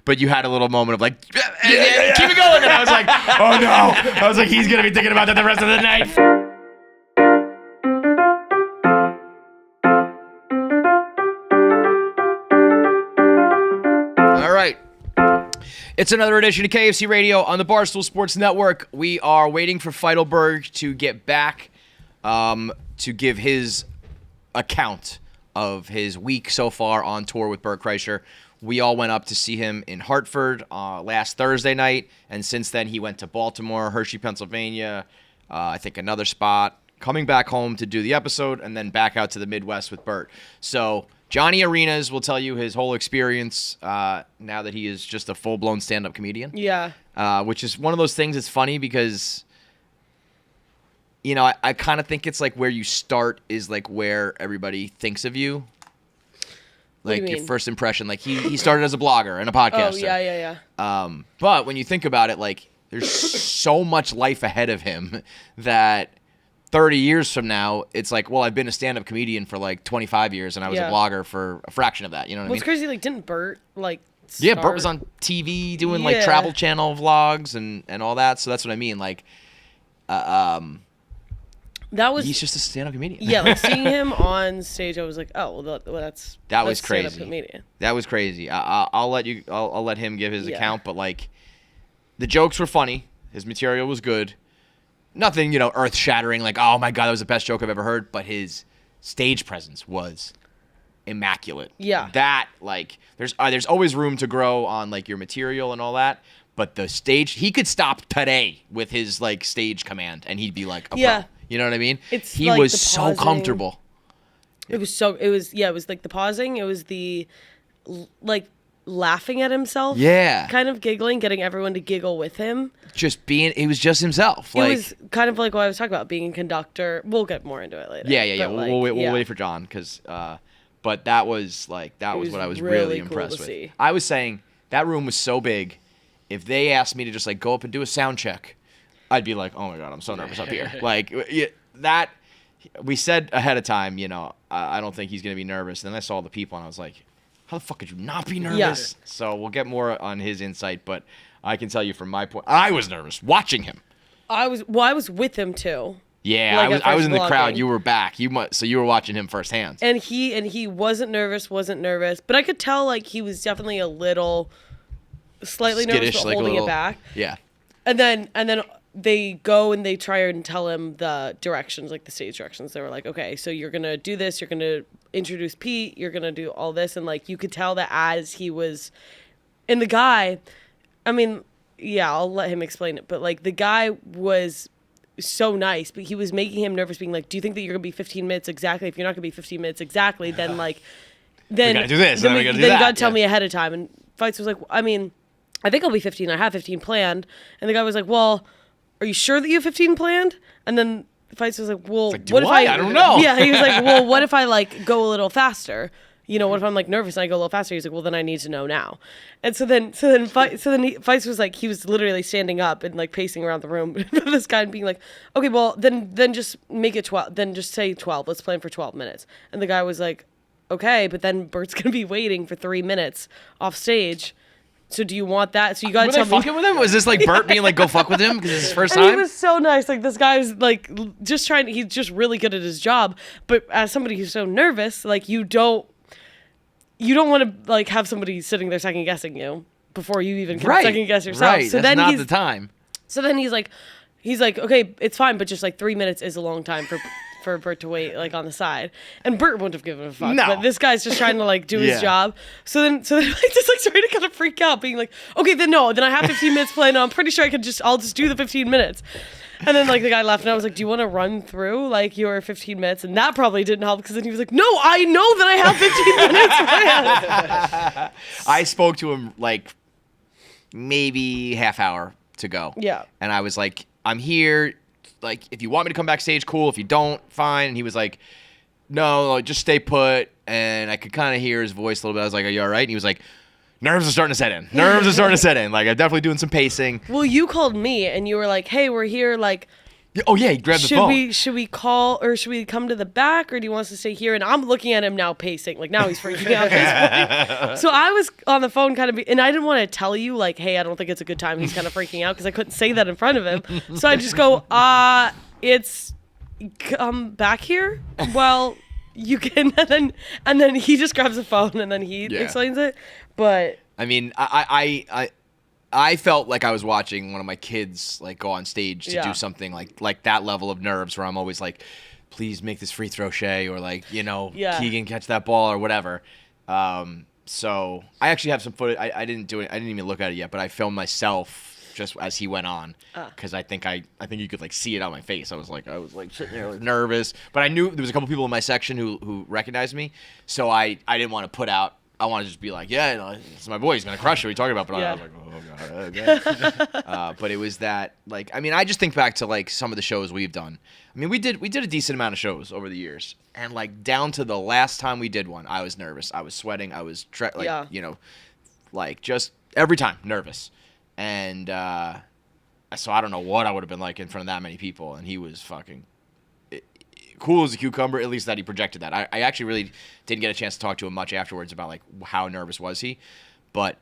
but you had a little moment of like, keep it going. And I was like, oh no. I was like, he's going to be thinking about that the rest of the night. All right. It's another edition of KFC Radio on the Barstool Sports Network. We are waiting for Feitelberg to get back to give his account of his week so far on tour with Bert Kreischer. We all went up to see him in Hartford last Thursday night, and since then he went to Baltimore, Hershey, Pennsylvania, I think another spot, coming back home to do the episode, and then back out to the Midwest with Bert. So Johnny Arenas will tell you his whole experience now that he is just a full-blown stand-up comedian. Yeah. Which is one of those things that's funny because, you know, I kind of think it's like where you start is like where everybody thinks of you. Like your first impression. Like he started as a blogger and a podcaster. Oh, yeah. But when you think about it, like there's so much life ahead of him that 30 years from now, it's like, well, I've been a stand-up comedian for like 25 years and I was a blogger for a fraction of that. You know what I mean? It's crazy. Like, didn't Bert start? Yeah, Bert was on TV doing like Travel Channel vlogs and all that. So that's what I mean. Like, he's just a stand-up comedian. Yeah, like seeing him on stage, I was like, oh, well, that's crazy. Stand-up comedian. That was crazy. I'll let him give his account, but like, the jokes were funny. His material was good. Nothing, you know, earth-shattering. Like, oh my god, that was the best joke I've ever heard. But his stage presence was immaculate. Yeah. That like, there's always room to grow on like your material and all that. But the stage, he could stop today with his like stage command, and he'd be like a pro. You know what I mean? He like was so comfortable. It was like the pausing. It was the like laughing at himself. Yeah. Kind of giggling, getting everyone to giggle with him. He was just himself. Like, it was kind of like what I was talking about, being a conductor. We'll get more into it later. Yeah. We'll wait for John because, but that was what I was really impressed with. See. I was saying that room was so big. If they asked me to just like go up and do a sound check, I'd be like, oh my god, I'm so nervous up here. Like that, we said ahead of time, you know, I don't think he's gonna be nervous. Then I saw the people and I was like, how the fuck could you not be nervous? Yeah. So we'll get more on his insight, but I can tell you from my point, I was nervous watching him. I was with him too. Yeah, like I was in the crowd. You were back. So you were watching him firsthand. And he wasn't nervous, but I could tell like he was definitely slightly skittish, nervous, but like holding it back. Yeah. And then they go and they try and tell him the directions, like the stage directions. They were like, okay, so you're going to do this. You're going to introduce Pete. You're going to do all this. And like, you could tell that as he was, and the guy, I mean, yeah, I'll let him explain it. But like the guy was so nice, but he was making him nervous, being like, do you think that you're going to be 15 minutes exactly? If you're not going to be 15 minutes exactly, then like, then we got to do this. Then we got to do that. Then you got to tell me ahead of time. And Feits was like, I mean, I think I'll be 15. I have 15 planned. And the guy was like, well, are you sure that you have 15 planned? And then Feits was like, well, what if I don't know. Yeah, he was like, well, what if I like go a little faster? You know, what if I'm like nervous and I go a little faster? He's like, well, then I need to know now. And so then Feits was like, he was literally standing up and like pacing around the room with this guy and being like, okay, well, then just make it 12. Then just say 12. Let's plan for 12 minutes. And the guy was like, okay, but then Bert's gonna be waiting for 3 minutes off stage. So do you want that? So you gotta tell me. Were they fucking with him? Was this like Bert being like, go fuck with him because it's his first time? And he was so nice. Like this guy's like just trying. He's just really good at his job. But as somebody who's so nervous, like you don't want to like have somebody sitting there second guessing you before you even can second guess yourself. Right. So that's not the time. So then he's like, okay, it's fine, but just like 3 minutes is a long time for Bert to wait like on the side. And Bert wouldn't have given a fuck. No. But this guy's just trying to like do his job. So then like just like starting to kind of freak out, being like, okay, then I have 15 minutes planned. I'm pretty sure I'll just do the 15 minutes. And then like the guy left and I was like, do you want to run through like your 15 minutes? And that probably didn't help because then he was like, no, I know that I have 15 minutes planned. I spoke to him like maybe half hour to go. Yeah. And I was like, I'm here. Like, if you want me to come backstage, cool. If you don't, fine. And he was like, no, just stay put. And I could kind of hear his voice a little bit. I was like, are you all right? And he was like, nerves are starting to set in. Like, I'm definitely doing some pacing. Well, you called me and you were like, hey, we're here. Like, Oh yeah, he grabbed the phone. Should we call or should we come to the back or do you want us to stay here? And I'm looking at him now pacing. Like now he's freaking out at this point. So I was on the phone kind of, and I didn't want to tell you like, hey, I don't think it's a good time. He's kind of freaking out because I couldn't say that in front of him. So I just go, it's come back here. Well, you can, and then he just grabs the phone and then he explains it. But I mean, I felt like I was watching one of my kids like go on stage to do something like that level of nerves where I'm always like, please make this free throw, Shay, or like, Keegan catch that ball or whatever. So I actually have some footage. I didn't do it. I didn't even look at it yet, but I filmed myself just as he went on because I think you could like see it on my face. I was like sitting there like, nervous, but I knew there was a couple people in my section who recognized me, so I didn't want to put out. I want to just be like, it's my boy. He's gonna crush it. What are you talking about? But I was like, oh god, okay. But it was that like I just think back to like some of the shows we've done. I mean, we did a decent amount of shows over the years, and like down to the last time we did one, I was nervous. I was sweating. I was like just every time nervous, and so I don't know what I would have been like in front of that many people, and he was fucking cool as a cucumber, at least that he projected that. I actually really didn't get a chance to talk to him much afterwards about like how nervous was he, but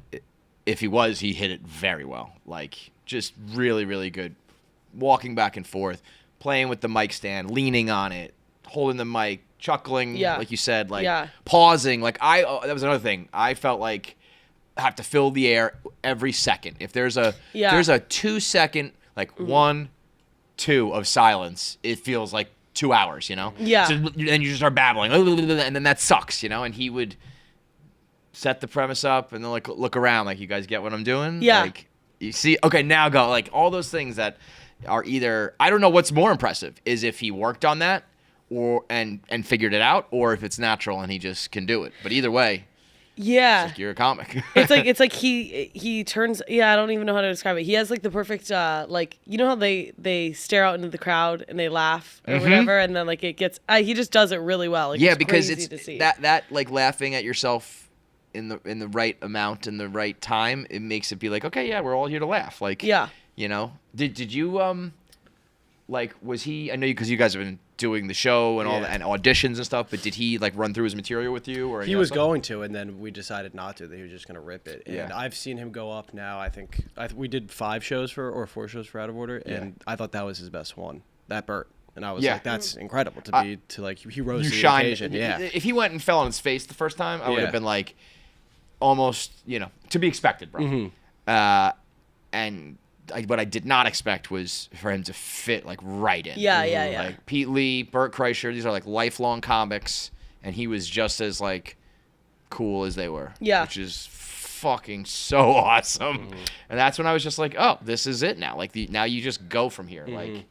if he was, he hit it very well. Like just really, really good. Walking back and forth, playing with the mic stand, leaning on it, holding the mic, chuckling, like you said, like pausing. Like that was another thing. I felt like I have to fill the air every second. If there's a 2 second, like 1, 2 of silence, it feels like 2 hours, Yeah. So then you just start babbling, and then that sucks, And he would set the premise up and then like look around, like, you guys get what I'm doing? Yeah. Like, you see, okay, now go. Like all those things that are either, I don't know what's more impressive is if he worked on that and figured it out, or if it's natural and he just can do it. But either way. Yeah. It's like you're a comic. it's like he turns, I don't even know how to describe it. He has like the perfect like, you know how they stare out into the crowd and they laugh or whatever, and then like it gets he just does it really well. Like, yeah, because it's that like laughing at yourself in the right amount in the right time, it makes it be like, okay, yeah, we're all here to laugh. Like, did you like, was he, I know you, because you guys have been doing the show and all that, and auditions and stuff, but did he like run through his material with you? Or he was going to, and then we decided not to, that he was just going to rip it. And Yeah. I've seen him go up now. I think we did 5 shows for 4 shows for Out of Order, and I thought that was his best one, that Bert. And I was like, that's incredible to like, he rose to the occasion. Yeah. If he went and fell on his face the first time, I would have been like, almost, to be expected, bro. And what I did not expect was for him to fit like right in. Yeah. Like Pete Lee, Bert Kreischer, these are like lifelong comics, and he was just as like cool as they were. Yeah. Which is fucking so awesome. And that's when I was just like, oh, this is it now. Like now you just go from here. Like,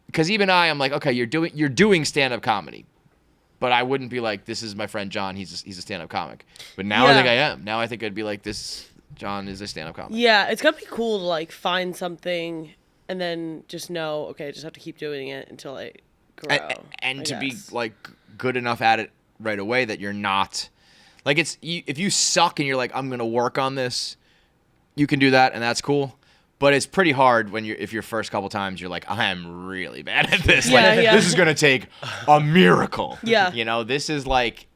because even I'm like, okay, you're doing stand-up comedy, but I wouldn't be like, this is my friend John. He's a stand-up comic. But now I think I am. Now I think I'd be like, this John is a stand-up comic. Yeah, it's gotta be cool to like find something and then just know, okay, I just have to keep doing it until I grow. And to be like good enough at it right away that you're not like, if you suck and you're like, I'm gonna work on this, you can do that and that's cool. But it's pretty hard if your first couple times you're like, I'm really bad at this. This is gonna take a miracle. Yeah. This is like,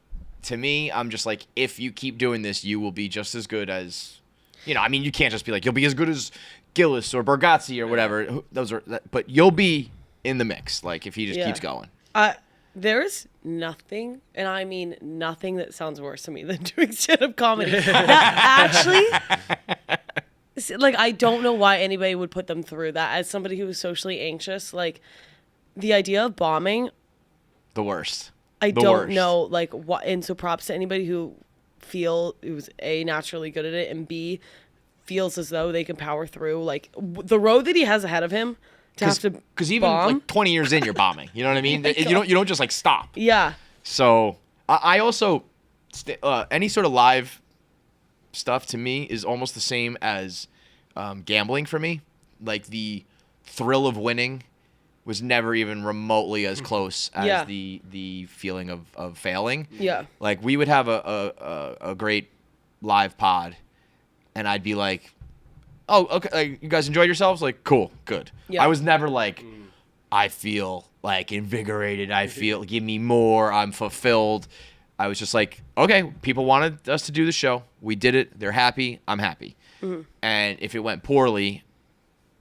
to me, I'm just like, if you keep doing this, you will be just as good as. I mean, you can't just be like, you'll be as good as Gillis or Bergazzi or whatever. But you'll be in the mix, like, if he just keeps going. There's nothing, and I mean nothing, that sounds worse to me than doing stand-up comedy. That actually, like, I don't know why anybody would put them through that. As somebody who is socially anxious, like, the idea of bombing. The worst. I don't know, like, what, and so props to anybody who who's A, naturally good at it, and B, feels as though they can power through like the road that he has ahead of him to have to, because even bomb. Like 20 years in, you're bombing. You know what I mean? You don't just like stop. Yeah. So I also any sort of live stuff to me is almost the same as gambling for me. Like the thrill of winning was never even remotely as close as the feeling of failing. Yeah. Like we would have a great live pod, and I'd be like, oh, okay, like, you guys enjoyed yourselves? Like, cool, good. Yeah. I was never like, I feel like invigorated. I feel, give me more. I'm fulfilled. I was just like, okay, people wanted us to do the show. We did it. They're happy. I'm happy. Mm-hmm. And if it went poorly,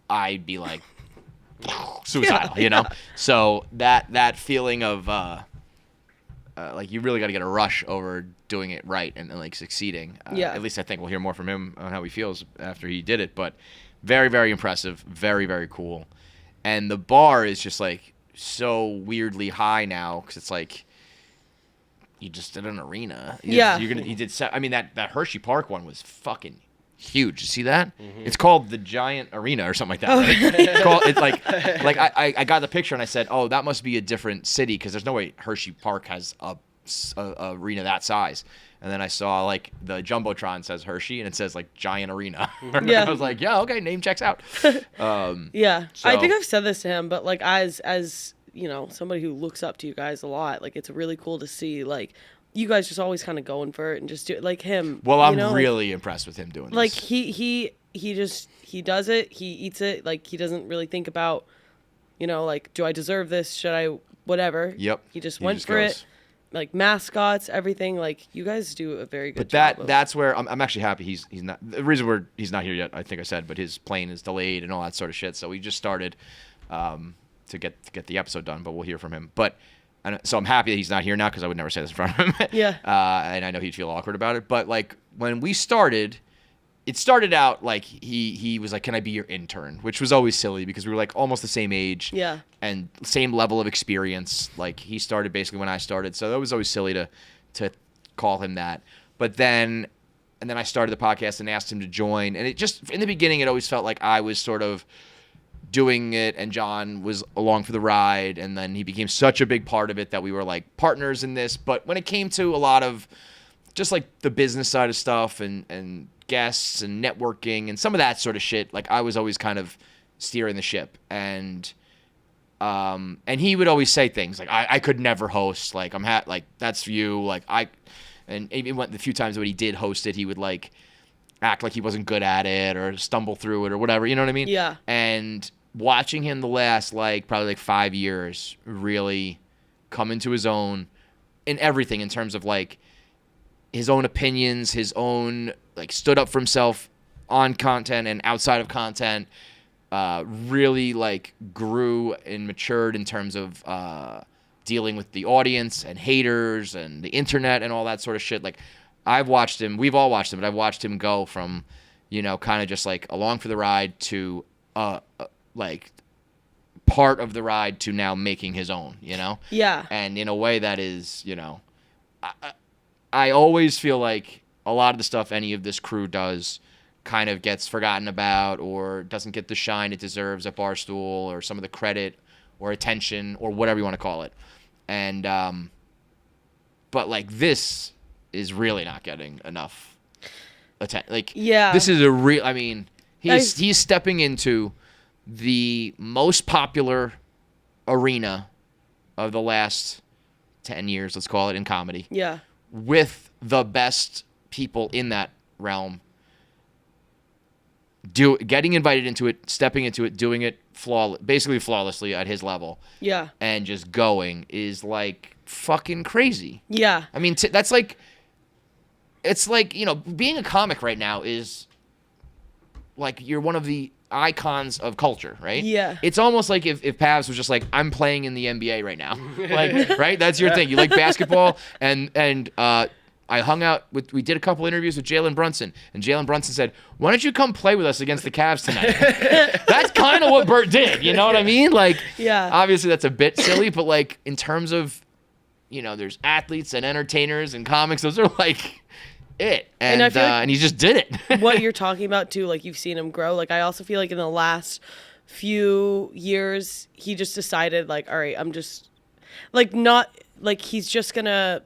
I'd be like suicidal, you know? So that feeling of like you really got to get a rush over doing it right and like succeeding. At least I think we'll hear more from him on how he feels after he did it. But very, very impressive. Very, very cool. And the bar is just like so weirdly high now because it's like you just did an arena. You did. I mean that Hershey Park one was fucking huge. You see that? Mm-hmm. It's called the Giant Arena or something like that. Right? It's like I got the picture and I said, oh, that must be a different city because there's no way Hershey Park has a arena that size. And then I saw like the Jumbotron says Hershey and it says like Giant Arena. I was like, yeah, okay, name checks out. I think I've said this to him, but like as you know, somebody who looks up to you guys a lot, like it's really cool to see like you guys just always kind of going for it and just do it like him. Well, I'm really impressed with him doing this. Like he does it, he eats it, like he doesn't really think about, you know, like do I deserve this? Should I whatever? Yep. He just went for it. Like mascots, everything. Like you guys do a very good job. But that's where I'm actually happy he's not. The reason he's not here yet, I think I said, but his plane is delayed and all that sort of shit. So we just started to get the episode done, but we'll hear from him. But so I'm happy that he's not here now because I would never say this in front of him. Yeah. And I know he'd feel awkward about it. But like when we started, it started out like he was like, "Can I be your intern?" Which was always silly because we were like almost the same age. Yeah. And same level of experience. Like he started basically when I started, so that was always silly to call him that. But then I started the podcast and asked him to join, and it just in the beginning it always felt like I was sort of doing it and John was along for the ride, and then he became such a big part of it that we were like partners in this. But when it came to a lot of just like the business side of stuff and guests and networking and some of that sort of shit, like I was always kind of steering the ship, and he would always say things like I could never host, like like that's you, like and even the few times when he did host it, he would like act like he wasn't good at it or stumble through it or whatever, you know what I mean? Yeah. And watching him the last like probably like 5 years really come into his own in everything in terms of like his own opinions, his own like stood up for himself on content and outside of content, really like grew and matured in terms of dealing with the audience and haters and the internet and all that sort of shit. Like I've watched him, we've all watched him, but I've watched him go from, you know, kind of just like along for the ride to like part of the ride to now making his own, you know? Yeah. And in a way that is, you know, I always feel like a lot of the stuff any of this crew does kind of gets forgotten about or doesn't get the shine it deserves at Barstool or some of the credit or attention or whatever you want to call it. And, but like this is really not getting enough attention. Like, yeah, this is a real, I mean, he's stepping into the most popular arena of the last 10 years, let's call it, in comedy. Yeah. With the best people in that realm, getting invited into it, stepping into it, doing it basically flawlessly at his level. Yeah. And just going is like fucking crazy. Yeah. I mean, that's like, it's like, you know, being a comic right now is like you're one of the icons of culture, right? Yeah. It's almost like if Pavs was just like, I'm playing in the NBA right now. Like, right? That's your thing. You like basketball, and I hung out we did a couple interviews with Jalen Brunson, and Jalen Brunson said, why don't you come play with us against the Cavs tonight? That's kind of what Bert did, you know what I mean? Like, yeah. Obviously that's a bit silly, but like in terms of, you know, there's athletes and entertainers and comics, those are like it. And I feel like and he just did it. What you're talking about too, like you've seen him grow. Like I also feel like in the last few years, he just decided like, all right, I'm just like not like he's just gonna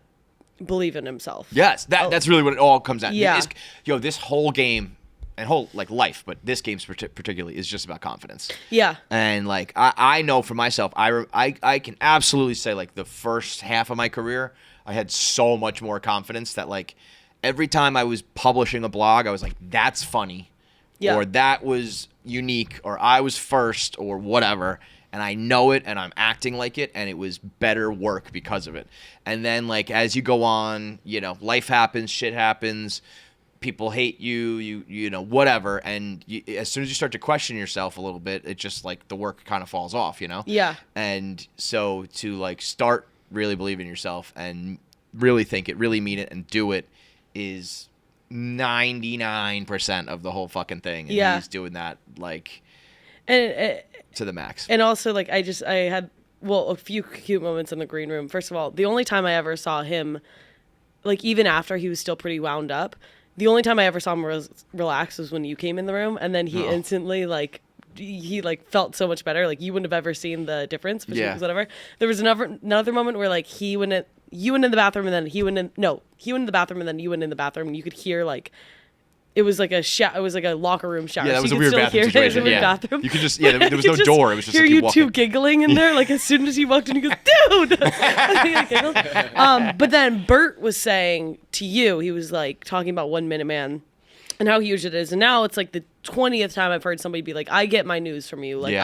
believe in himself. Yes, that's really what it all comes down. Yeah. This whole game and whole like life, but this game particularly is just about confidence. Yeah. And like I know for myself, I can absolutely say like the first half of my career, I had so much more confidence that like every time I was publishing a blog, I was like, that's funny. Yeah. Or that was unique, or I was first, or whatever. and I know it, and I'm acting like it, and it was better work because of it. And then, like, as you go on, you know, life happens, shit happens, people hate you, you know, whatever, and as soon as you start to question yourself a little bit, it just, like, the work kind of falls off, you know? Yeah. And so to, like, start really believing in yourself and really think it, really mean it, and do it is 99% of the whole fucking thing. And he's doing that, like, to the max. And also, like, I had, well, a few cute moments in the green room. First of all, the only time I ever saw him, like, even after he was still pretty wound up, the only time I ever saw him relax was when you came in the room, and then he instantly, like, he like felt so much better. Like, you wouldn't have ever seen the difference between whatever. There was another moment where, like, you went in the bathroom, and then he went in the bathroom, and then you went in the bathroom, and you could hear, like, it was like it was like a locker room shower. Yeah, that was so a weird bathroom situation. It was a weird bathroom. You could just, there was no door. It was just hear like you walking. two giggling in there. Like, as soon as he walked in, he goes, dude! But then Bert was saying to you, he was like talking about 1 Minute Man and how huge it is. And now it's like the 20th time I've heard somebody be like, I get my news from you. Like,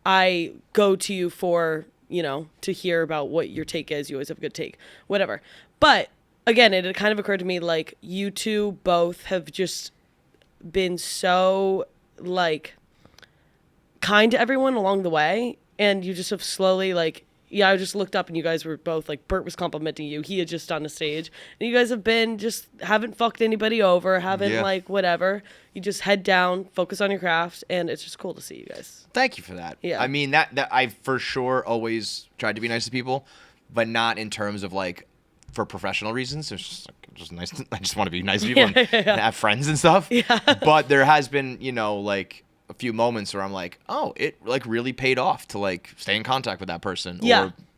I go to you for, you know, to hear about what your take is. You always have a good take, whatever. But again, it had kind of occurred to me, like, you two both have just been so, like, kind to everyone along the way. And you just have slowly, like, I just looked up and you guys were both, like, Bert was complimenting you. He had just done a stage. And you guys have been haven't fucked anybody over, haven't, like, whatever. You just head down, focus on your craft, and it's just cool to see you guys. Thank you for that. Yeah. I mean, that I for sure always tried to be nice to people, but not in terms of, like, for professional reasons. It's just nice. I just want to be nice to people and have friends and stuff. Yeah. But there has been, you know, like, a few moments where I'm like, oh, it, like, really paid off to, like, stay in contact with that person,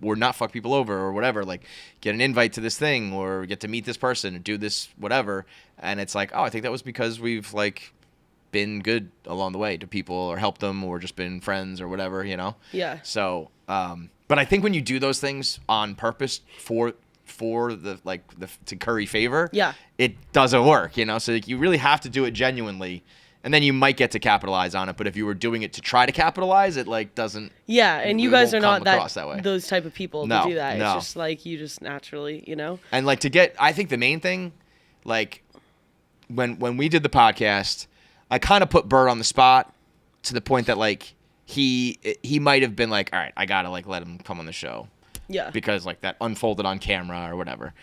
or not fuck people over, or whatever, like, get an invite to this thing, or get to meet this person, or do this whatever. And it's like, oh, I think that was because we've, like, been good along the way to people, or helped them, or just been friends, or whatever, you know? Yeah. So, but I think when you do those things on purpose for the, like, to curry favor, it doesn't work, you know? So, like, you really have to do it genuinely, and then you might get to capitalize on it. But if you were doing it to try to capitalize, it, like, doesn't. Yeah, and you guys are not that way. Those type of people to do that. It's just, like, you just naturally, you know? And, like, I think the main thing, like, when we did the podcast, I kind of put Bert on the spot to the point that, like, he might have been like, all right, I got to, like, let him come on the show. Yeah. Because, like, that unfolded on camera or whatever.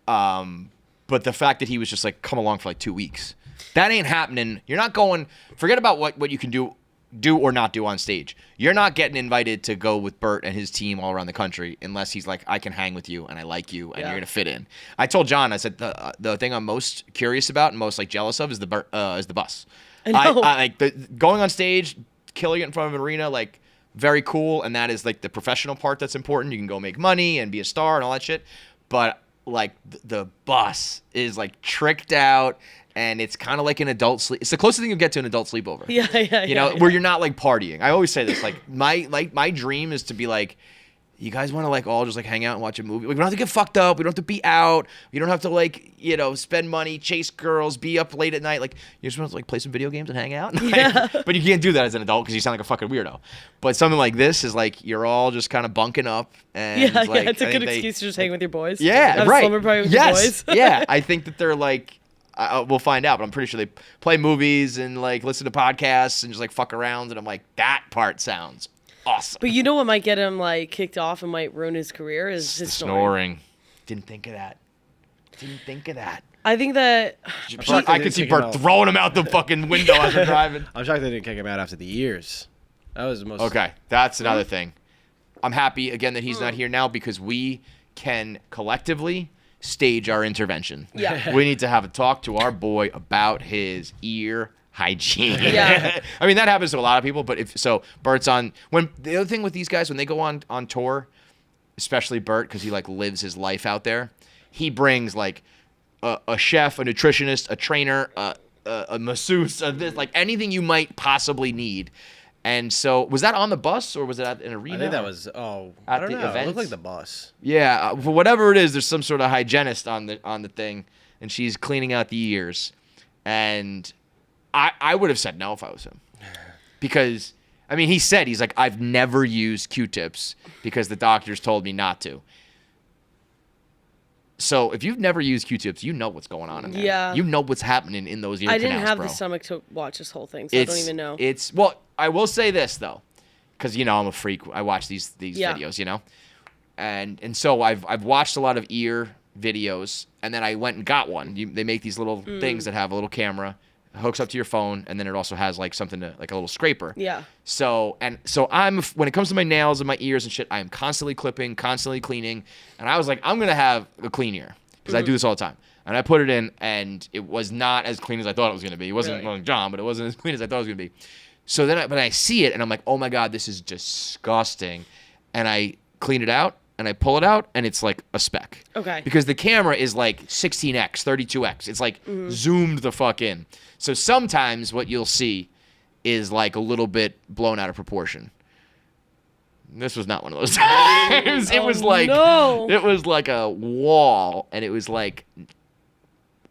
But the fact that he was just like, come along for like 2 weeks, that ain't happening. You're not going, forget about what you can do or not do on stage. You're not getting invited to go with Bert and his team all around the country unless he's like, I can hang with you and I like you and you're going to fit in. I told John, I said, the thing I'm most curious about and most like jealous of is the bus. I like going on stage, killing it in front of an arena, like very cool. And that is like the professional part that's important. You can go make money and be a star and all that shit. But like the bus is like tricked out. And it's kind of like an adult sleep. It's the closest thing you get to an adult sleepover. You know, where you're not like partying. I always say this, like my dream is to be like, you guys want to like all just like hang out and watch a movie. Like, we don't have to get fucked up. We don't have to be out. You don't have to like, you know, spend money, chase girls, be up late at night. Like, you just want to like play some video games and hang out. But you can't do that as an adult because you sound like a fucking weirdo. But something like this is like you're all just kind of bunking up. And like, it's a good excuse to just hang with your boys. Yeah, have right. Slumber party with your boys. Yeah, I think that they're like. We'll find out, but I'm pretty sure they play movies and like listen to podcasts and just like fuck around. And I'm like, that part sounds awesome. But you know what might get him like kicked off and might ruin his career is his snoring. Didn't think of that. I think that I could see Bert throwing him out the fucking window as they're driving. I'm shocked they didn't kick him out after the years. That was the most. Okay, that's another thing. I'm happy again that he's not here now because we can collectively stage our intervention. Yeah. We need to have a talk to our boy about his ear hygiene. Yeah. I mean, that happens to a lot of people, but Bert's on, when the other thing with these guys, when they go on tour, especially Bert, because he like lives his life out there, he brings like a chef, a nutritionist, a trainer, a masseuse, like anything you might possibly need. And so, was that on the bus or was it at an arena? I think that was, I don't know. Event? It looked like the bus. Yeah, for whatever it is, there's some sort of hygienist on the thing, and she's cleaning out the ears. And I would have said no if I was him. Because I mean, he said, he's like, I've never used Q-tips because the doctors told me not to. So if you've never used Q-tips, you know what's going on in there. Yeah. You know what's happening in those ear canals, I didn't have bro. the stomach to watch this whole thing, so I don't even know. Well, I will say this, though, because, you know, I'm a freak. I watch these videos, you know. And so I've watched a lot of ear videos, and then I went and got one. They make these little things that have a little camera, hooks up to your phone, and then it also has like something to, like a little scraper. Yeah. So I'm, when it comes to my nails and my ears and shit, I am constantly clipping, constantly cleaning, and I was like, I'm gonna have a clean ear because I do this all the time. And I put it in, and it was not as clean as I thought it was gonna be. It wasn't like John, but it wasn't as clean as I thought it was gonna be. So then, but I see it, and I'm like, oh my god, this is disgusting, and I clean it out. And I pull it out, and it's like a speck. Okay. Because the camera is like 16x, 32x. It's like zoomed the fuck in. So sometimes what you'll see is like a little bit blown out of proportion. This was not one of those times. It was like it was like a wall, and it was like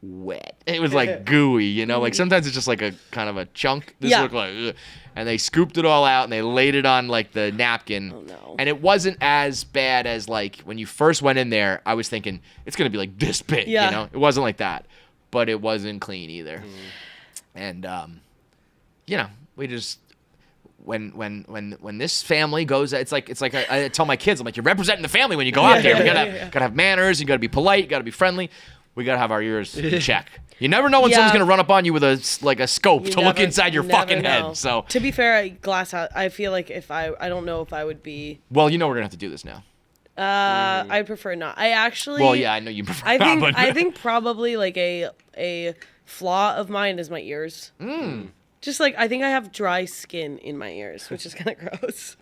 wet. It was like gooey, you know? Like sometimes it's just like a kind of a chunk. This looked like, ugh. And they scooped it all out and they laid it on like the napkin. Oh, no. And it wasn't as bad as like when you first went in there, I was thinking it's going to be like this big, you know? It wasn't like that, but it wasn't clean either. And, you know, we just, when this family goes, it's like I tell my kids, I'm like, you're representing the family when you go out there. You gotta have manners. You gotta be polite. You gotta be friendly. We gotta have our ears in check. You never know when someone's gonna run up on you with a scope to look inside your fucking head. So to be fair, glass house. I feel like if I don't know if I would be. Well, you know we're gonna have to do this now. I prefer not. I actually. Well, yeah, I know you prefer not. But I think probably like a flaw of mine is my ears. Just like I think I have dry skin in my ears, which is kind of gross.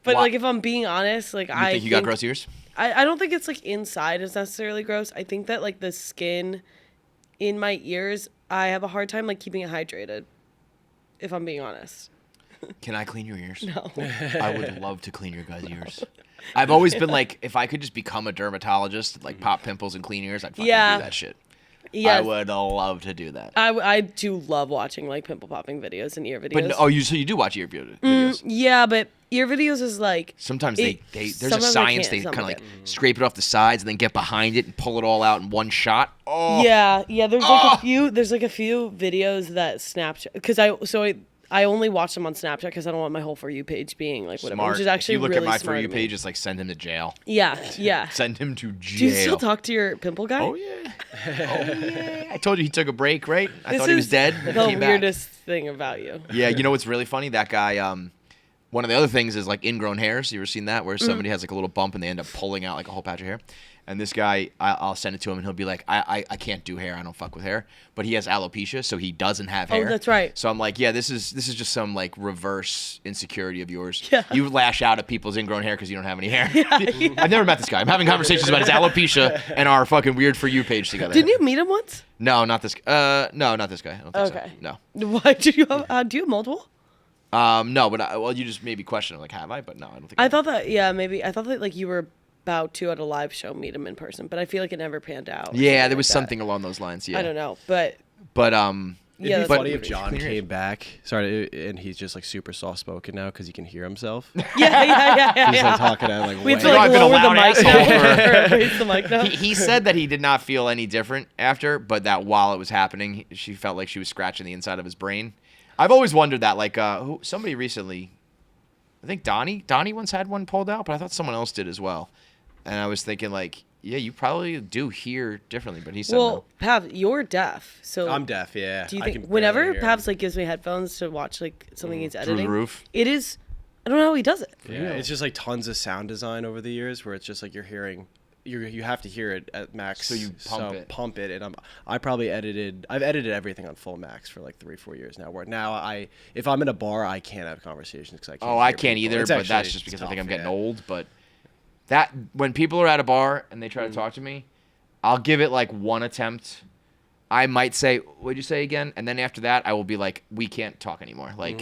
But like if I'm being honest, like I think you got gross ears. I don't think it's like inside is necessarily gross. I think that like the skin in my ears, I have a hard time like keeping it hydrated. If I'm being honest. Can I clean your ears? No. I would love to clean your guys' ears. I've always been like, if I could just become a dermatologist, like pop pimples and clean ears, I'd fucking do that shit. Yes. I would love to do that. I do love watching like pimple popping videos and ear videos. But so you do watch ear videos? Yeah, but ear videos is like sometimes there's a science they kind of like scrape it off the sides and then get behind it and pull it all out in one shot. Oh yeah. There's like a few videos that Snapchat because I only watch them on Snapchat because I don't want my whole For You page being like whatever. Smart. Which is actually if you look really at my smart For You page, it's like send him to jail. Yeah. Send him to jail. Do you still talk to your pimple guy? Oh yeah. I told you he took a break, right? I thought he was dead. The weirdest thing about you. Yeah, you know what's really funny? That guy. One of the other things is like ingrown hairs. You ever seen that? Where somebody has like a little bump and they end up pulling out like a whole patch of hair. And this guy, I'll send it to him and he'll be like, I can't do hair. I don't fuck with hair. But he has alopecia, so he doesn't have hair. Oh, that's right. So I'm like, yeah, this is just some like reverse insecurity of yours. Yeah. You lash out at people's ingrown hair because you don't have any hair. Yeah. I've never met this guy. I'm having conversations about his alopecia and our fucking weird For You page together. Didn't you meet him once? No, not this. No, not this guy. I don't think so. No. Why do you have multiple? No, but you just maybe question it, like, have I? But no, I don't think. I thought that, maybe. I thought that, like, you were about to, at a live show, meet him in person, but I feel like it never panned out. Yeah, there was something along those lines, yeah. I don't know, but... It'd be funny if John came back, and he's just, like, super soft-spoken now because he can hear himself. Yeah. He's, like, talking at, like, we have to, like, lower the mic now. Raise the mic now. He said that he did not feel any different after, but that while it was happening, she felt like she was scratching the inside of his brain. I've always wondered that, like, somebody recently, I think Donnie once had one pulled out, but I thought someone else did as well. And I was thinking, like, yeah, you probably do hear differently, but he said no. Pav, you're deaf, so... I'm deaf, yeah. Do you think, whenever Pav's, like, gives me headphones to watch, like, something he's editing... Through the roof? It is... I don't know how he does it. Yeah, it's just, like, tons of sound design over the years where it's just, like, you're hearing... You have to hear it at max. So you pump it, and I've edited everything on full max for like 3-4 years now. Where now if I'm in a bar, I can't have conversations because I can't. I can't either, but that's just because I think I'm getting old. But that when people are at a bar and they try to talk to me, I'll give it like one attempt, I might say, what'd you say again? And then after that, I will be like, we can't talk anymore. Like,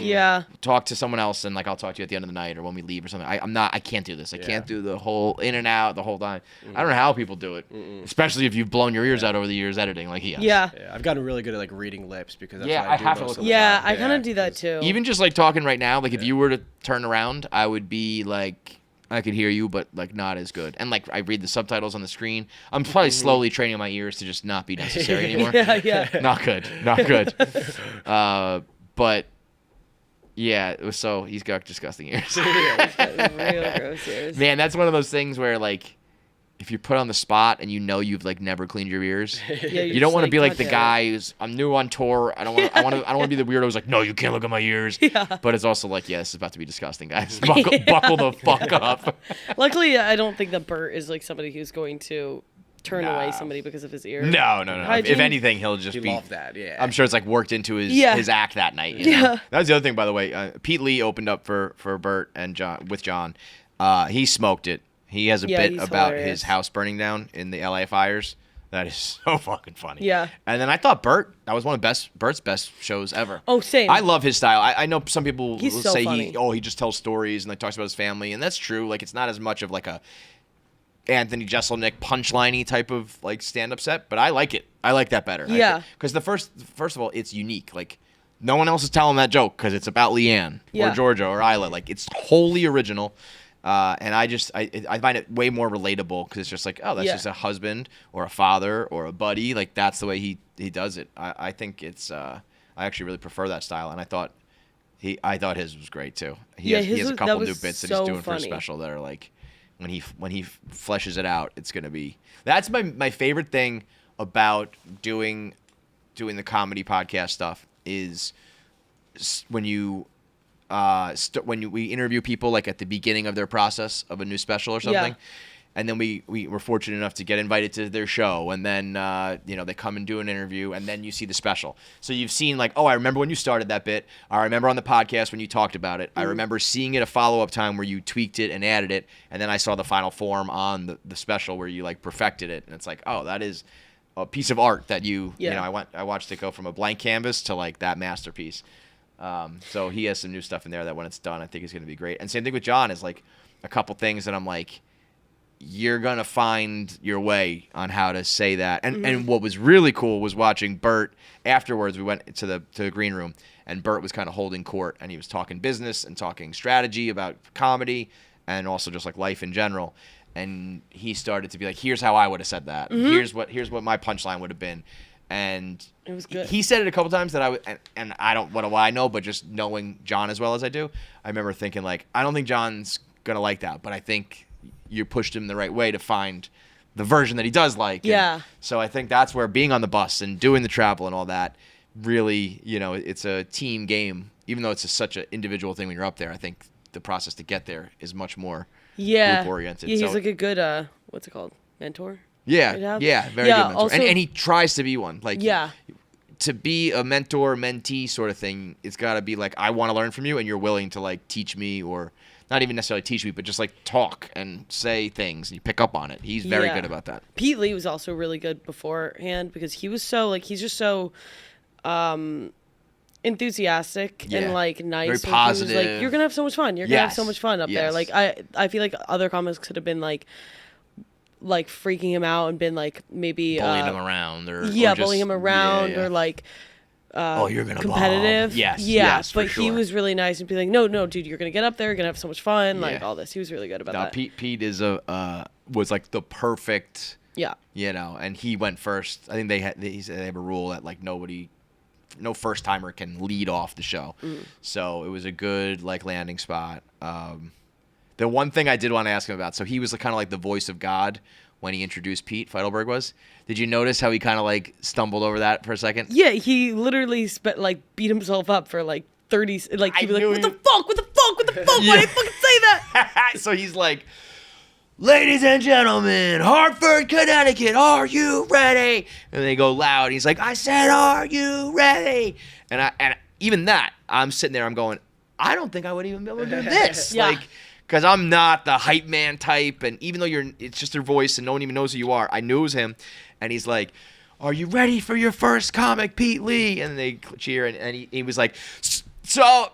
talk to someone else, and like I'll talk to you at the end of the night or when we leave or something. I can't do this. I can't do the whole in and out the whole time. I don't know how people do it, especially if you've blown your ears out over the years editing like he has. Yeah, I've gotten really good at like reading lips because that's what I have to look. Yeah, I kind of do that too. Even just like talking right now, like if you were to turn around, I would be like, I could hear you, but like not as good. And like I read the subtitles on the screen. I'm probably slowly training my ears to just not be necessary anymore. Not good. But yeah, so he's got disgusting ears. Real gross ears. Man, that's one of those things where like, if you're put on the spot and you know you've like never cleaned your ears, you don't want to be like the guy who's I'm new on tour. I don't want to be the weirdo who's like, no, you can't look at my ears. Yeah. But it's also like, this is about to be disgusting, guys. Buckle the fuck up. Luckily, I don't think that Bert is like somebody who's going to turn away somebody because of his ears. No. If anything, he'll just be. Love that. Yeah. I'm sure it's like worked into his act that night. You know? That was the other thing, by the way. Pete Lee opened up for Bert and John. He smoked it. He has a bit about his house burning down in the LA fires. That is so fucking funny. Yeah. And then I thought that was one of Bert's best shows ever. Oh, same. I love his style. I know some people will so say funny. he just tells stories and like talks about his family, and that's true. Like it's not as much of like a Anthony Jeselnik punchline-y type of like stand-up set, but I like it. I like that better. Yeah. Because first of all, it's unique. Like no one else is telling that joke because it's about Leanne or Georgia or Isla. Like it's wholly original. And I find it way more relatable because it's just like, oh, that's just a husband or a father or a buddy. Like that's the way he does it. I think it's I actually really prefer that style, and I thought his was great too. He has a couple new bits that he's doing for a special that are like when he fleshes it out, it's gonna be. That's my favorite thing about doing the comedy podcast stuff is when we interview people like at the beginning of their process of a new special or something, and then we were fortunate enough to get invited to their show, and then they come and do an interview, and then you see the special. So you've seen like, oh, I remember when you started that bit. I remember on the podcast when you talked about it. I remember seeing it a follow-up time where you tweaked it and added it, and then I saw the final form on the special where you like perfected it, and it's like, oh, that is a piece of art that I watched it go from a blank canvas to like that masterpiece. So he has some new stuff in there that when it's done, I think is going to be great. And same thing with John is like a couple things that I'm like, you're going to find your way on how to say that. And what was really cool was watching Bert afterwards. We went to the green room and Bert was kind of holding court and he was talking business and talking strategy about comedy and also just like life in general. And he started to be like, here's how I would have said that. Here's what my punchline would have been. And it was good. He said it a couple times that I don't what do I know, but just knowing John as well as I do, I remember thinking like, I don't think John's gonna like that, but I think you pushed him the right way to find the version that he does like. Yeah. And so I think that's where being on the bus and doing the travel and all that really, it's a team game. Even though it's such an individual thing when you're up there, I think the process to get there is much more group oriented. Yeah, he's like a good what's it called? Mentor? Very good mentor. Also, and he tries to be one. Like, to be a mentor, mentee sort of thing, it's got to be like, I want to learn from you, and you're willing to like teach me, or not even necessarily teach me, but just like talk and say things, and you pick up on it. He's very good about that. Pete Lee was also really good beforehand because he was so like he's just so enthusiastic and like nice, very positive. He was like, you're gonna have so much fun. You're gonna have so much fun up there. Like I feel like other comics could have been like freaking him out and been like maybe bullying him around or bullying him around or like you're gonna competitive bomb. Yes, but he was really nice and be like no dude, you're gonna get up there, you're gonna have so much fun, like all this. He was really good about that. Pete is was like the perfect and he went first. I think they have a rule that like no first timer can lead off the show, so it was a good like landing spot. The one thing I did want to ask him about, so he was kind of like the voice of God when he introduced Pete, Feitelberg was. Did you notice how he kind of like stumbled over that for a second? Yeah, he literally beat himself up for like 30, like he'd be like, what the fuck, why did you fucking say that? So he's like, ladies and gentlemen, Hartford, Connecticut, are you ready? And they go loud. He's like, I said, are you ready? And even that, I'm sitting there, I'm going, I don't think I would even be able to do this. Because I'm not the hype man type, and even though it's just their voice and no one even knows who you are, I knew it was him. And he's like, are you ready for your first comic, Pete Lee? And they cheer, and he was like, so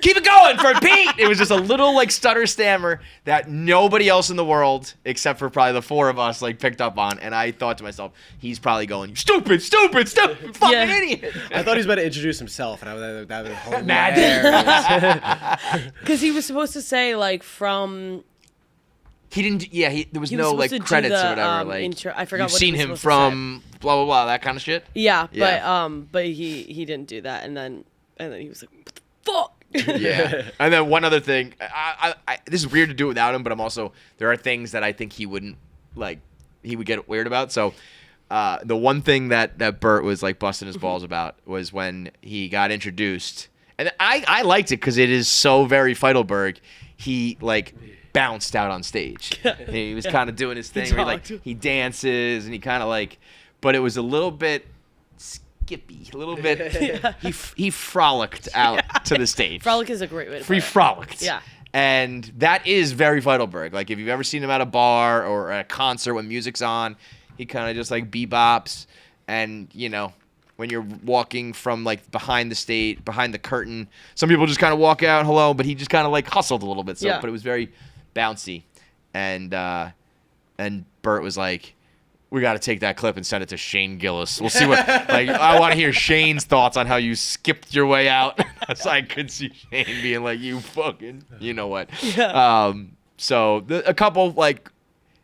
keep it going for Pete. It was just a little like stutter stammer that nobody else in the world, except for probably the four of us, like picked up on. And I thought to myself, he's probably going, you stupid, fucking idiot. I thought he was about to introduce himself, and that was hilarious. Because he was supposed to say like from. He didn't. Yeah, there was no like credits or whatever. Like intro. I forgot. You've what seen him from blah blah blah, that kind of shit. Yeah, but he didn't do that, and then he was like, what the fuck? Yeah. And then one other thing, I this is weird to do without him, but there are things that I think he would get weird about. So the one thing that Bert was like busting his balls about was when he got introduced, and I liked it because it is so very Feitelberg. He like bounced out on stage. He was kind of doing his thing where he dances and he kind of like, but it was a little bit skippy, a little bit. He frolicked out to the stage. Frolic is a great way to put it. Frolicked. Yeah. And that is very Feitelberg. Like if you've ever seen him at a bar or at a concert when music's on, he kind of just like bebops. And you know, when you're walking from like behind the curtain, some people just kind of walk out, hello, but he just kind of like hustled a little bit. So, but it was very bouncy. And Bert was like, we got to take that clip and send it to Shane Gillis. We'll see what, like, I want to hear Shane's thoughts on how you skipped your way out. So I could see Shane being like, you fucking, you know what. Yeah. So a couple, like,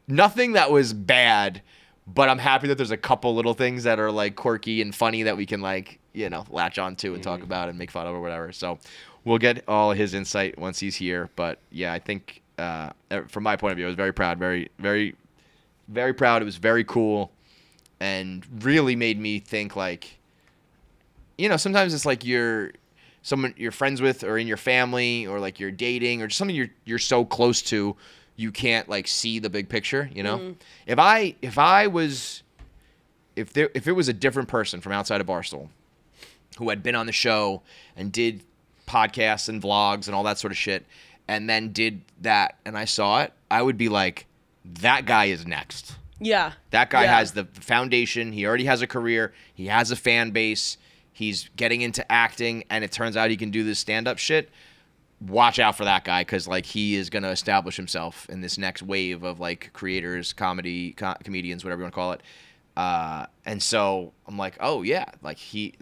nothing that was bad, but I'm happy that there's a couple little things that are, like, quirky and funny that we can, like, you know, latch on to and talk about and make fun of or whatever. So we'll get all his insight once he's here. But, yeah, I think, from my point of view, I was very proud, very, very, very proud. It was very cool and really made me think, like, you know, sometimes it's like someone you're friends with or in your family or like you're dating or just something you're so close to, you can't like see the big picture, you know? Mm-hmm. If it was a different person from outside of Barstool who had been on the show and did podcasts and vlogs and all that sort of shit and then did that and I saw it, I would be like, that guy is next. Yeah. That guy has the foundation. He already has a career. He has a fan base. He's getting into acting, and it turns out he can do this stand-up shit. Watch out for that guy because, like, he is going to establish himself in this next wave of, like, creators, comedians, whatever you want to call it. And so I'm like, oh, yeah. Like, he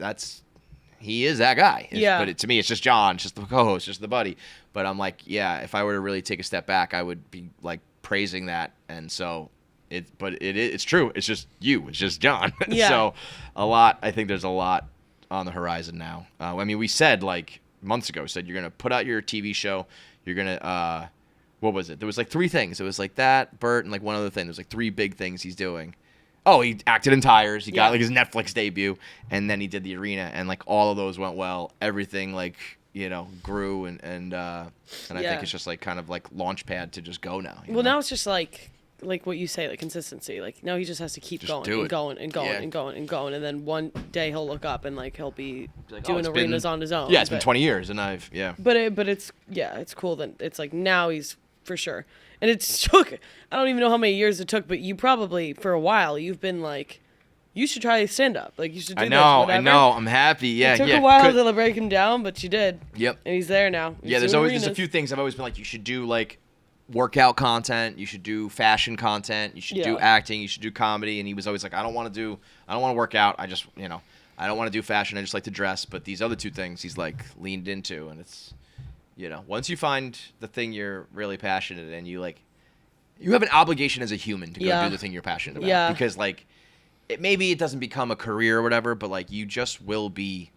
is that guy. Yeah. But to me, it's just John, it's just the co-host, just the buddy. But I'm like, yeah, if I were to really take a step back, I would be, like, praising that. And so it's true. It's just you. It's just John. Yeah. So I think there's a lot on the horizon now. I mean, we said like months ago, you're going to put out your TV show. You're going to, what was it? There was like three things. It was like that, Bert, and like one other thing. There's like three big things he's doing. Oh, he acted in Tires. He got like his Netflix debut, and then he did the Arena, and like all of those went well. Everything like, you know, grew, and I think it's just like kind of like launch pad to just go now. Well, now it's just like what you say, like consistency. Like now he just has to keep going and going and going and going and going, and then one day he'll look up and like he'll be like, doing arenas on his own. Yeah, it's been 20 years, and But it's cool that it's like now he's for sure, and it's took. I don't even know how many years it took, but you probably for a while you've been like, you should try stand up. Like you should do I know. I'm happy. Yeah, it took a while to break him down, but you did. Yep. And he's there now. There's a few things I've always been like, you should do like workout content, you should do fashion content, you should do acting, you should do comedy. And he was always like, I don't want to work out. I just, you know, I don't want to do fashion. I just like to dress. But these other two things he's like leaned into, and it's, you know, once you find the thing you're really passionate in, you like, you have an obligation as a human to go do the thing you're passionate about. Yeah. Because like, maybe it doesn't become a career or whatever, but like you just will be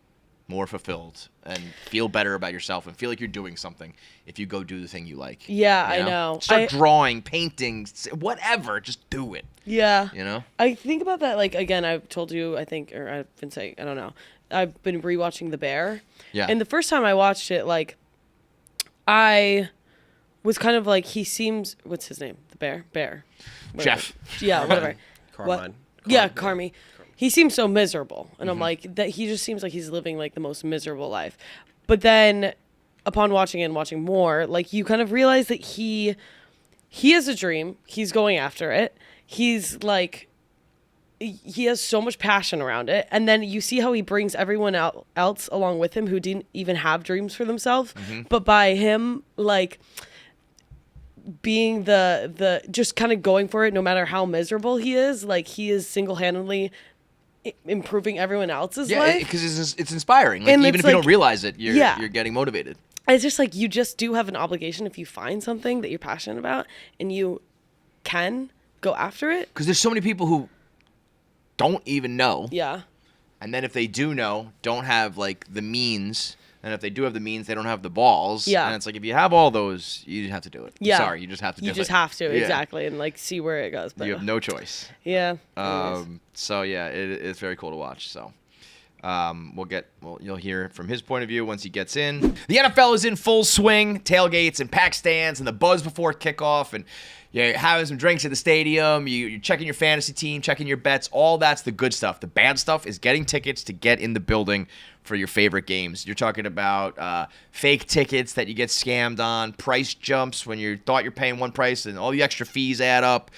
more fulfilled and feel better about yourself and feel like you're doing something if you go do the thing you like. Yeah, you know? I know. Start drawing, painting, whatever. Just do it. Yeah. You know? I think about that, like, again, I've told you, I think, or I've been saying, I don't know. I've been rewatching The Bear. Yeah. And the first time I watched it, like, I was kind of like, he seems, what's his name? The Bear? Bear. Whatever. Jeff. Yeah, whatever. Carmine. Yeah, Carmi. He seems so miserable, and I'm like, that he just seems like he's living like the most miserable life. But then, upon watching more, like you kind of realize that he has a dream. He's going after it. He's like, he has so much passion around it. And then you see how he brings everyone else along with him who didn't even have dreams for themselves. Mm-hmm. But by him, like, being the just kind of going for it, no matter how miserable he is, like, he is single-handedly improving everyone else's life. Yeah, because it's inspiring. Like, even if you don't realize it, you're getting motivated. It's just like, you just do have an obligation if you find something that you're passionate about and you can go after it. Because there's so many people who don't even know. Yeah. And then if they do know, don't have, like, the means. And if they do have the means, they don't have the balls. Yeah. And it's like, if you have all those, you have to do it. Yeah. Sorry, you just have to do it. You just have to, exactly. And, like, see where it goes. But you have no choice. Yeah. So, yeah, it's very cool to watch. So, you'll hear from his point of view once he gets in. The NFL is in full swing. Tailgates and pack stands and the buzz before kickoff. And you're having some drinks at the stadium. You're checking your fantasy team, checking your bets. All that's the good stuff. The bad stuff is getting tickets to get in the building for your favorite games. You're talking about fake tickets that you get scammed on, price jumps when you thought you're paying one price and all the extra fees add up.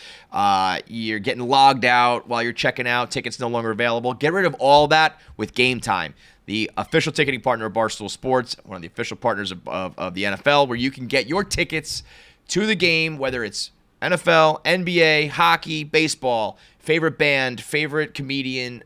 You're getting logged out while you're checking out. Tickets no longer available. Get rid of all that with Gametime, the official ticketing partner of Barstool Sports, one of the official partners of the NFL, where you can get your tickets to the game, whether it's NFL, NBA, hockey, baseball, favorite band, favorite comedian,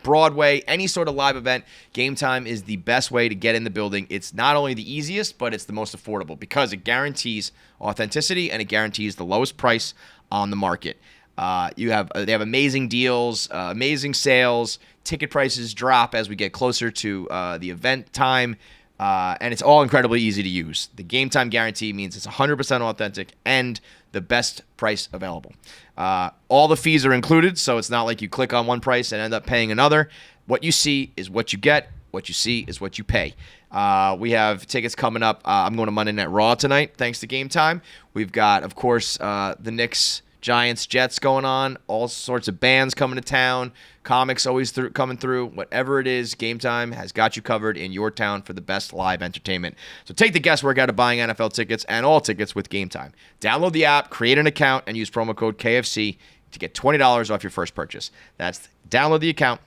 Broadway, any sort of live event. Gametime is the best way to get in the building. It's not only the easiest, but it's the most affordable because it guarantees authenticity and it guarantees the lowest price on the market. They have amazing deals, amazing sales. Ticket prices drop as we get closer to the event time. And it's all incredibly easy to use. The Gametime guarantee means it's 100% authentic and the best price available. All the fees are included, so it's not like you click on one price and end up paying another. What you see is what you get. What you see is what you pay. We have tickets coming up. I'm going to Monday Night Raw tonight, thanks to Gametime. We've got, of course, the Knicks, Giants, Jets going on. All sorts of bands coming to town. Comics always coming through. Whatever it is, Gametime has got you covered in your town for the best live entertainment. So take the guesswork out of buying NFL tickets and all tickets with Gametime. Download the app, create an account, and use promo code KFC to get $20 off your first purchase. That's download the account,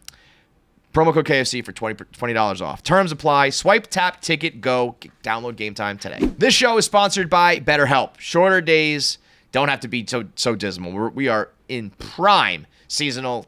promo code KFC for $20 off. Terms apply. Swipe, tap, ticket, go. Download Gametime today. This show is sponsored by BetterHelp. Shorter days don't have to be so dismal. We are in prime seasonal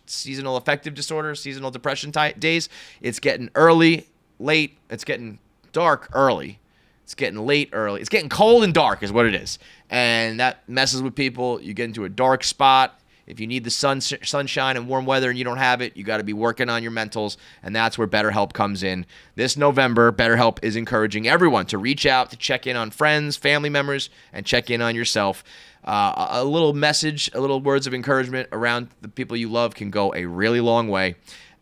seasonal affective disorder, seasonal depression days. It's getting early, late. It's getting dark early. It's getting late early. It's getting cold and dark is what it is. And that messes with people. You get into a dark spot. If you need the sunshine and warm weather and you don't have it, you got to be working on your mentals, and that's where BetterHelp comes in. This November, BetterHelp is encouraging everyone to reach out to check in on friends, family members, and check in on yourself. A little message, a little words of encouragement around the people you love can go a really long way,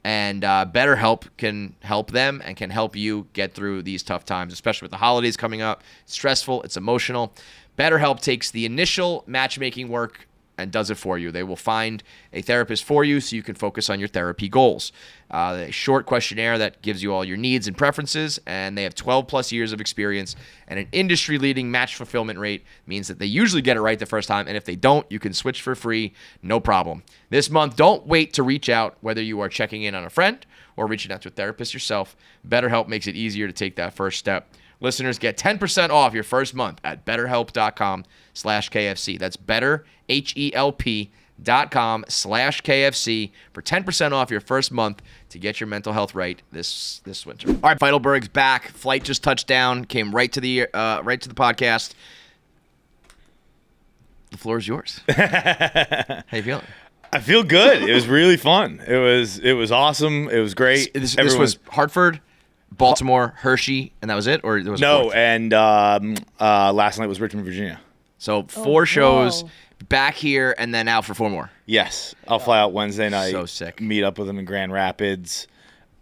and BetterHelp can help them and can help you get through these tough times, especially with the holidays coming up. It's stressful. It's emotional. BetterHelp takes the initial matchmaking work and does it for you. They will find a therapist for you so you can focus on your therapy goals. A short questionnaire that gives you all your needs and preferences, and they have 12 plus years of experience, and an industry-leading match fulfillment rate means that they usually get it right the first time, and if they don't, you can switch for free, no problem. This month, don't wait to reach out, whether you are checking in on a friend or reaching out to a therapist yourself. BetterHelp makes it easier to take that first step. Listeners get 10% off your first month at BetterHelp.com/KFC. That's BetterHelp.com/KFC for 10% off your first month to get your mental health right this winter. All right, Feitelberg's back. Flight just touched down. Came right to the podcast. The floor is yours. How you feeling? I feel good. It was really fun. It was awesome. It was great. This was Hartford, Baltimore, Hershey, and that was it? Or there was no, and last night was Richmond, Virginia. So 4 shows back here and then out for 4 more. Yes. I'll fly out Wednesday night. So sick. Meet up with them in Grand Rapids.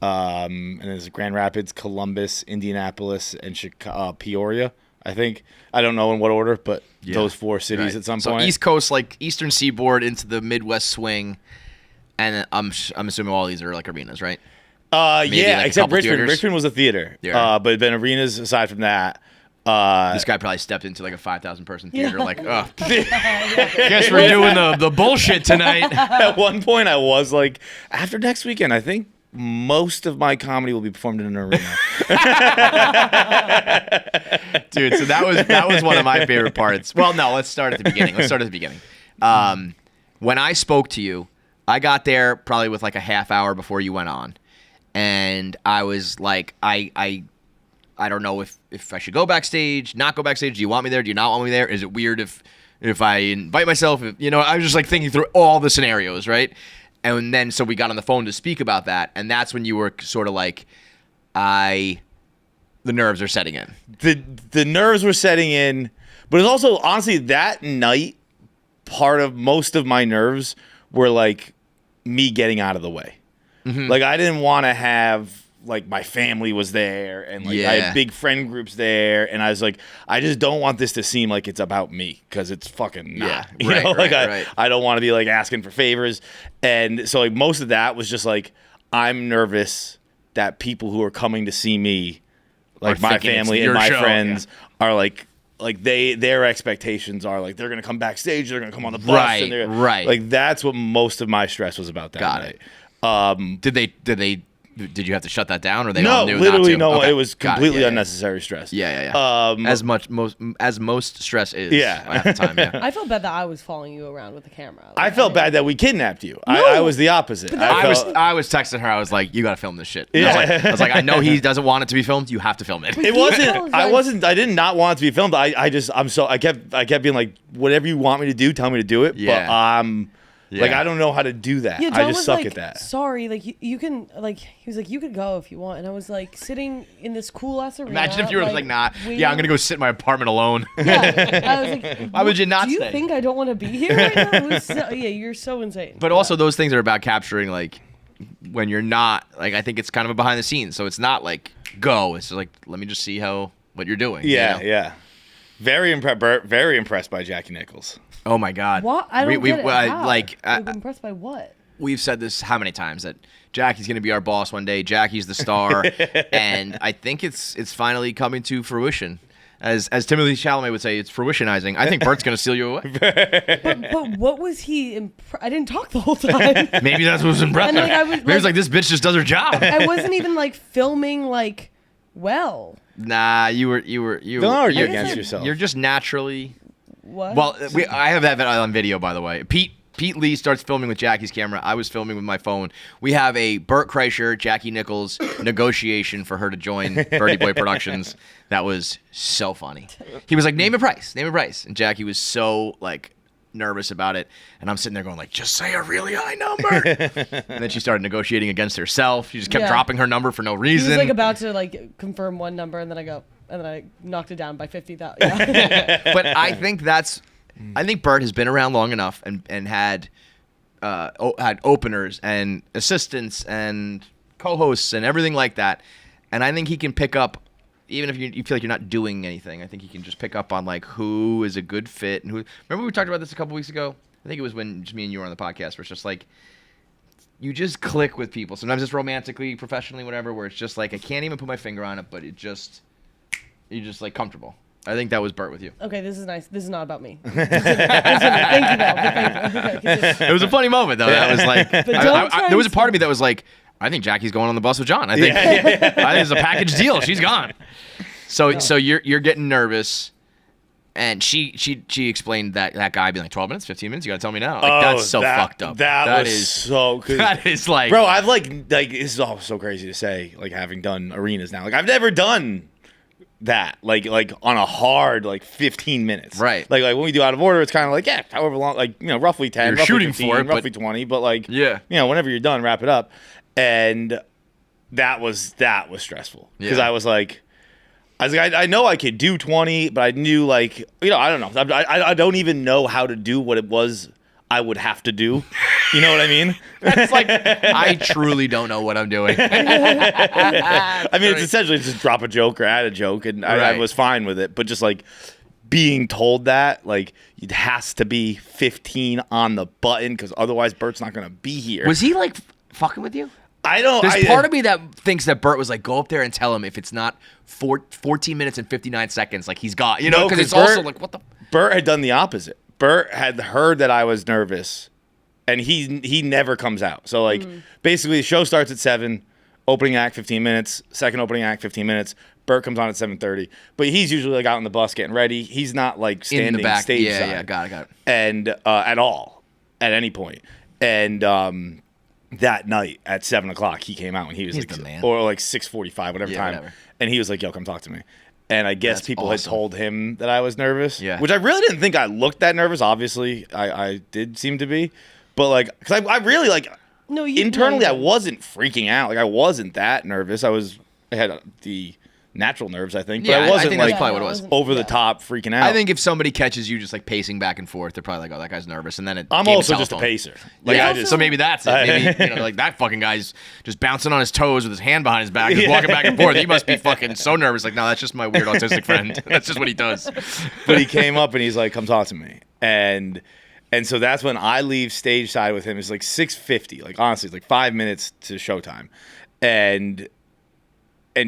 And there's Grand Rapids, Columbus, Indianapolis, and Peoria, I think. I don't know in what order, but those 4 cities at some point. So East Coast, like Eastern Seaboard into the Midwest swing. And I'm assuming all these are like arenas, right? Yeah, like except Richmond. Richmond was a theater. But then arenas aside from that. This guy probably stepped into like a 5,000 person theater, like, oh, guess we're doing the bullshit tonight. At one point, I was like, after next weekend, I think most of my comedy will be performed in an arena. Dude, so that was one of my favorite parts. Well, no, let's start at the beginning. When I spoke to you, I got there probably with like a half hour before you went on, and I was like, I don't know if I should go backstage, not go backstage. Do you want me there? Do you not want me there? Is it weird if I invite myself? I was just like thinking through all the scenarios, right? And then so we got on the phone to speak about that, and that's when you were sort of like, the nerves are setting in. The nerves were setting in, but it's also honestly that night, part of most of my nerves were like me getting out of the way. Mm-hmm. Like I didn't want to have like my family was there and like I had big friend groups there, and I was like, I just don't want this to seem like it's about me, because it's fucking not. I don't want to be like asking for favors, and so like most of that was just like I'm nervous that people who are coming to see me, like my family and my friends, are like their expectations are like they're gonna come backstage, they're gonna come on the bus, and like that's what most of my stress was about that night. Did you have to shut that down, or they no, all knew literally not to? No. Okay. It was completely unnecessary stress. Yeah. As most stress is. At the time. Yeah. I felt bad that I was following you around with the camera. Like, I felt bad that we kidnapped you. No. I was the opposite. I was texting her. I was like, "You got to film this shit." Yeah. I was like, "I know he doesn't want it to be filmed. You have to film it." It wasn't. I did not want it to be filmed. I kept being like, "Whatever you want me to do, tell me to do it." Yeah. But like I don't know how to do that. Yeah, I just suck like, at that. Sorry, like you can like he was like you could go if you want, and I was like sitting in this cool ass arena. Imagine if you were like, nah, I'm gonna go sit in my apartment alone. Yeah, I was like, why would you not? Do you think I don't want to be here right now? It was you're so insane. But also those things are about capturing like when you're not like I think it's kind of a behind the scenes, so it's not like go. It's just like let me just see what you're doing. Yeah, you know? yeah. Very impressed by Jackie Nichols. Oh my God! What? I don't get it. I'm impressed by what? We've said this how many times that Jackie's going to be our boss one day. Jackie's the star, and I think it's finally coming to fruition. As Timothée Chalamet would say, it's fruitionizing. I think Bert's going to steal you away. But what was he? I didn't talk the whole time. Maybe that's what was impressive. Maybe it's like this bitch just does her job. I wasn't even like filming like well. Nah, you were. Don't argue against yourself. You're just naturally. What? Well, I have that on video, by the way. Pete Lee starts filming with Jackie's camera. I was filming with my phone. We have a Bert Kreischer, Jackie Nichols negotiation for her to join Birdie Boy Productions. That was so funny. He was like, name a price. And Jackie was so like nervous about it. And I'm sitting there going like, just say a really high number. And then she started negotiating against herself. She just kept dropping her number for no reason. He was like about to like confirm one number, and then I knocked it down by 50,000. Yeah. But I think Bert has been around long enough and had openers and assistants and co-hosts and everything like that. And I think he can pick up, even if you feel like you're not doing anything, I think he can just pick up on like who is a good fit and who. Remember we talked about this a couple weeks ago? I think it was when just me and you were on the podcast, where it's just like you just click with people. Sometimes it's romantically, professionally, whatever, where it's just like I can't even put my finger on it, but you're just like comfortable. I think that was Bert with you. Okay, this is nice. This is not about me. Thank you, though. It was a funny moment, though. That was like, there was a part of me that was like, I think Jackie's going on the bus with John. I think it's a package deal. She's gone. So you're getting nervous, and she explained that guy being like 12 minutes, 15 minutes. You gotta tell me now. Like that's so fucked up. That is so. That is like, bro. I've like this is all so crazy to say. Like having done arenas now, like I've never done that like on a hard like 15 minutes, right? Like when we do out of order, it's kind of like however long, like roughly 10, you're roughly shooting 15, for it, roughly 20, but like whenever you're done, wrap it up. And that was stressful because I was like I know I could do 20, but I knew like I don't know, I don't even know how to do what it was I would have to do. You know what I mean? It's like I truly don't know what I'm doing. I mean, it's essentially just drop a joke or add a joke, and I was fine with it. But just like being told that, like it has to be 15 on the button because otherwise Bert's not gonna be here. Was he like fucking with you? There's part of me that thinks that Bert was like, go up there and tell him if it's not 14 minutes and 59 seconds, like he's got, you know, because it's also like, what the. Bert had done the opposite. Bert had heard that I was nervous, and he never comes out. So like basically the show starts at 7, opening act 15 minutes, second opening act 15 minutes. Bert comes on at 7:30, but he's usually like out on the bus getting ready. He's not like standing in the back. stage Yeah, side. yeah, got it. And at all, at any point. And that night at 7 o'clock, he came out and he was like, the man. or like 6:45, whatever time. Whatever. And he was like, "Yo, come talk to me." And I guess That's people awesome. had told him that I was nervous, Yeah. which I really didn't think I looked that nervous. Obviously, I did seem to be, but like, because I really like internally, I wasn't freaking out. Like I wasn't that nervous. I had the natural nerves, I think, but Yeah, I I wasn't think like that's probably what it was. over the top freaking out. I think if somebody catches you just like pacing back and forth, they're probably like, "Oh, that guy's nervous," and then I'm game of also just a telephone. pacer. Like Yeah, I just, so maybe that's it. Maybe you know, like that fucking guy's just bouncing on his toes with his hand behind his back, just walking back and forth. He must be fucking so nervous. Like, no, that's just my weird autistic friend. That's just what he does. But he came up and he's like, "Come talk to me," and so that's when I leave stage side with him. It's like 6:50. Like honestly, it's like 5 minutes to showtime, and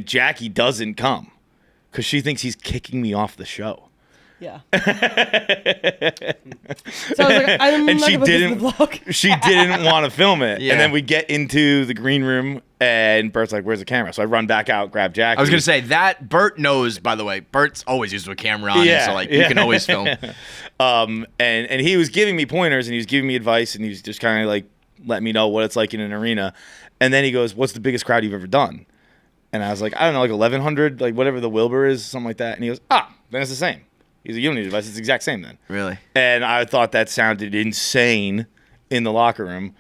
Jackie doesn't come because she thinks he's kicking me off the show. Yeah. So I was like, I'm And not Oh she gonna put this in didn't. the vlog. She didn't want to film it. Yeah. And then we get into the green room, and Bert's like, "Where's the camera?" So I run back out, grab Jackie. I was gonna say that Bert knows. By the way, Bert's always used to a camera on him, so like you can always film. And he was giving me pointers, and he was giving me advice, and he was just kind of like letting me know what it's like in an arena. And then he goes, "What's the biggest crowd you've ever done?" And I was like, "I don't know, like 1,100, like whatever the Wilbur is, something like that." And he goes, then it's the same. He's like, "You don't need advice. It's the exact same then." Really? And I thought that sounded insane in the locker room.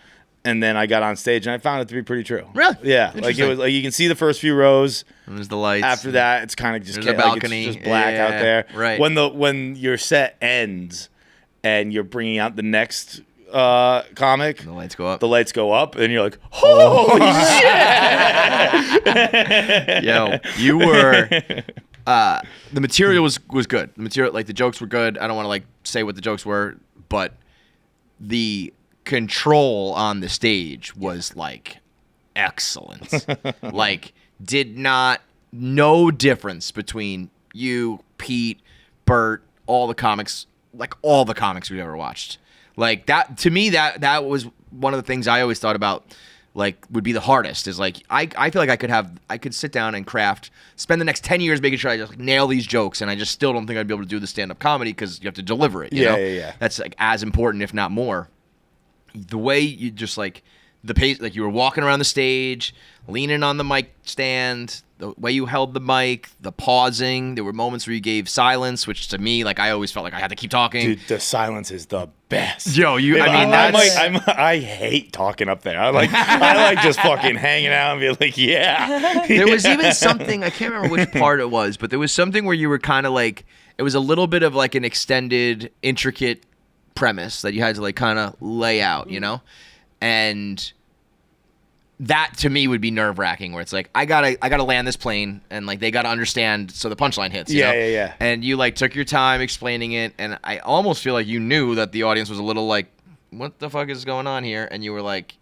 And then I got on stage, and I found it to be pretty true. Really? Yeah. Like it Interesting. was like you can see the first few rows. And there's the lights. After that, it's kind of just There's a balcony. It's just black out Yeah, there. right. When your set ends, and you're bringing out the next comic, the lights go up. the lights go up, and you're like, "Holy shit!" Yo, you were. The material was good. The material, like the jokes were good. I don't want to like say what the jokes were, but the control on the stage was like excellent. Like no difference between you, Pete, Bert, all the comics we've ever watched. Like that to me, that was one of the things I always thought about. Like would be the hardest is like I feel like I could sit down and spend the next 10 years making sure I just like, nail these jokes, and I just still don't think I'd be able to do the stand-up comedy because you have to deliver it. You know? Yeah. That's like as important, if not more. The way you just like the pace, like you were walking around the stage, leaning on the mic stand, the way you held the mic, the pausing. There were moments where you gave silence, which to me, like I always felt like I had to keep talking. Dude, the silence is the best. Yo, I hate talking up there. I like just fucking hanging out and be like, yeah. There was even something, I can't remember which part it was, but there was something where you were kind of like, it was a little bit of like an extended, intricate premise that you had to like kind of lay out, you know? And that to me would be nerve-wracking, where it's like I gotta land this plane, and like they gotta understand, so the punchline hits. You know? Yeah. And you like took your time explaining it, and I almost feel like you knew that the audience was a little like, "What the fuck is going on here?" And you were like,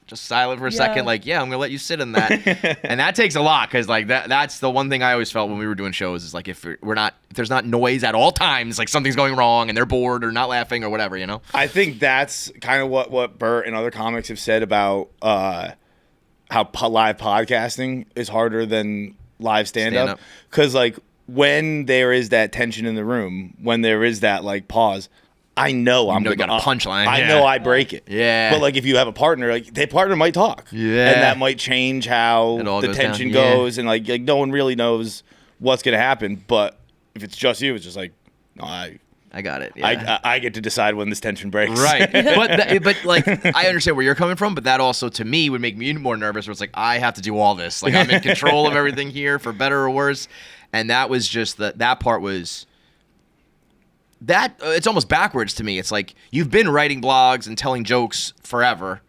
just silent for a second, like, "Yeah, I'm gonna let you sit in that." And that takes a lot, because like that's the one thing I always felt when we were doing shows is like if there's not noise at all times, like something's going wrong and they're bored or not laughing or whatever, you know. I think that's kind of what Bert and other comics have said about how live podcasting is harder than live stand-up. Because like when there is that tension in the room, when there is that like pause, I know I'm you got a punchline. I know I break it. Yeah. But like if you have a partner, like their partner might talk. Yeah. And that might change how It all the goes tension down. Yeah. goes, and like no one really knows what's gonna happen. But if it's just you, it's just like, no, I got it. Yeah. I get to decide when this tension breaks. Right. but like I understand where you're coming from, but that also to me would make me more nervous, where it's like I have to do all this. Like I'm in control of everything here, for better or worse. And that was just that part was that it's almost backwards to me. It's like you've been writing blogs and telling jokes forever.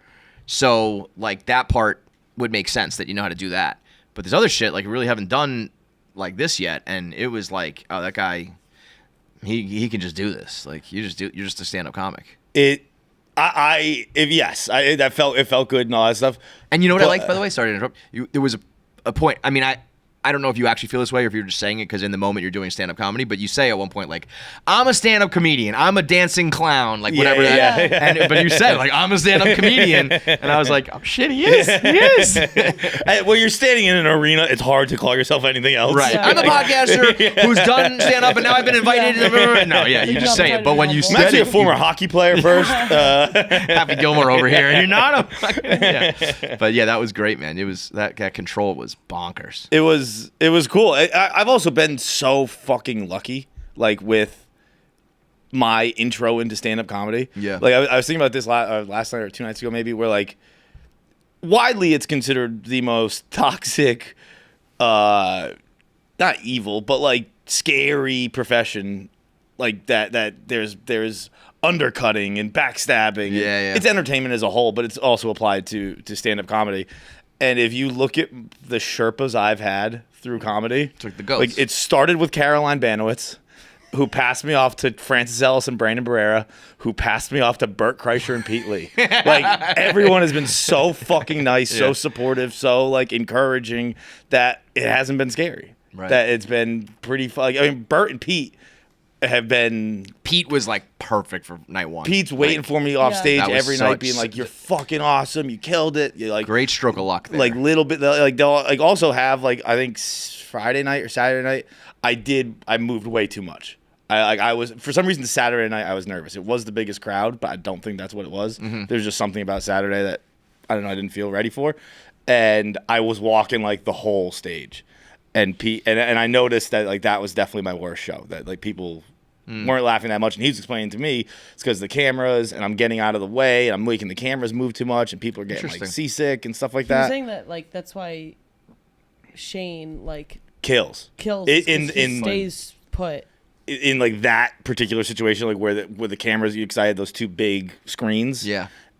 So like that part would make sense that you know how to do that. But this other shit, like you really haven't done like this yet. And it was like, oh, that guy, he can just do this. Like you're just a stand-up comic. It felt good and all that stuff. And you know what I like, by the way? Sorry to interrupt. There was a point. I mean, I don't know if you actually feel this way or if you're just saying it because in the moment you're doing stand-up comedy, but you say at one point, like, I'm a stand-up comedian. I'm a dancing clown. Like, whatever but you said, like, I'm a stand-up comedian. And I was like, oh, shit, he is. He is. Well, you're standing in an arena. It's hard to call yourself anything else. Right. I'm a podcaster who's done stand-up, and now I've been invited to... No, yeah, you just say it. But when you I'm actually a former hockey player first. Happy Gilmore over here. You're not a fucking... Yeah. But, yeah, that was great, man. It was... That control was bonkers. It was cool. I've also been so fucking lucky, like with my intro into stand-up comedy. Yeah. Like I was thinking about this last night or 2 nights ago, maybe, where like widely it's considered the most toxic, not evil, but like scary profession. Like that there's undercutting and backstabbing. Yeah. It's entertainment as a whole, but it's also applied to stand-up comedy. And if you look at the Sherpas I've had through comedy, Took the goats. like it started with Caroline Banowitz, who passed me off to Francis Ellis and Brandon Barrera, who passed me off to Bert Kreischer and Pete Lee. Like everyone has been so fucking nice, so supportive, so like encouraging that it hasn't been scary. Right. That it's been pretty fun. I mean, Bert and Pete have been... Pete was like perfect for night one. Pete's waiting for me off stage That was every night, being like, "You're fucking awesome. You killed it." You're like great stroke of luck there. like little bit like they'll like also have like I think Friday night or Saturday night I moved way too much. I was for some reason Saturday night I was nervous. It was the biggest crowd, but I don't think that's what it was. There's just something about Saturday that I don't know, I didn't feel ready for, and I was walking like the whole stage. And Pete and I noticed that like that was definitely my worst show. That like people weren't laughing that much, and he was explaining to me it's because of the cameras, and I'm getting out of the way, and I'm making the cameras move too much, and people are getting like seasick and stuff like He was that. saying that like that's why Shane like kills in stays put in like that particular situation, like where the cameras, you excited those two big screens,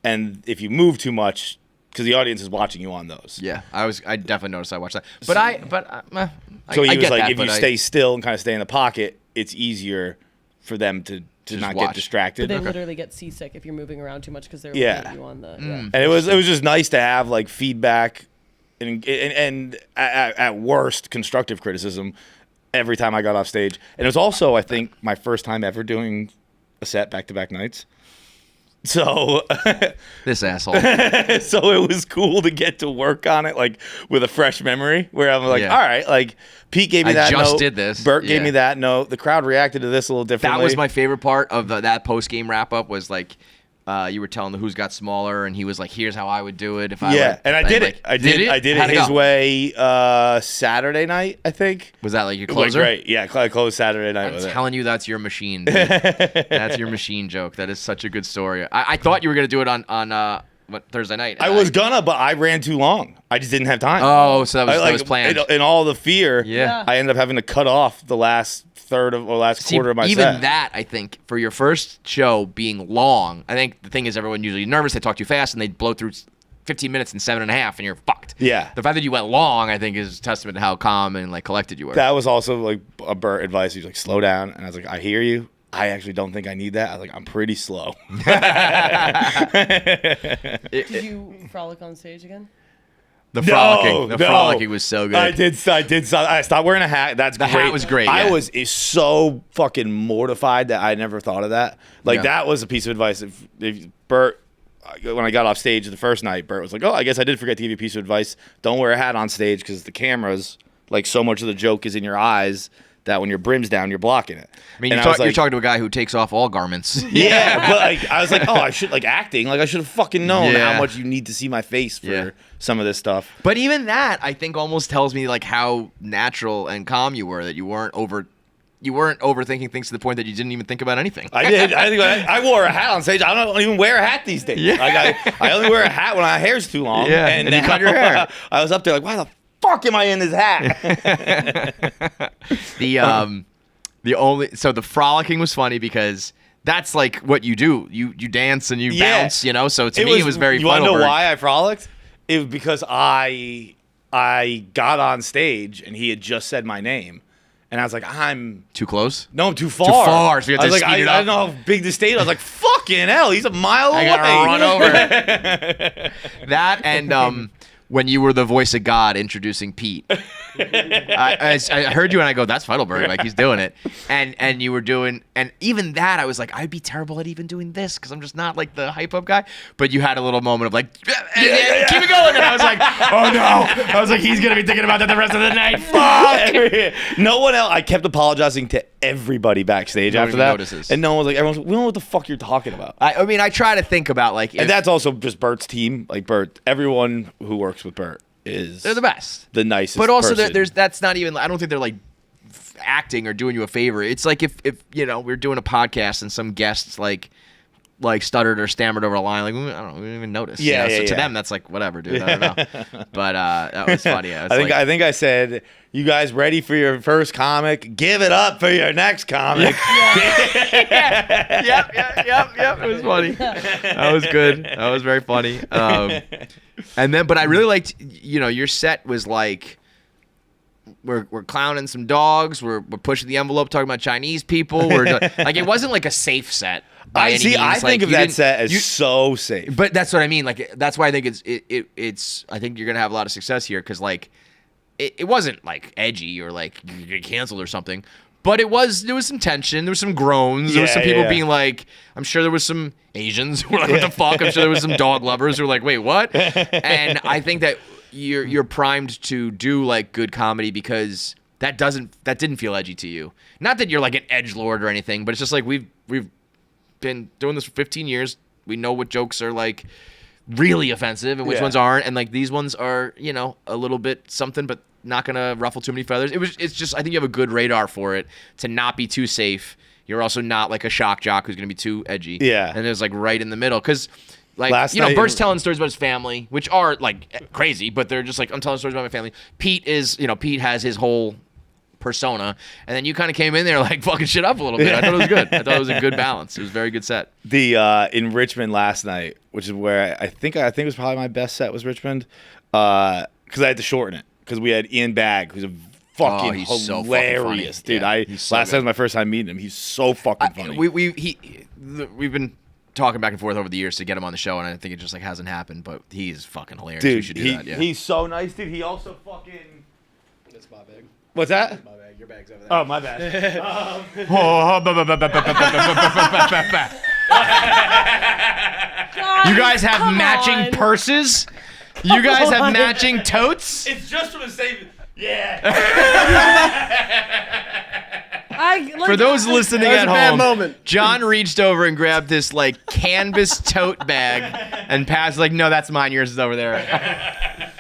and if you move too much. Because the audience is watching you on those. Yeah, I definitely noticed I watched that. But so he I was get like, that, if you stay still and kind of stay in the pocket, it's easier for them to not get distracted. But they literally get seasick if you're moving around too much because they're Yeah. looking at you on the. And it was just nice to have like feedback and at worst constructive criticism every time I got off stage. And it was also, I think, my first time ever doing a set back-to-back nights. So this asshole. So it was cool to get to work on it like with a fresh memory where I'm like, all right, like Pete gave me that note. I just did this. Bert gave me that note. The crowd reacted to this a little differently. That was my favorite part of that post-game wrap-up was like you were telling the Who's Got Smaller, and he was like, here's how I would do it if I would. And I did it. I did it his way Saturday night, I think. Was that like your closer? Great. Yeah, I closed Saturday night with it. I'm telling you, that's your machine, dude. That's your machine joke. That is such a good story. I thought you were going to do it on Thursday night. I was gonna, but I ran too long. I just didn't have time. Oh, so that was planned. In all the fear, yeah. I ended up having to cut off the last third of or last quarter of my set. Even that, I think, for your first show being long, I think the thing is everyone usually nervous, they talk too fast, and they blow through 15 minutes in 7.5, and you're fucked. Yeah. The fact that you went long, I think, is a testament to how calm and like collected you were. That was also like a Bert advice. He was like, slow down. And I was like, I hear you. I actually don't think I need that. I was like, I'm pretty slow. Did you frolic on stage again? The frolicking was so good. I did. I stopped wearing a hat. That's great. The hat was great. Yeah. I was so fucking mortified that I never thought of that. Like that was a piece of advice. If Bert, when I got off stage the first night, Bert was like, "Oh, I guess I did forget to give you a piece of advice. Don't wear a hat on stage because the cameras, like so much of the joke is in your eyes." That when your brim's down, you're blocking it. I mean, you're talking to a guy who takes off all garments. Yeah, but like, I was like, oh, I should like acting. Like I should have fucking known how much you need to see my face for some of this stuff. But even that, I think, almost tells me like how natural and calm you were. That you weren't overthinking things to the point that you didn't even think about anything. I did. I wore a hat on stage. I don't even wear a hat these days. Yeah. Like I only wear a hat when my hair's too long. Yeah, and you cut your hair. I was up there like, why the fuck am I in this hat? The frolicking was funny because that's like what you do. You dance and you bounce, you know. So to me, it was very. You want to know why I frolicked? It was because I got on stage and he had just said my name, And I was like, I'm too close. No, I'm too far. Too far. So you have to I was speed like, it I up. don't know how big the state. I was like, fucking hell, he's a mile away. I gotta run over. That and when you were the voice of God introducing Pete. I heard you and I go, that's Feitelberg, like he's doing it. And you were doing, and even that I was like, I'd be terrible at even doing this because I'm just not like the hype up guy. But you had a little moment of like, keep it going. And I was like, oh no. I was like, he's going to be thinking about that the rest of the night. Fuck. No one else. I kept apologizing to everybody backstage after that. Notices. And no one was like, everyone's like, we don't know what the fuck you're talking about. I mean, I try to think about like, and that's also just Bert's team. Like Bert, everyone who works with Bert they're the best, the nicest. But also, person. there's that's not even. I don't think they're like acting or doing you a favor. It's like if you know we're doing a podcast and some guests like stuttered or stammered over a line, like I don't know, we didn't even notice. Yeah, you know? yeah. So to them, that's like whatever, dude. I don't know. But that was funny. I think I said, you guys ready for your first comic? Give it up for your next comic. Yep. It was funny. That was good. That was very funny. And then, but I really liked, you know, your set was like, we're clowning some dogs. We're pushing the envelope, talking about Chinese people. Like it wasn't like a safe set. I think of that set as so safe. But that's what I mean. Like that's why I think it's. I think you're gonna have a lot of success here because like it wasn't like edgy or like you get canceled or something. But there was some tension. There was some groans. There was some people being like, I'm sure there was some Asians who were like, what the fuck? I'm sure there was some dog lovers who were like, wait, what? And I think that you're primed to do like good comedy because that didn't feel edgy to you. Not that you're like an edgelord or anything, but it's just like we've been doing this for 15 years. We know what jokes are like really offensive and which ones aren't. And like these ones are, you know, a little bit something, but not gonna ruffle too many feathers. It's just I think you have a good radar for it to not be too safe. You're also not like a shock jock who's gonna be too edgy. Yeah. And it's like right in the middle. Cause like Bert's telling stories about his family, which are like crazy, but they're just like, I'm telling stories about my family. Pete has his whole persona, and then you kind of came in there like fucking shit up a little bit. I thought it was good. I thought it was a good balance. It was a very good set. The in Richmond last night, which is where I think it was probably my best set was Richmond, because I had to shorten it because we had Ian Bagg, who's a fucking hilarious so fucking dude. Yeah, last time was my first time meeting him. He's so fucking funny. We've been talking back and forth over the years to get him on the show, and I think it just like hasn't happened. But he's fucking hilarious. Dude, you should do that. Yeah. He's so nice, dude. He also fucking. That's my bag. What's that? That's my bag. Your bag's over there. Oh, my bad. You guys have matching purses? You guys have matching totes? It's just for the same. Yeah. For those listening at home, moment. John reached over and grabbed this like canvas tote bag and passed like, no, that's mine. Yours is over there.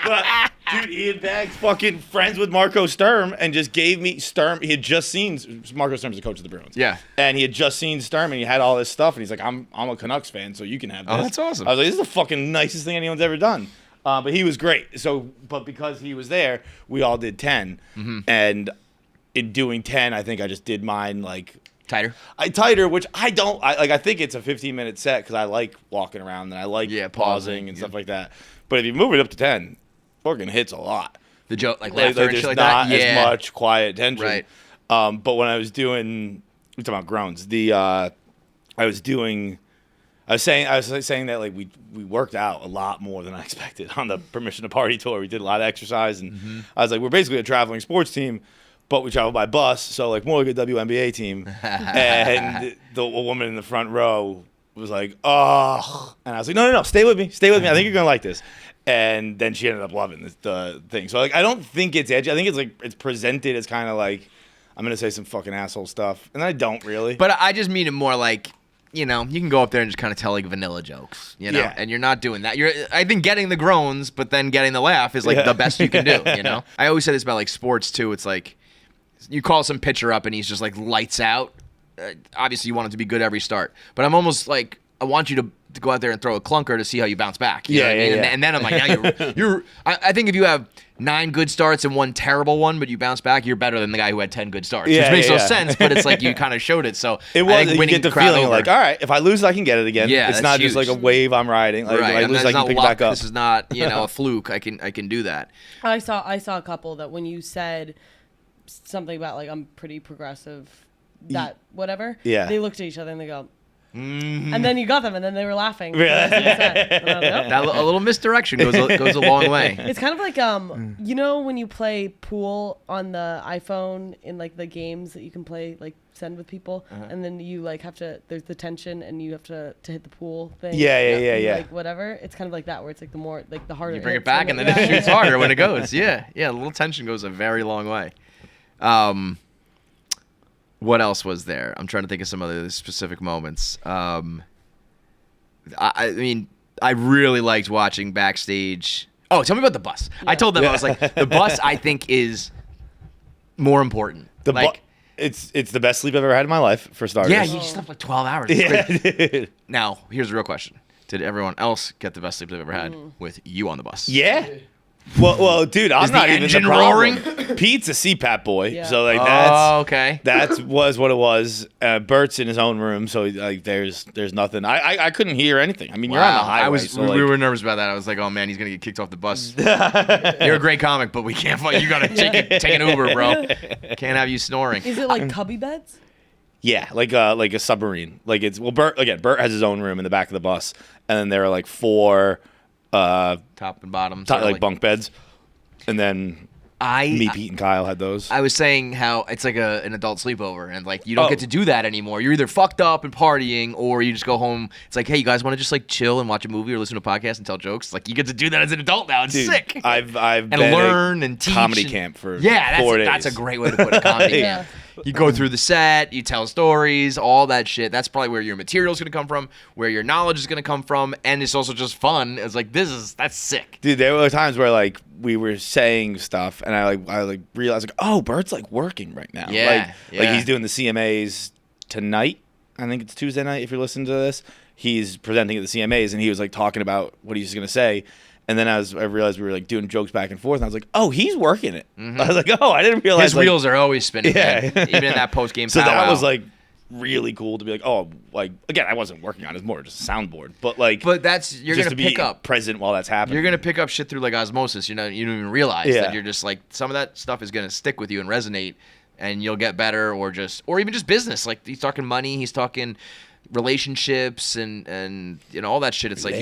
But, dude, Ian Bagg's fucking friends with Marco Sturm and just gave me Sturm. He had just seen Marco Sturm's the coach of the Bruins. Yeah. And he had just seen Sturm and he had all this stuff and he's like, I'm a Canucks fan, so you can have this. Oh, that's awesome. I was like, this is the fucking nicest thing anyone's ever done. But he was great. But because he was there, we all did 10. Mm-hmm. And in doing 10, I think I just did mine like tighter, which I think it's a 15-minute set because I like walking around and I like pausing and stuff like that. But if you move it up to 10, fucking hits a lot. The joke, like laughter and shit like not that. as much quiet tension. Right. But when I was doing, we're talking about groans. I was saying that like we worked out a lot more than I expected on the Permission to Party tour. We did a lot of exercise, and I was like, we're basically a traveling sports team, but we travel by bus, so like more like a WNBA team. And the woman in the front row was like, oh, and I was like, no, stay with me. I think you're gonna like this. And then she ended up loving the thing. So like, I don't think it's edgy. I think it's like it's presented as kind of like I'm gonna say some fucking asshole stuff, and I don't really. But I just mean it more like, you know, you can go up there and just kind of tell like vanilla jokes, you know, and you're not doing that. I think getting the groans, but then getting the laugh is like the best you can do, you know. I always say this about like sports too. It's like you call some pitcher up and he's just like lights out. Obviously, you want him to be good every start, but I'm almost like I want you to go out there and throw a clunker to see how you bounce back. You know what I mean? And then I'm like, now you're. I think if you have 9 good starts and 1 terrible one, but you bounce back, you're better than the guy who had 10 good starts. Which makes no sense, but it's like you kind of showed it. So it was. I think you get the feeling like, all right, if I lose, I can get it again. Yeah, it's not huge. just like a wave I'm riding. Like, right, if I lose, I can pick it back up. This is not a fluke. I can do that. I saw a couple that when you said something about like I'm pretty progressive, that whatever. Yeah. They looked at each other and they go, and then you got them, and then they were laughing. Really? That a little misdirection goes a long way. It's kind of like you know when you play pool on the iPhone in like the games that you can play like send with people, and then you like have to there's the tension and you have to hit the pool thing. Yeah. Like whatever. It's kind of like that where it's like the more like the harder You bring it hits back and then it shoots harder when it goes. Yeah. A little tension goes a very long way. What else was there? I'm trying to think of some other specific moments. I mean, I really liked watching backstage. Oh, tell me about the bus. I told them, I was like, the bus I think is more important. It's the best sleep I've ever had in my life, for starters. Yeah, you slept like 12 hours. Yeah. Now, here's the real question. Did everyone else get the best sleep they've ever had with you on the bus? Yeah. Well, dude, I'm not even the problem. Pete's a CPAP boy, so like that was what it was. Bert's in his own room, so like there's nothing. I couldn't hear anything. I mean, you're on the highway. We were nervous about that. I was like, oh man, he's gonna get kicked off the bus. You're a great comic, but we can't. You gotta take an Uber, bro. Can't have you snoring. Is it like cubby beds? Yeah, like a submarine. Like Bert has his own room in the back of the bus, and then there are like 4. Top and bottom, like bunk beds, and then Pete, and Kyle had those. I was saying how it's like an adult sleepover, and like you don't get to do that anymore. You're either fucked up and partying, or you just go home. It's like, hey, you guys want to just like chill and watch a movie or listen to a podcast and tell jokes? Like you get to do that as an adult now. It's sick. I've and been learn and teach comedy camp for 4 days. That's a great way to put it. Comedy camp. You go through the set, you tell stories, all that shit. That's probably where your material is going to come from, where your knowledge is going to come from, and it's also just fun. It's like that's sick. Dude, there were times where like we were saying stuff, and I realized like, oh, Bert's like working right now. Like he's doing the CMAs tonight. I think it's Tuesday night. If you're listening to this, he's presenting at the CMAs, and he was like talking about what he's going to say. And then I realized we were like doing jokes back and forth, and I was like, "Oh, he's working it." I was like, "Oh, I didn't realize." His wheels are always spinning. Yeah, even in that post game. So that was like really cool to be like, "Oh, like again, I wasn't working on it; it's more just a soundboard." But that's you're gonna pick up present while that's happening. You're gonna pick up shit through like osmosis. You don't even realize that you're just like some of that stuff is gonna stick with you and resonate, and you'll get better, or even just business. Like he's talking money, he's talking relationships, and all that shit. It's like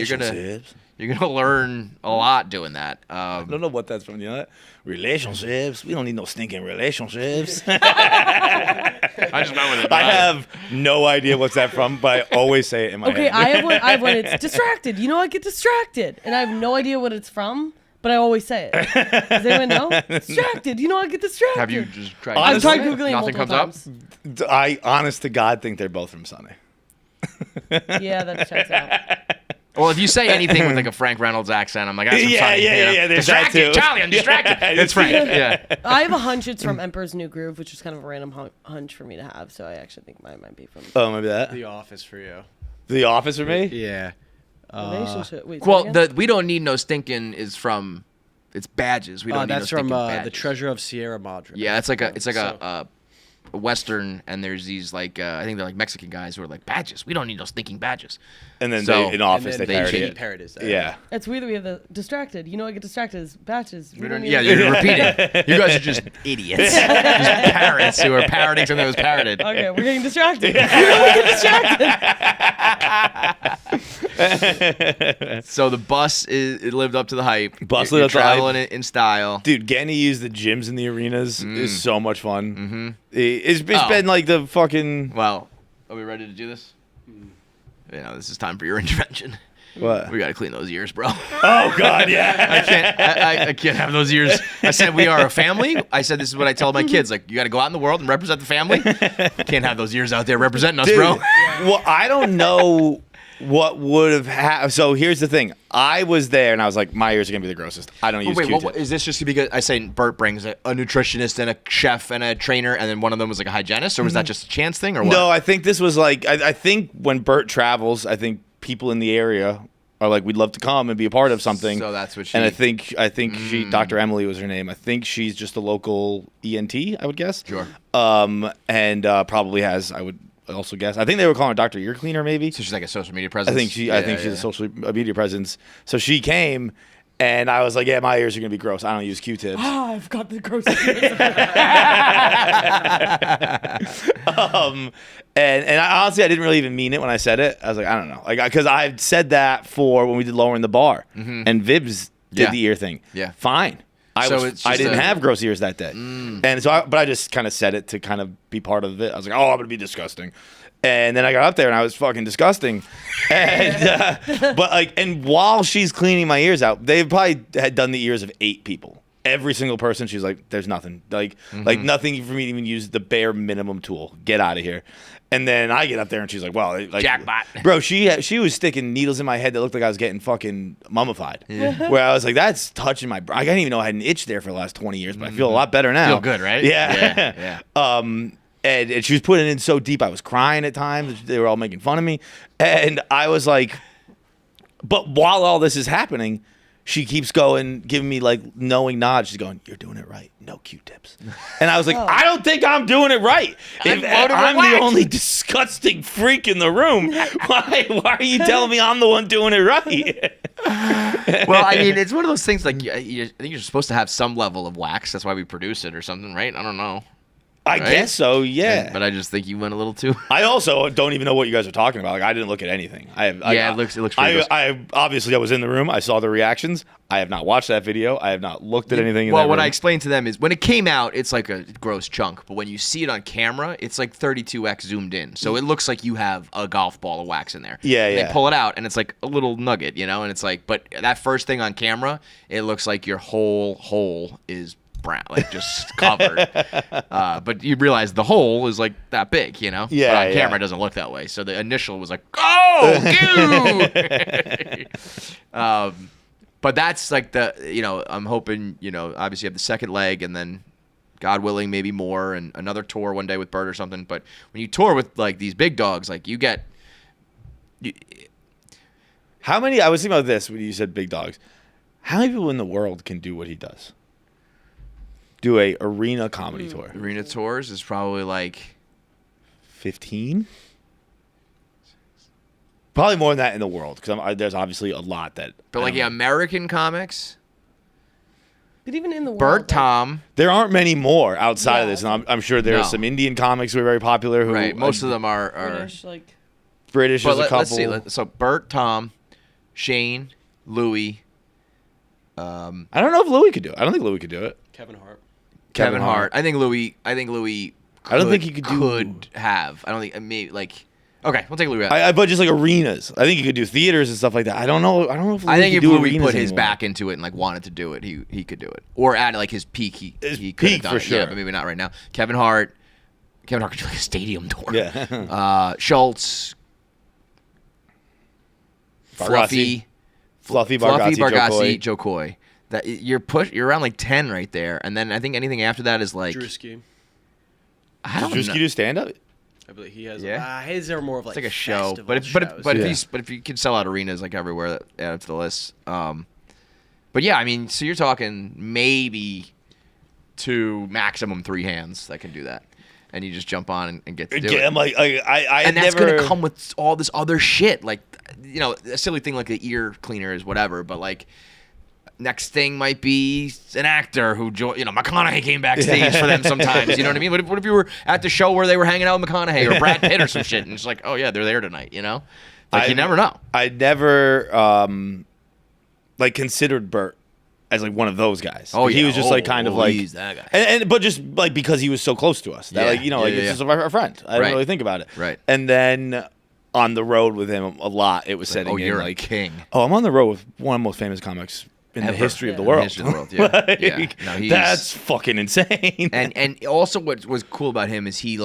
you're gonna learn a lot doing that. I don't know what that's from. You know that? Relationships. We don't need no stinking relationships. I just went with it. I have no idea what's that from, but I always say it in my head. Okay, I have one. It's distracted. You know, I get distracted, and I have no idea what it's from, but I always say it. Does anyone know? Distracted. You know, I get distracted. Have you just tried? I've tried Googling Nothing multiple comes times. up? I, honest to God, think they're both from Sunny. Yeah, that checks out. Well, if you say anything with like a Frank Reynolds accent, I'm like, that's from Sunny. Yeah. There's distracted, that too. Charlie, I'm distracted. It's Frank. Yeah. I have a hunch it's from Emperor's New Groove, which is kind of a random hunch for me to have. So I actually think mine might be from. Oh, maybe that. The Office for you. The Office for me? Yeah. Relationship. Wait, well, we don't need no stinking is from. It's badges. We don't need no stinking badges. That's from The Treasure of Sierra Madre. Yeah, it's like a Western, and there's these like I think they're like Mexican guys who are like badges. We don't need those stinking badges. And then in Office they parody it. Yeah. It's weird that we have the distracted. You know, I get distracted as batches. You're repeating. You guys are just idiots. Just parrots who are parroting something that was parroted. Okay, we're getting distracted. We get distracted. So the bus it lived up to the hype. Bus lived up to the hype. Traveling in style. Dude, getting to use the gyms in the arenas is so much fun. Mm-hmm. It's been like the fucking. Well, are we ready to do this? This is time for your intervention. What? We gotta clean those ears, bro. Oh God, yeah. I can't have those ears. I said we are a family. I said this is what I tell my kids. Like you gotta go out in the world and represent the family. Can't have those ears out there representing us, dude, bro. Well, I don't know what would have happened. So here's the thing. I was there and I was like, my ears are gonna be the grossest. I don't use Q-tips. Wait, is this just because I say Bert brings a nutritionist and a chef and a trainer, and then one of them was like a hygienist, or was that just a chance thing, or what? No, I think this was like I think when Bert travels, I think people in the area are like, we'd love to come and be a part of something. So that's what she. And I think she, Dr. Emily was her name. I think she's just a local ENT, I would guess. Sure. And probably has, I would also guess. I think they were calling her Dr. Ear Cleaner, maybe. So she's like a social media presence. I think she's a social media presence. So she came, And I was like, yeah, my ears are going to be gross. I don't use Q-tips. I've got the gross. And I, honestly, I didn't really even mean it when I said it. I was like, I don't know. Like, because I said that for when we did Lowering the Bar. And Vibs did the ear thing. Yeah. Fine. I didn't have gross ears that day. And so, but I just kind of said it to kind of be part of it. I was like, oh, I'm going to be disgusting. And then I got up there and I was fucking disgusting. And, but like, and while she's cleaning my ears out, they probably had done the ears of 8 people. Every single person, she's like, there's nothing. Like nothing for me to even use the bare minimum tool. Get out of here. And then I get up there and she's like, well, like, Jackpot. Bro, she was sticking needles in my head that looked like I was getting fucking mummified. Where I was like, that's touching my, I didn't even know I had an itch there for the last 20 years, but I feel a lot better now. Feel good, right? Yeah. And she was putting it in so deep, I was crying at times. They were all making fun of me. And I was like, but while all this is happening, she keeps going, giving me like knowing nods. She's going, you're doing it right. No Q-tips. And I was like, I don't think I'm doing it right. If I'm the only disgusting freak in the room, why are you telling me I'm the one doing it right? Well, I mean, it's one of those things like I think you're supposed to have some level of wax. That's why we produce it or something, right? I don't know. I guess so, yeah. But I just think you went a little too. I also don't even know what you guys are talking about. Like, I didn't look at anything. It looks pretty gross. I obviously I was in the room. I saw the reactions. I have not watched that video. I have not looked at anything. Well, in that what room. I explained to them is when it came out, it's like a gross chunk. But when you see it on camera, it's like 32x zoomed in, so it looks like you have a golf ball of wax in there. Yeah. They pull it out, and it's like a little nugget, And it's like, but that first thing on camera, it looks like your whole hole is brown, like just covered. But you realize the hole is like that big, Yeah. But on camera, it doesn't look that way. So the initial was like, oh, goo! But that's like I'm hoping, obviously you have the second leg and then God willing, maybe more and another tour one day with Bert or something. But when you tour with like these big dogs, like how many, I was thinking about this when you said big dogs. How many people in the world can do what he does? Do a arena comedy tour. Arena tours is probably like 15? Probably more than that in the world, because there's obviously a lot that. But like American comics, but even in the world, Bert, Tom, there aren't many more outside of this, and I'm sure there are some Indian comics who are very popular. Who right, most of them are British. Is a couple. Let's see. So Bert, Tom, Shane, Louie. I don't know if Louie could do it. I don't think Louie could do it. Kevin Hart. I think Louie. I don't think he could have. I don't think maybe like. Okay, we'll take Louie out. But just like arenas. I think he could do theaters and stuff like that. I don't know if Louie I think could if do Louie put his anymore. back into it and like wanted to do it, he could do it. Or at like his peak, he could have done for it. sure. Yeah, but maybe not right now. Kevin Hart could do like a stadium tour. Yeah. Schultz, Bargassi, Fluffy Bargassi, Joe Coy. That you're around like 10 right there, and then I think anything after that is like Drewski. I don't Does know. Drewski do stand up? I believe he has. Yeah. His are more of like It's like a show, festival but shows. if you can sell out arenas like everywhere, add it to the list. But yeah, I mean, so you're talking maybe 2, maximum 3 hands that can do that, and you just jump on and get to do it. I'm like, I And that's never... gonna come with all this other shit, like a silly thing like the ear cleaner is whatever, but like. Next thing might be an actor who, McConaughey came backstage for them sometimes. You know what I mean? What if you were at the show where they were hanging out with McConaughey or Brad Pitt or some shit, and it's like, oh yeah, they're there tonight. You never know. I never considered Bert as like one of those guys. Oh, he was just like kind of like he's that guy. And but just like because he was so close to us, that it's just our friend. I didn't really think about it. Right. And then on the road with him a lot, it was setting in you're like a king. Oh, I'm on the road with one of the most famous comics in the history of the world. Yeah. No, that's fucking insane. And also what was cool about him is he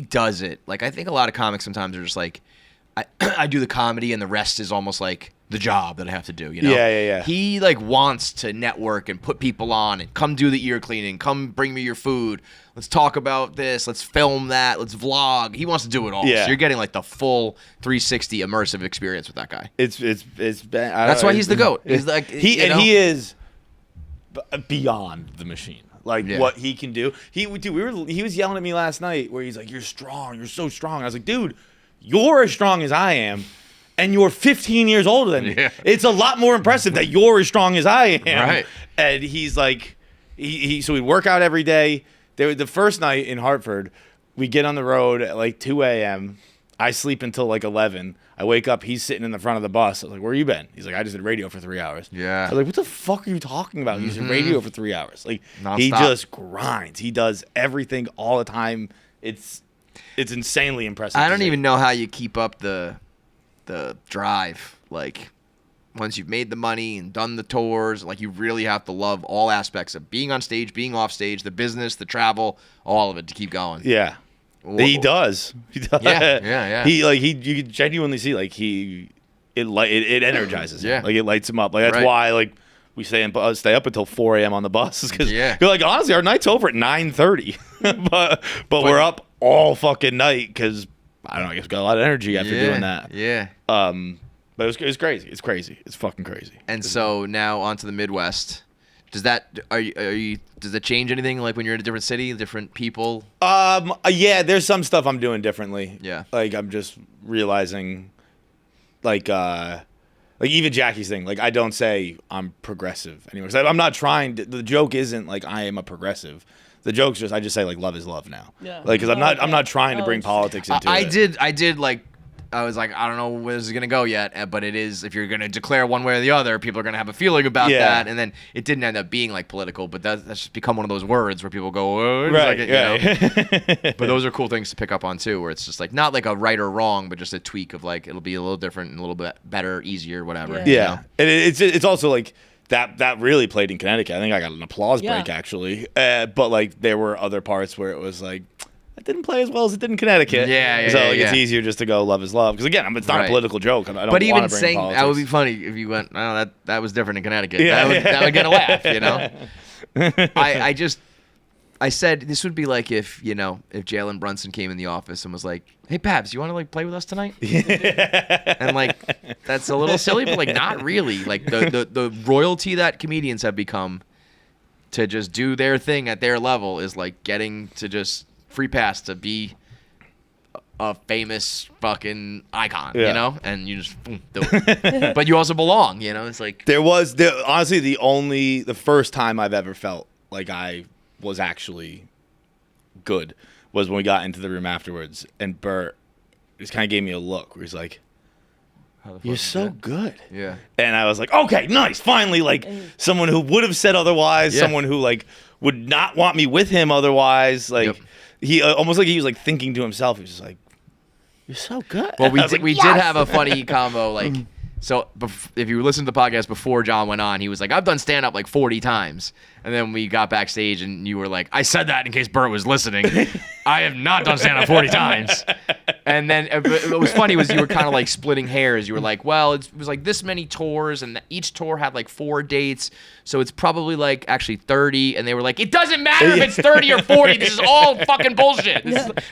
does it. Like I think a lot of comics sometimes are just like, I do the comedy and the rest is almost like the job that I have to do. Yeah. He like wants to network and put people on and come do the ear cleaning, come bring me your food. Let's talk about this. Let's film that. Let's vlog. He wants to do it all. Yeah. So you're getting like the full 360 immersive experience with that guy. It's That's why he's the GOAT. He's like he is beyond the machine. Like what he can do. He was yelling at me last night where he's like, "You're strong. You're so strong." I was like, "Dude, you're as strong as I am." and you're 15 years older than me. Yeah. It's a lot more impressive that you're as strong as I am. Right. And he's like, so we'd work out every day. The first night in Hartford, we get on the road at like 2 a.m. I sleep until like 11. I wake up, he's sitting in the front of the bus. I was like, where you been? He's like, I just did radio for 3 hours. Yeah. I was like, what the fuck are you talking about? You did radio for 3 hours. Like, Non-stop. he just grinds. He does everything all the time. It's insanely impressive. I don't even know how you keep up the drive. Like, once you've made the money and done the tours, like, you really have to love all aspects of being on stage, being off stage, the business, the travel, all of it to keep going. Yeah. He does. He does. Yeah. You can genuinely see like it energizes him. Yeah. Like it lights him up. Like that's Right. why like we stay up until 4 a.m. on the bus because Yeah. like honestly our night's over at 9:30, but we're up all fucking night because I don't know, I guess we got a lot of energy after doing that. Yeah. But it's crazy. It's crazy. It's fucking crazy. And so now onto the Midwest. Does that does that change anything? Like when you're in a different city, different people? Yeah, there's some stuff I'm doing differently. Yeah. Like I'm just realizing, like even Jackie's thing. Like I don't say I'm progressive anymore. 'Cause I'm not trying. The joke isn't like I am a progressive. The joke's just I just say like love is love now. Yeah. Like because I'm not trying to bring politics into it. I did like. I was like, I don't know where this is going to go yet, but it is, if you're going to declare one way or the other, people are going to have a feeling about that. And then it didn't end up being like political, but that's just become one of those words where people go, oh, Right, like, you know? But those are cool things to pick up on too, where it's just like, not like a right or wrong, but just a tweak of like, it'll be a little different and a little bit better, easier, whatever. Yeah. you Yeah, know? and it's also like that really played in Connecticut. I think I got an applause break actually, but like there were other parts where it was like it didn't play as well as it did in Connecticut. Yeah, so like, yeah. it's easier just to go love is love because again, it's not Right. a political joke. I don't But even wanna bring saying politics. that would be funny if you went, oh, that was different in Connecticut. Yeah. That would get a laugh, you know? I said this would be like if Jalen Brunson came in the office and was like, hey, Pabs, you want to like play with us tonight? And like, that's a little silly, but like not really. Like the royalty that comedians have become to just do their thing at their level is like getting to just free pass to be a famous fucking icon, Yeah. you know? And you just do it. But you also belong, you know? It's like Honestly the first time I've ever felt like I was actually good was when we got into the room afterwards and Bert just kind of gave me a look where he's like, you're so good. Yeah. And I was like, okay, nice. Finally, like someone who would have said otherwise, someone who like would not want me with him otherwise. Like he almost like he was like thinking to himself. He was just like, you're so good. Well, I was like, we yes! did have a funny combo. Like, so if you listened to the podcast before John went on, he was like, I've done stand up like 40 times. And then we got backstage and you were like, I said that in case Bert was listening. I have not done stand up 40 times. And then what was funny was you were kind of like splitting hairs. You were like, well, it was like this many tours and each tour had like 4 dates. So it's probably like actually 30. And they were like, it doesn't matter if it's 30 or 40. This is all fucking bullshit.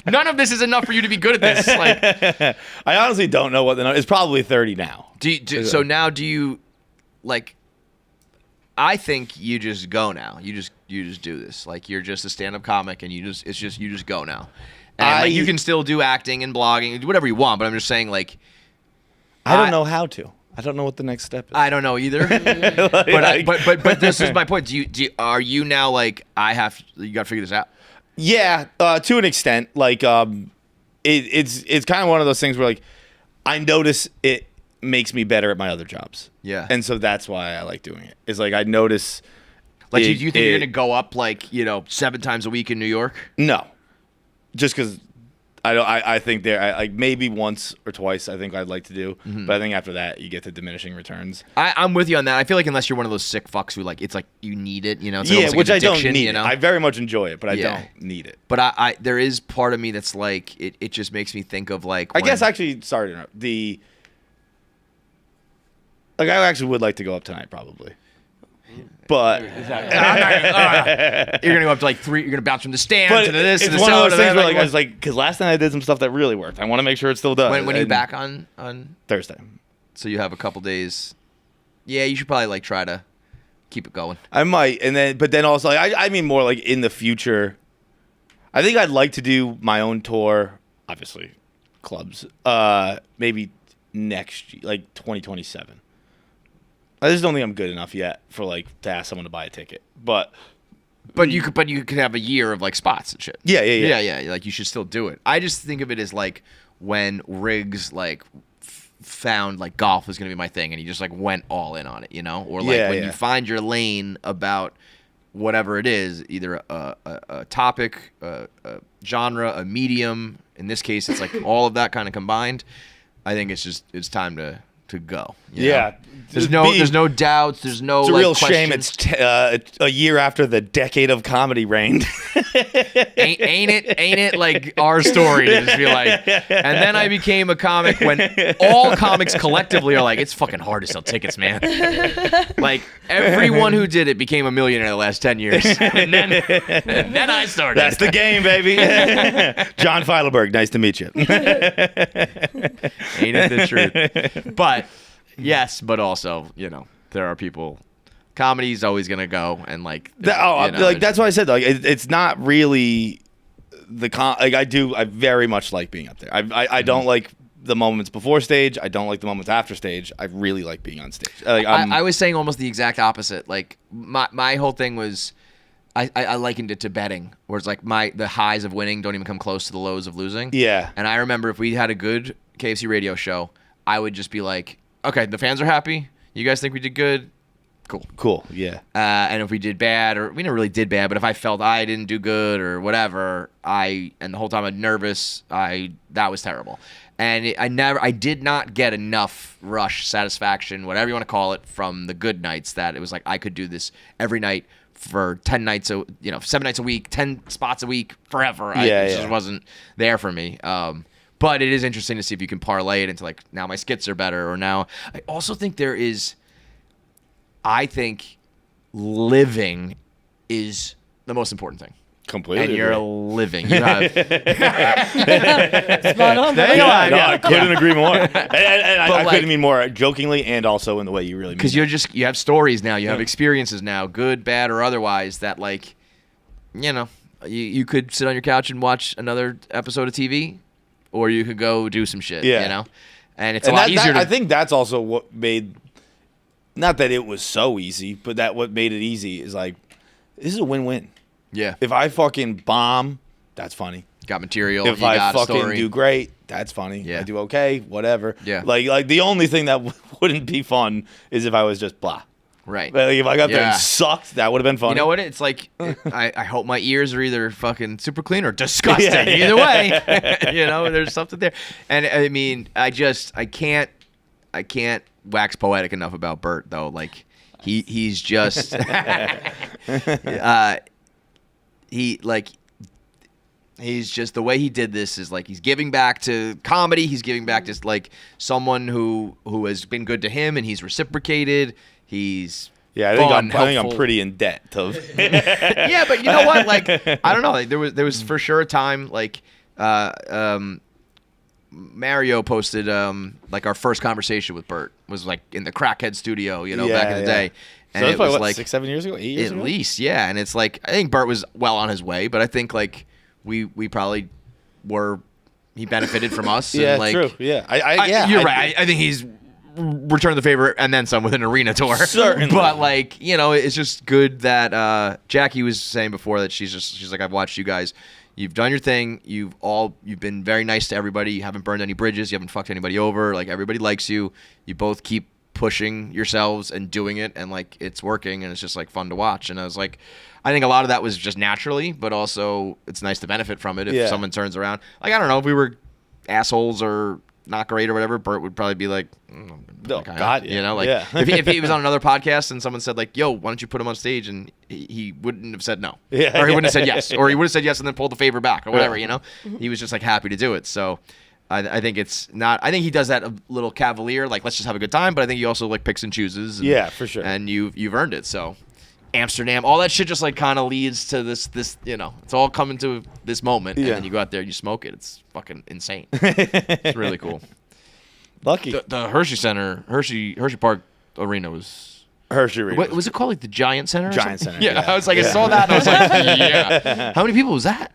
None of this is enough for you to be good at this. Like, I honestly don't know what the number. It's probably 30 now. So now do you like? I think you just go now. You just do this. Like you're just a stand-up comic, and you just go now. And like, you can still do acting and blogging, whatever you want. But I'm just saying, like, I don't know how to. I don't know what the next step is. I don't know either. but this is my point. Are you now like you got to figure this out? Yeah, to an extent. Like, it's kind of one of those things where like I notice it makes me better at my other jobs. Yeah. And so that's why I like doing it. It's like I notice. Like, do you think you're gonna go up like 7 times a week in New York? No, just because I think like maybe once or twice. I think I'd like to do, but I think after that you get to diminishing returns. I'm with you on that. I feel like unless you're one of those sick fucks who like it's like you need it, It's Yeah, almost like which an I don't addiction, need. I very much enjoy it, but I don't need it. But I there is part of me that's like it just makes me think of like I guess actually sorry to interrupt. I actually would like to go up tonight probably. But you're gonna go up to like 3. You're gonna bounce from the stand to this. It's to the one of soda, those things where like I what? was like, because last night I did some stuff that really worked. I want to make sure it still does. When are you back on Thursday? So you have a couple days. Yeah, you should probably like try to keep it going. I might, but then also like, I mean more like in the future. I think I'd like to do my own tour. Obviously, clubs. Maybe next year, like 2027. I just don't think I'm good enough yet for like to ask someone to buy a ticket. But you could have a year of like spots and shit. Yeah. Like you should still do it. I just think of it as like when Riggs like found like golf was gonna be my thing, and he just like went all in on it, you know? Or like when you find your lane about whatever it is, either a topic, a genre, a medium. In this case, it's like all of that kind of combined. I think it's time to go. You know? There's no doubts. There's no. It's a like, real questions. shame. It's a year after the decade of comedy reigned. ain't it like our story to just be like, and then I became a comic when all comics collectively are like, it's fucking hard to sell tickets, man. Like everyone who did it became a millionaire the last 10 years, and then I started. That's the game, baby. John Feitelberg, nice to meet you. Ain't it the truth? But yes, but also, you know, there are people. Comedy's always gonna go, and like, that's why I said like it's not really the like I very much like being up there. I don't like the moments before stage. I don't like the moments after stage. I really like being on stage. Like, I was saying almost the exact opposite. Like my whole thing was, I likened it to betting, where it's like the highs of winning don't even come close to the lows of losing. Yeah. And I remember if we had a good KFC radio show, I would just be like, okay, the fans are happy. You guys think we did good? Cool. Yeah. And if we did bad, or we never really did bad, but if I felt I didn't do good or whatever, and the whole time I'm nervous, that was terrible. And I did not get enough rush satisfaction, whatever you want to call it, from the good nights, that it was like I could do this every night for 10 nights, 7 nights a week, 10 spots a week, forever. It just wasn't there for me. But it is interesting to see if you can parlay it into like, now my skits are better, or now I also think I think living is the most important thing. Completely. And you're living. You have. Spot on. I couldn't agree more. And I couldn't mean more jokingly, and also in the way you really mean. Because you have stories now, you have experiences now, good, bad, or otherwise, that like, you could sit on your couch and watch another episode of TV, or you could go do some shit. And it's a lot easier. I think that's also what made. Not that it was so easy, but that what made it easy is like, this is a win-win. Yeah. If I fucking bomb, that's funny. Got material. If I fucking do great, that's funny. Yeah. I do okay, whatever. Yeah. Like the only thing that wouldn't be fun is if I was just blah. Right. Like if I got there and sucked, that would have been fun. You know what? It's like, I hope my ears are either fucking super clean or disgusting. Either way, there's something there. And I mean, I can't wax poetic enough about Bert, though. Like he's just he's just, the way he did this is like he's giving back to comedy. He's giving back to like someone who has been good to him, and he's reciprocated. He's I think I'm pretty in debt to. Yeah, but you know what? Like, I don't know. Like, there was for sure a time like Mario posted like our first conversation with Bert was like in the Crackhead studio, back in the day. And so it was like 6-7 years ago, 8 years ago? At least, yeah. And it's like, I think Bert was well on his way, but I think like we probably he benefited from us. Yeah, and, like, true. Yeah. You're right. I think he's returned the favor and then some with an arena tour. Certainly. But like, it's just good that Jackie was saying before that she's like, I've watched you guys. You've done your thing. You've been very nice to everybody. You haven't burned any bridges. You haven't fucked anybody over. Like, everybody likes you. You both keep pushing yourselves and doing it, and like it's working, and it's just like fun to watch. And I was like, I think a lot of that was just naturally, but also it's nice to benefit from it if someone turns around. Like, I don't know if we were assholes or not great or whatever, Bert would probably be like, if he was on another podcast and someone said like, yo, why don't you put him on stage, and he wouldn't have said no, or he wouldn't have said yes, or he would have said yes and then pulled the favor back or whatever. He was just like happy to do it. So I think it's not. I think he does that a little cavalier, like let's just have a good time. But I think he also like picks and chooses. And, for sure. And you've earned it. So Amsterdam, all that shit just like kind of leads to this. It's all coming to this moment, and then you go out there and you smoke it. It's fucking insane. It's really cool. Lucky. The Hershey Center, Hershey Park Arena was. Hershey Arena. What was it called? Like the Giant Center? Giant Center. Yeah, I was like, I saw that, and I was like, yeah. How many people was that?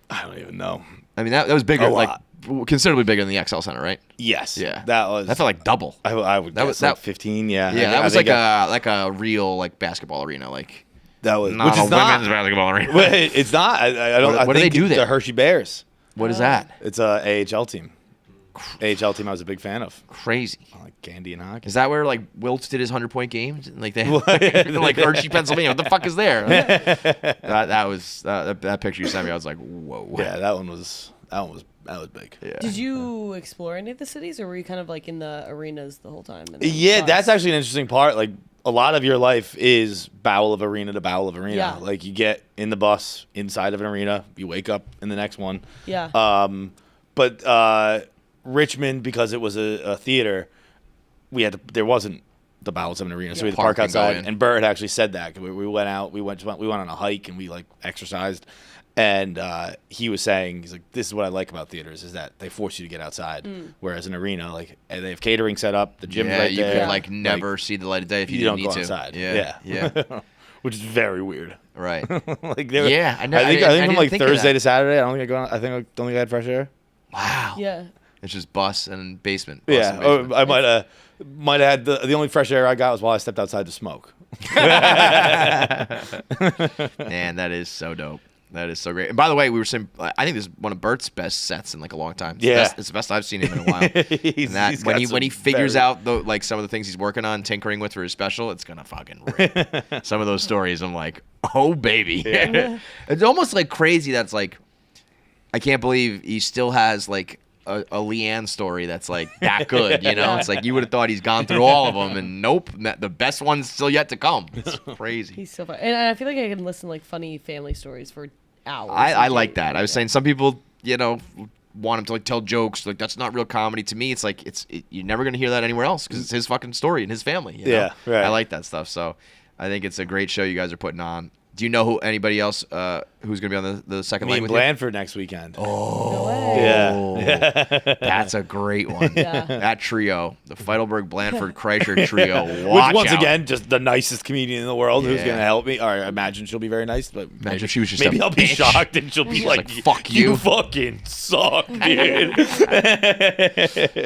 I don't even know. I mean, that was bigger. Like considerably bigger than the XL Center, right? Yes. Yeah. That felt like double. I would guess like 15. Yeah. Yeah, that was like a real like basketball arena, like that was not which is a women's basketball arena. Wait, it's not. I don't. What do they do there? The Hershey Bears. What is that? It's a AHL team. AHL team I was a big fan of. Crazy. I like candy and hockey. Is that where like Wilt did his 100-point games? Like they like Hershey, Pennsylvania. What the fuck is there? that picture you sent me. I was like, whoa. Yeah, that was big. Yeah. Did you explore any of the cities, or were you kind of like in the arenas the whole time? Yeah, that's actually an interesting part. Like a lot of your life is bowel of arena to bowel of arena. Yeah. Like you get in the bus inside of an arena, you wake up in the next one. Yeah. But Richmond, because it was a theater, there wasn't the bowels of an arena, so we had to park outside. And Bert had actually said that. We went out, we went on a hike, and we like exercised. And he was saying, he's like, this is what I like about theaters is that they force you to get outside. Whereas an arena, like they have catering set up, the gym's right there. You could like never see the light of day if you didn't need don't to. go outside. Yeah. Which is very weird. Right. Like I know. I think from like Thursday to Saturday, I don't think I had fresh air. Wow. Yeah. It's just bus and basement. Yeah. Or I might have had the only fresh air I got was while I stepped outside to smoke. Man, that is so dope. That is so great. And by the way, we were saying, I think this is one of Bert's best sets in like a long time. It's the best I've seen him in a while. When he figures out some of the things he's working on, tinkering with for his special, it's gonna fucking rip. Some of those stories, I'm like, oh baby. Yeah. It's almost like crazy. That's like, I can't believe he still has like a Leanne story that's like that good. You know, it's like you would have thought he's gone through all of them, and nope, the best one's still yet to come. It's crazy. He's so fun, and I feel like I can listen to like funny family stories for hours. I like that. I was saying some people, want him to like tell jokes. Like that's not real comedy. To me, it's like you're never gonna hear that anywhere else because it's his fucking story and his family. You know? Yeah, right. I like that stuff. So I think it's a great show you guys are putting on. Do you know anybody else who's going to be on the second line with Blandford next weekend. No way. Yeah. That's a great one. Yeah. That trio, the Feitelberg, Blandford, Kreischer trio. Which, once again, just the nicest comedian in the world who's Yeah. going to help me. Or I imagine she'll be very nice. But Imagine if she was just maybe a I'll be bitch. shocked and she'll be She's like, fuck you. You fucking suck, dude.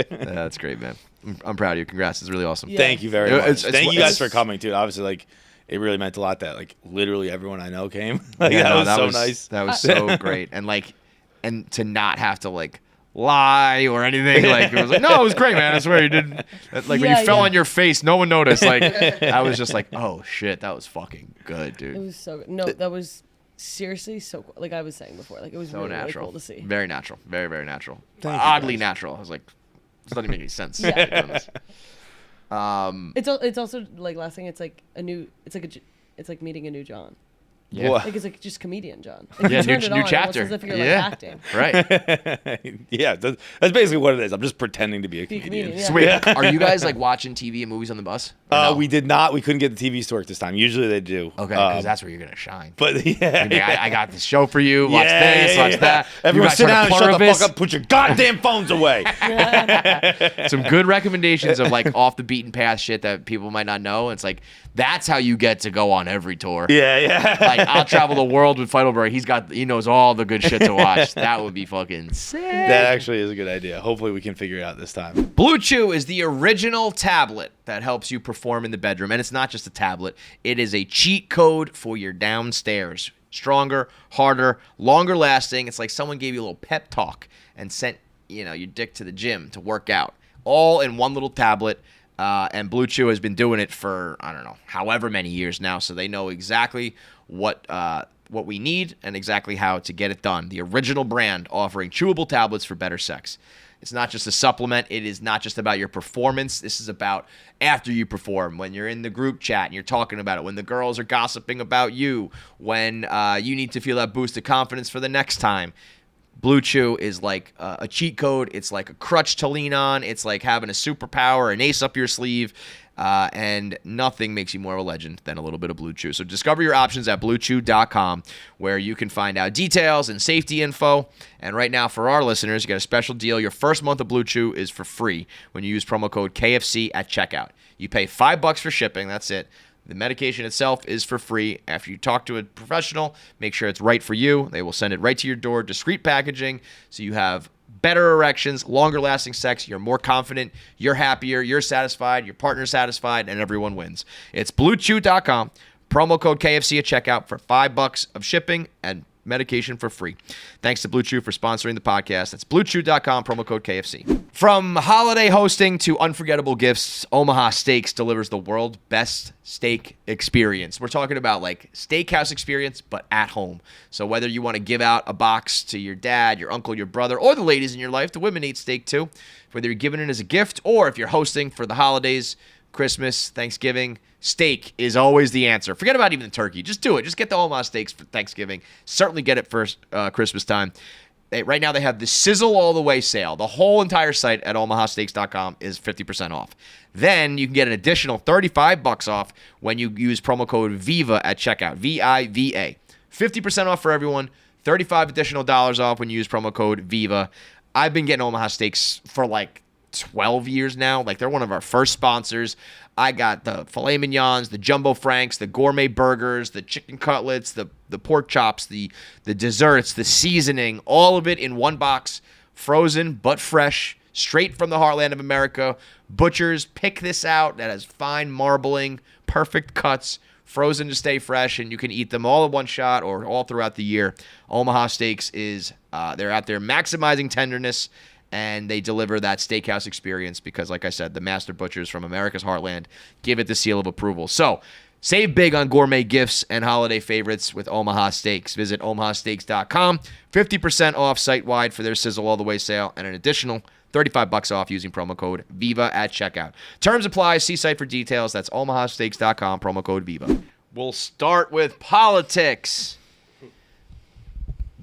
That's great, man. I'm proud of you. Congrats. It's really awesome. Yeah. Thank you very much. It's Thank you guys for coming, too. Obviously, like, it really meant a lot that like literally everyone I know came. Like that was so nice. That was so great. And to not have to like lie or anything. Like it was like, no, it was great, man. I swear you did. Like when you fell on your face, no one noticed. Like I was just like, oh shit, that was fucking good, dude. It was so good. No, that was seriously so cool. Like I was saying before, like it was So really, natural. really cool to see. Very natural. Very, very natural. Thank you, Oddly guys. natural. I was like, this doesn't even make any sense. Yeah. Yeah. It's also like last thing. It's like it's like meeting a new John. Yeah. What? Like it's like just comedian John. Like, Yeah, you turned it new on, chapter. Almost as if you're Yeah. like acting. Right. Yeah, that's basically what it is. I'm just pretending to be a comedian. comedian, yeah. So wait, are you guys like watching TV and movies on the bus? Or no? We did not. We couldn't get the TVs to work this time. Usually they do. Okay, because that's where you're gonna shine. But yeah, Maybe I got this show for you. Watch this, watch that. Everyone You guys sit heard down of and shut the Pluribus? fuck up. Put your goddamn phones away. Some good recommendations of like off the beaten path shit that people might not know. It's like that's how you get to go on every tour. Yeah. Like I'll travel the world with Feitelberg. He knows all the good shit to watch. That would be fucking sick. That actually is a good idea. Hopefully we can figure it out this time. BlueChew is the original tablet that helps you perform in the bedroom. And it's not just a tablet. It is a cheat code for your downstairs. Stronger, harder, longer lasting. It's like someone gave you a little pep talk and sent, your dick to the gym to work out. All in one little tablet. And BlueChew has been doing it for, I don't know, however many years now. So they know exactly what we need and exactly how to get it done. The original brand offering chewable tablets for better sex. It's not just a supplement. It is not just about your performance. This is about after you perform, when you're in the group chat and you're talking about it, when the girls are gossiping about you, when you need to feel that boost of confidence for the next time. BlueChew is like a cheat code. It's like a crutch to lean on. It's like having a superpower, an ace up your sleeve. And nothing makes you more of a legend than a little bit of BlueChew. So discover your options at BlueChew.com, where you can find out details and safety info. And right now, for our listeners, you got a special deal. Your first month of BlueChew is for free when you use promo code KFC at checkout. You pay $5 for shipping. That's it. The medication itself is for free. After you talk to a professional, make sure it's right for you. They will send it right to your door, discreet packaging, so you have better erections, longer lasting sex. You're more confident. You're happier. You're satisfied. Your partner's satisfied, and everyone wins. It's BlueChew.com. Promo code KFC at checkout for $5 of shipping and medication for free. Thanks to BlueChew for sponsoring the podcast. That's BlueChew.com, promo code KFC. From holiday hosting to unforgettable gifts, Omaha Steaks delivers the world's best steak experience. We're talking about like steakhouse experience, but at home. So whether you want to give out a box to your dad, your uncle, your brother, or the ladies in your life, the women eat steak too. Whether you're giving it as a gift or if you're hosting for the holidays, Christmas, Thanksgiving, steak is always the answer. Forget about even the turkey. Just do it. Just get the Omaha Steaks for Thanksgiving. Certainly get it for Christmas time. Right now they have the Sizzle All the Way sale. The whole entire site at omahasteaks.com is 50% off. Then you can get an additional $35 off when you use promo code VIVA at checkout. VIVA. 50% off for everyone. $35 additional off when you use promo code VIVA. I've been getting Omaha Steaks for like 12 years now. Like, they're one of our first sponsors. I got the filet mignons, the jumbo franks, the gourmet burgers, the chicken cutlets, the pork chops, the desserts, the seasoning, all of it in one box, frozen but fresh, straight from the heartland of America. Butchers pick this out. That has fine marbling, perfect cuts, frozen to stay fresh, and you can eat them all in one shot or all throughout the year. Omaha Steaks is, they're out there maximizing tenderness, and they deliver that steakhouse experience because, like I said, the master butchers from America's heartland give it the seal of approval. So save big on gourmet gifts and holiday favorites with Omaha Steaks. Visit omahasteaks.com. 50% off site-wide for their Sizzle All the Way sale and an additional $35 off using promo code VIVA at checkout. Terms apply. See site for details. That's omahasteaks.com, promo code VIVA. We'll start with politics.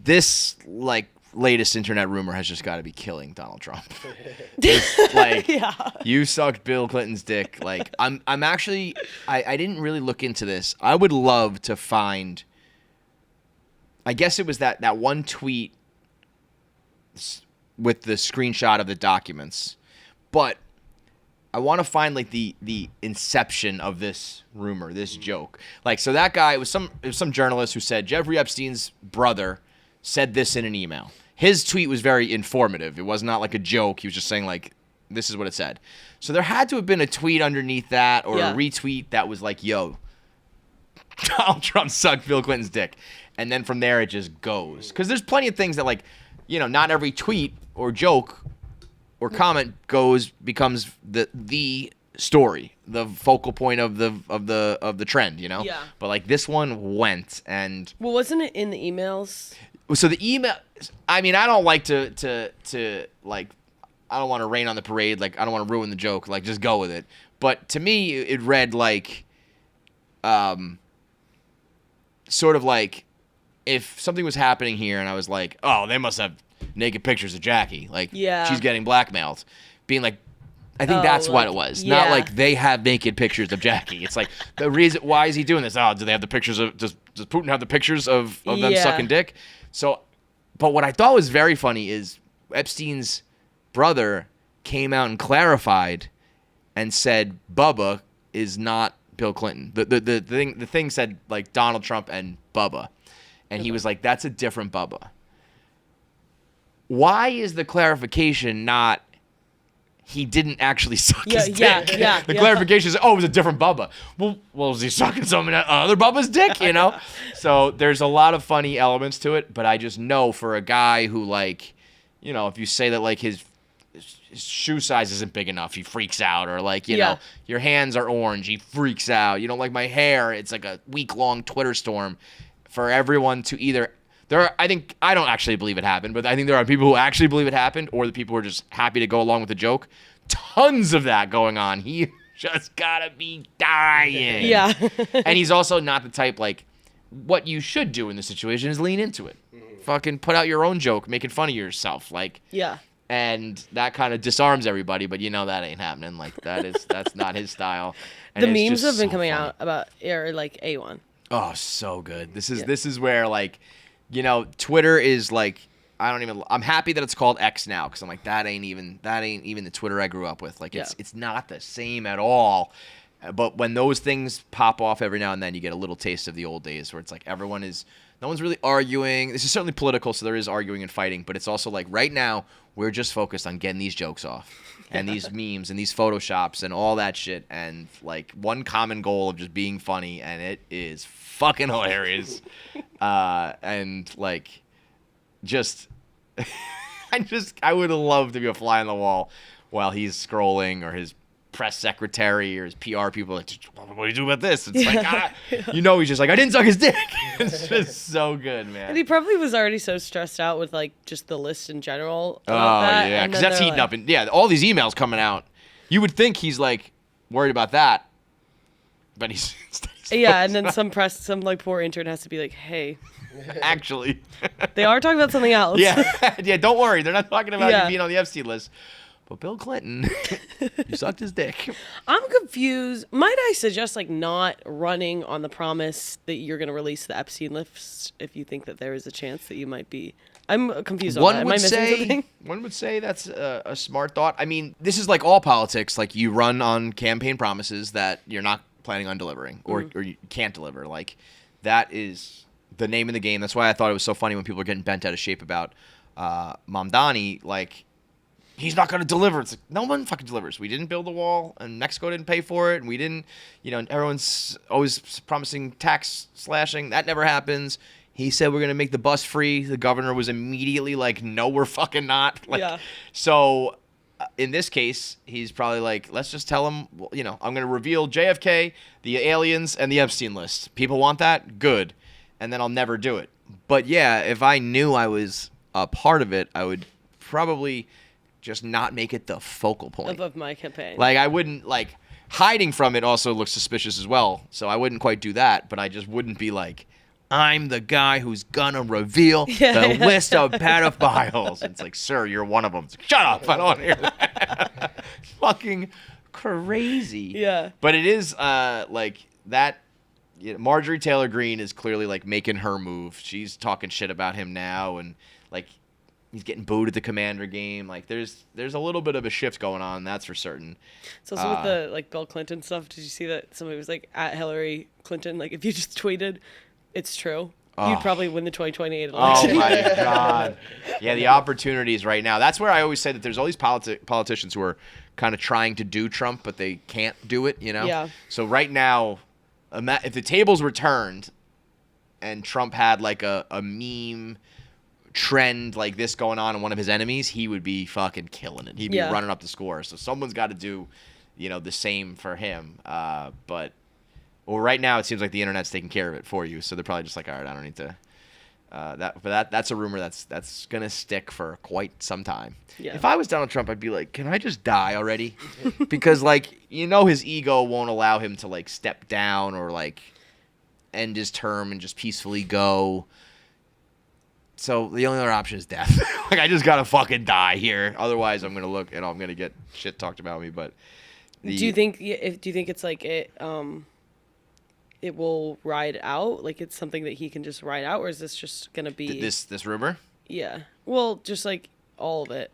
This, latest internet rumor has just got to be killing Donald Trump. You sucked Bill Clinton's dick. I'm actually, I didn't really look into this. I would love to find, I guess it was that one tweet with the screenshot of the documents, but I want to find the inception of this rumor, this joke. So that guy, it was some journalist who said Jeffrey Epstein's brother said this in an email. His tweet was very informative. It was not like a joke. He was just saying, this is what it said. So there had to have been a tweet underneath that or a retweet that was like, yo, Donald Trump sucked Bill Clinton's dick. And then from there, it just goes. Because there's plenty of things that, not every tweet or joke or comment becomes the story, the focal point of the trend, Yeah. But, this one went and... Well, wasn't it in the emails? So the email, I mean, I don't like to I don't want to rain on the parade. I don't want to ruin the joke. Just go with it. But to me, it read sort of if something was happening here and I was like, oh, they must have naked pictures of Jackie. She's getting blackmailed. Being I think that's what it was. Yeah. Not they have naked pictures of Jackie. It's the reason, why is he doing this? Oh, do they have the pictures of, does Putin have the pictures of them sucking dick? So, but what I thought was very funny is Epstein's brother came out and clarified and said Bubba is not Bill Clinton. The thing said Donald Trump and Bubba. And he was that's a different Bubba. Why is the clarification not he didn't actually suck his dick? The clarification is, it was a different Bubba. Well, was he sucking some other Bubba's dick, So there's a lot of funny elements to it, but I just know for a guy who, if you say that, his shoe size isn't big enough, he freaks out. Or, you know, your hands are orange, he freaks out. You don't like my hair, it's a week-long Twitter storm for everyone to either... I don't actually believe it happened, but I think there are people who actually believe it happened, or the people who are just happy to go along with the joke. Tons of that going on. He just gotta be dying. Yeah. And he's also not the type, what you should do in this situation is lean into it. Fucking put out your own joke, making fun of yourself. Yeah. And that kind of disarms everybody, but that ain't happening. That's not his style. And the memes have been coming out about A1. Oh, so good. This is where Twitter is I'm happy that it's called X now because I'm that ain't even the Twitter I grew up with. It's not the same at all. But when those things pop off every now and then, you get a little taste of the old days where it's everyone is No one's really arguing. This is certainly political, so there is arguing and fighting. But it's also like right now we're just focused on getting these jokes off, and these memes and these photoshops and all that shit, and like one common goal of just being funny, and it is fucking hilarious. And like, just I would love to be a fly on the wall while he's scrolling, or his press secretary or his PR people like, what do you do about this? It's like, he's just like, I didn't suck his dick. It's just so good, man. And he probably was already so stressed out with like just the list in general. Yeah, because that's heating up, and all these emails coming out. You would think he's like worried about that, but he's and then some poor intern has to be like, hey. Actually, they are talking about something else. Yeah. Don't worry, they're not talking about you being on the Epstein list. But Bill Clinton, you sucked his dick. I'm confused. Might I suggest like not running on the promise that you're going to release the Epstein list if you think that there is a chance that you might be? I'm confused on that. Am I missing something? One would say that's a smart thought. I mean, this is like all politics. Like you run on campaign promises that you're not planning on delivering, or you can't deliver. Like that is the name of the game. That's why I thought it was so funny when people are getting bent out of shape about Mamdani. Like, he's not going to deliver. It's like, no one fucking delivers. We didn't build the wall, and Mexico didn't pay for it, and we didn't, everyone's always promising tax slashing. That never happens. He said we're going to make the bus free. The governor was immediately like, no, we're fucking not. So in this case, he's probably like, let's just tell him, I'm going to reveal JFK, the aliens, and the Epstein list. People want that? Good. And then I'll never do it. But yeah, if I knew I was a part of it, I would probably just not make it the focal point of my campaign. Like, I wouldn't, like, hiding from it also looks suspicious as well. So I wouldn't quite do that, but I just wouldn't be like, I'm the guy who's gonna reveal the list of pedophiles. It's like, sir, you're one of them. It's like, shut up, I don't want to hear that. Fucking crazy. Yeah. But it is, like, that, Marjorie Taylor Greene is clearly, like, making her move. She's talking shit about him now, and, like, he's getting booed at the Commander game. Like, there's a little bit of a shift going on, that's for certain. It's also with the, like, Bill Clinton stuff. Did you see that somebody was, like, at Hillary Clinton? Like, if you just tweeted, it's true, you'd probably win the 2028 election. Oh, my God. Yeah, the opportunities right now. That's where I always say that there's all these politicians who are kind of trying to do Trump, but they can't do it, Yeah. So right now, if the tables were turned and Trump had, like, a meme trend like this going on in one of his enemies, he would be fucking killing it. He'd be running up the score. So someone's got to do, the same for him. But right now it seems like the internet's taking care of it for you. So they're probably just like, all right, I don't need to. That's a rumor that's gonna stick for quite some time. Yeah. If I was Donald Trump, I'd be like, can I just die already? Because like his ego won't allow him to like step down or like end his term and just peacefully go. So the only other option is death. Like, I just gotta fucking die here. Otherwise, I'm gonna I'm gonna get shit talked about me. But do you think it's like it will ride out? Like, it's something that he can just ride out, or is this just gonna be this rumor? Yeah. Well, just like all of it.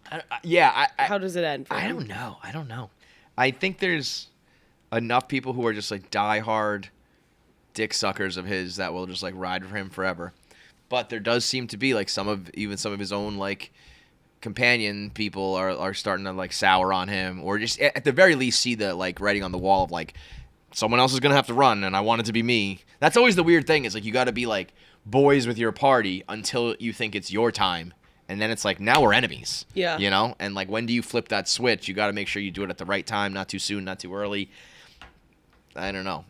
How does it end? I don't know. I think there's enough people who are just like diehard dick suckers of his that will just like ride for him forever. But there does seem to be like some of his own like companion people are starting to like sour on him, or just at the very least see the like writing on the wall of like someone else is gonna have to run and I want it to be me. That's always the weird thing, is like you got to be like boys with your party until you think it's your time, and then it's like now we're enemies. Yeah. And like when do you flip that switch? You got to make sure you do it at the right time, not too soon, not too early. I don't know.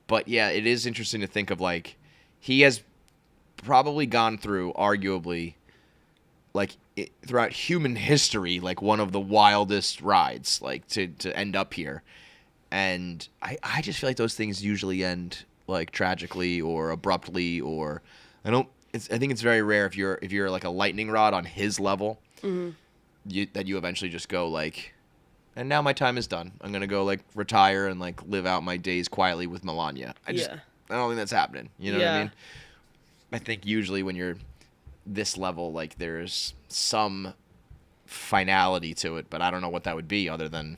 But yeah, it is interesting to think of like he has probably gone through, arguably, like throughout human history, like one of the wildest rides, like to end up here. And I just feel like those things usually end like tragically or abruptly, or I think it's very rare if you're like a lightning rod on his level, that you eventually just go like, and now my time is done. I'm gonna go like retire and like live out my days quietly with Melania. I don't think that's happening. You know what I mean? I think usually when you're this level, like there's some finality to it, but I don't know what that would be other than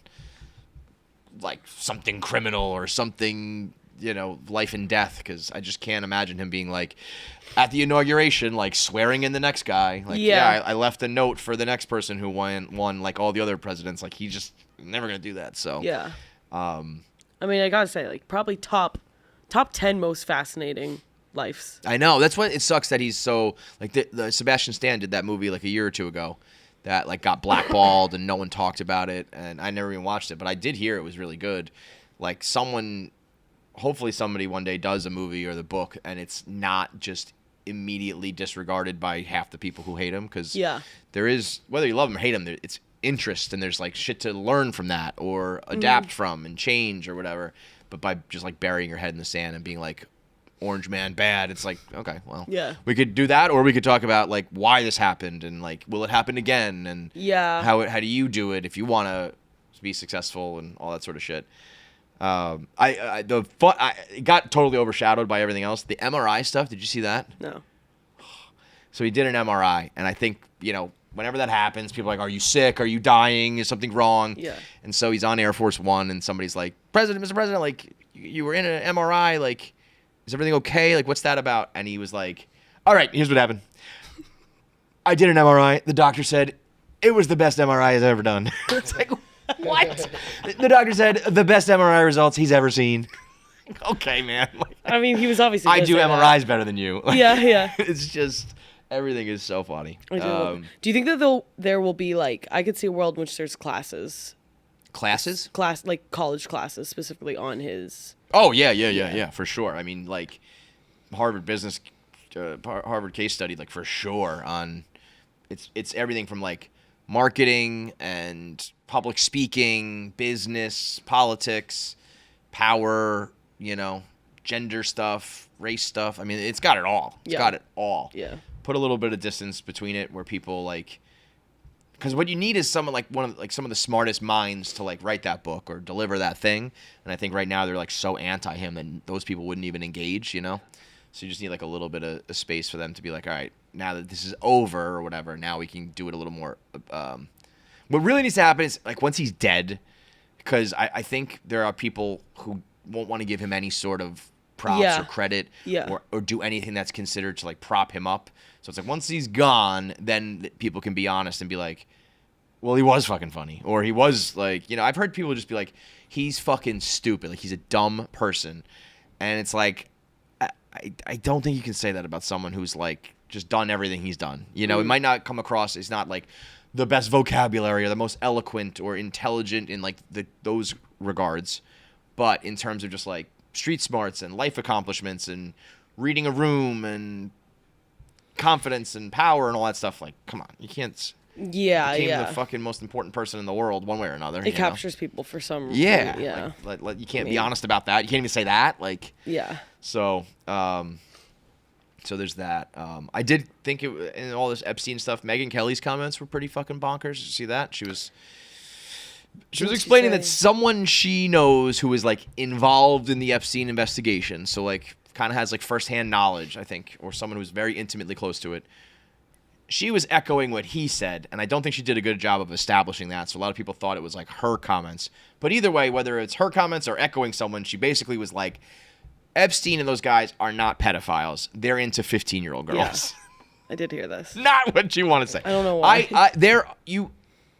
like something criminal or something life and death, because I just can't imagine him being like at the inauguration, like swearing in the next guy. Like, I left a note for the next person who won like all the other presidents. Like, he's just never going to do that. So, yeah. I mean, I got to say, like, probably top 10 most fascinating lives. I know. That's what it sucks that he's so, like, the Sebastian Stan did that movie like a year or two ago that, like, got blackballed and no one talked about it. And I never even watched it, but I did hear it was really good. Like, hopefully somebody one day does a movie or the book and it's not just immediately disregarded by half the people who hate him, because there is, whether you love him or hate him, it's interest, and there's like shit to learn from that or adapt from and change or whatever. But by just like burying your head in the sand and being like, Orange Man bad, it's like, okay, well, we could do that, or we could talk about like why this happened and like, will it happen again, and how do you do it if you want to be successful and all that sort of shit. It got totally overshadowed by everything else. The MRI stuff, did you see that? No. So he did an MRI, and I think, whenever that happens, people are like, are you sick? Are you dying? Is something wrong? Yeah. And so he's on Air Force One, and somebody's like, Mr. President, like, you were in an MRI, like, is everything okay? Like, what's that about? And he was like, all right, here's what happened. I did an MRI. The doctor said it was the best MRI he's ever done. It's like, what? The doctor said the best MRI results he's ever seen. Okay, man. Like, I mean, he was obviously. I do MRIs better than you. Like, yeah. It's just, everything is so funny. Do you think that there will be, like, I could see a world in which there's classes? Like college classes specifically on his. Oh, yeah, for sure. I mean, like, Harvard case study, like, for sure on, it's everything from, like, marketing and public speaking, business, politics, power, gender stuff, race stuff. I mean, it's got it all. It's got it all. Yeah. Put a little bit of distance between it where people, like, because what you need is someone like some of the smartest minds to like write that book or deliver that thing. And I think right now they're like so anti him that those people wouldn't even engage, So you just need like a little bit of space for them to be like, all right, now that this is over or whatever, now we can do it a little more. What really needs to happen is like once he's dead, because I think there are people who won't want to give him any sort of props or credit or do anything that's considered to like prop him up. So it's like once he's gone, then people can be honest and be like, well, he was fucking funny, or he was like, I've heard people just be like, he's fucking stupid, like he's a dumb person, and it's like, I don't think you can say that about someone who's like just done everything he's done. It might not come across as not like the best vocabulary or the most eloquent or intelligent in like those regards, but in terms of just like street smarts and life accomplishments and reading a room and confidence and power and all that stuff, like, come on, you can't. Became the fucking most important person in the world one way or another. It captures people for some reason. Yeah. Like, you can't be honest about that. You can't even say that. Like, So, so there's that. I did think in all this Epstein stuff, Megyn Kelly's comments were pretty fucking bonkers. Did you see that? She was explaining that someone she knows who was like involved in the Epstein investigation, so like kind of has like firsthand knowledge, I think, or someone who's very intimately close to it. She was echoing what he said, and I don't think she did a good job of establishing that, so a lot of people thought it was like her comments. But either way, whether it's her comments or echoing someone, she basically was like, Epstein and those guys are not pedophiles. They're into 15-year-old girls. Yeah. I did hear this. Not what you want to say. I don't know why.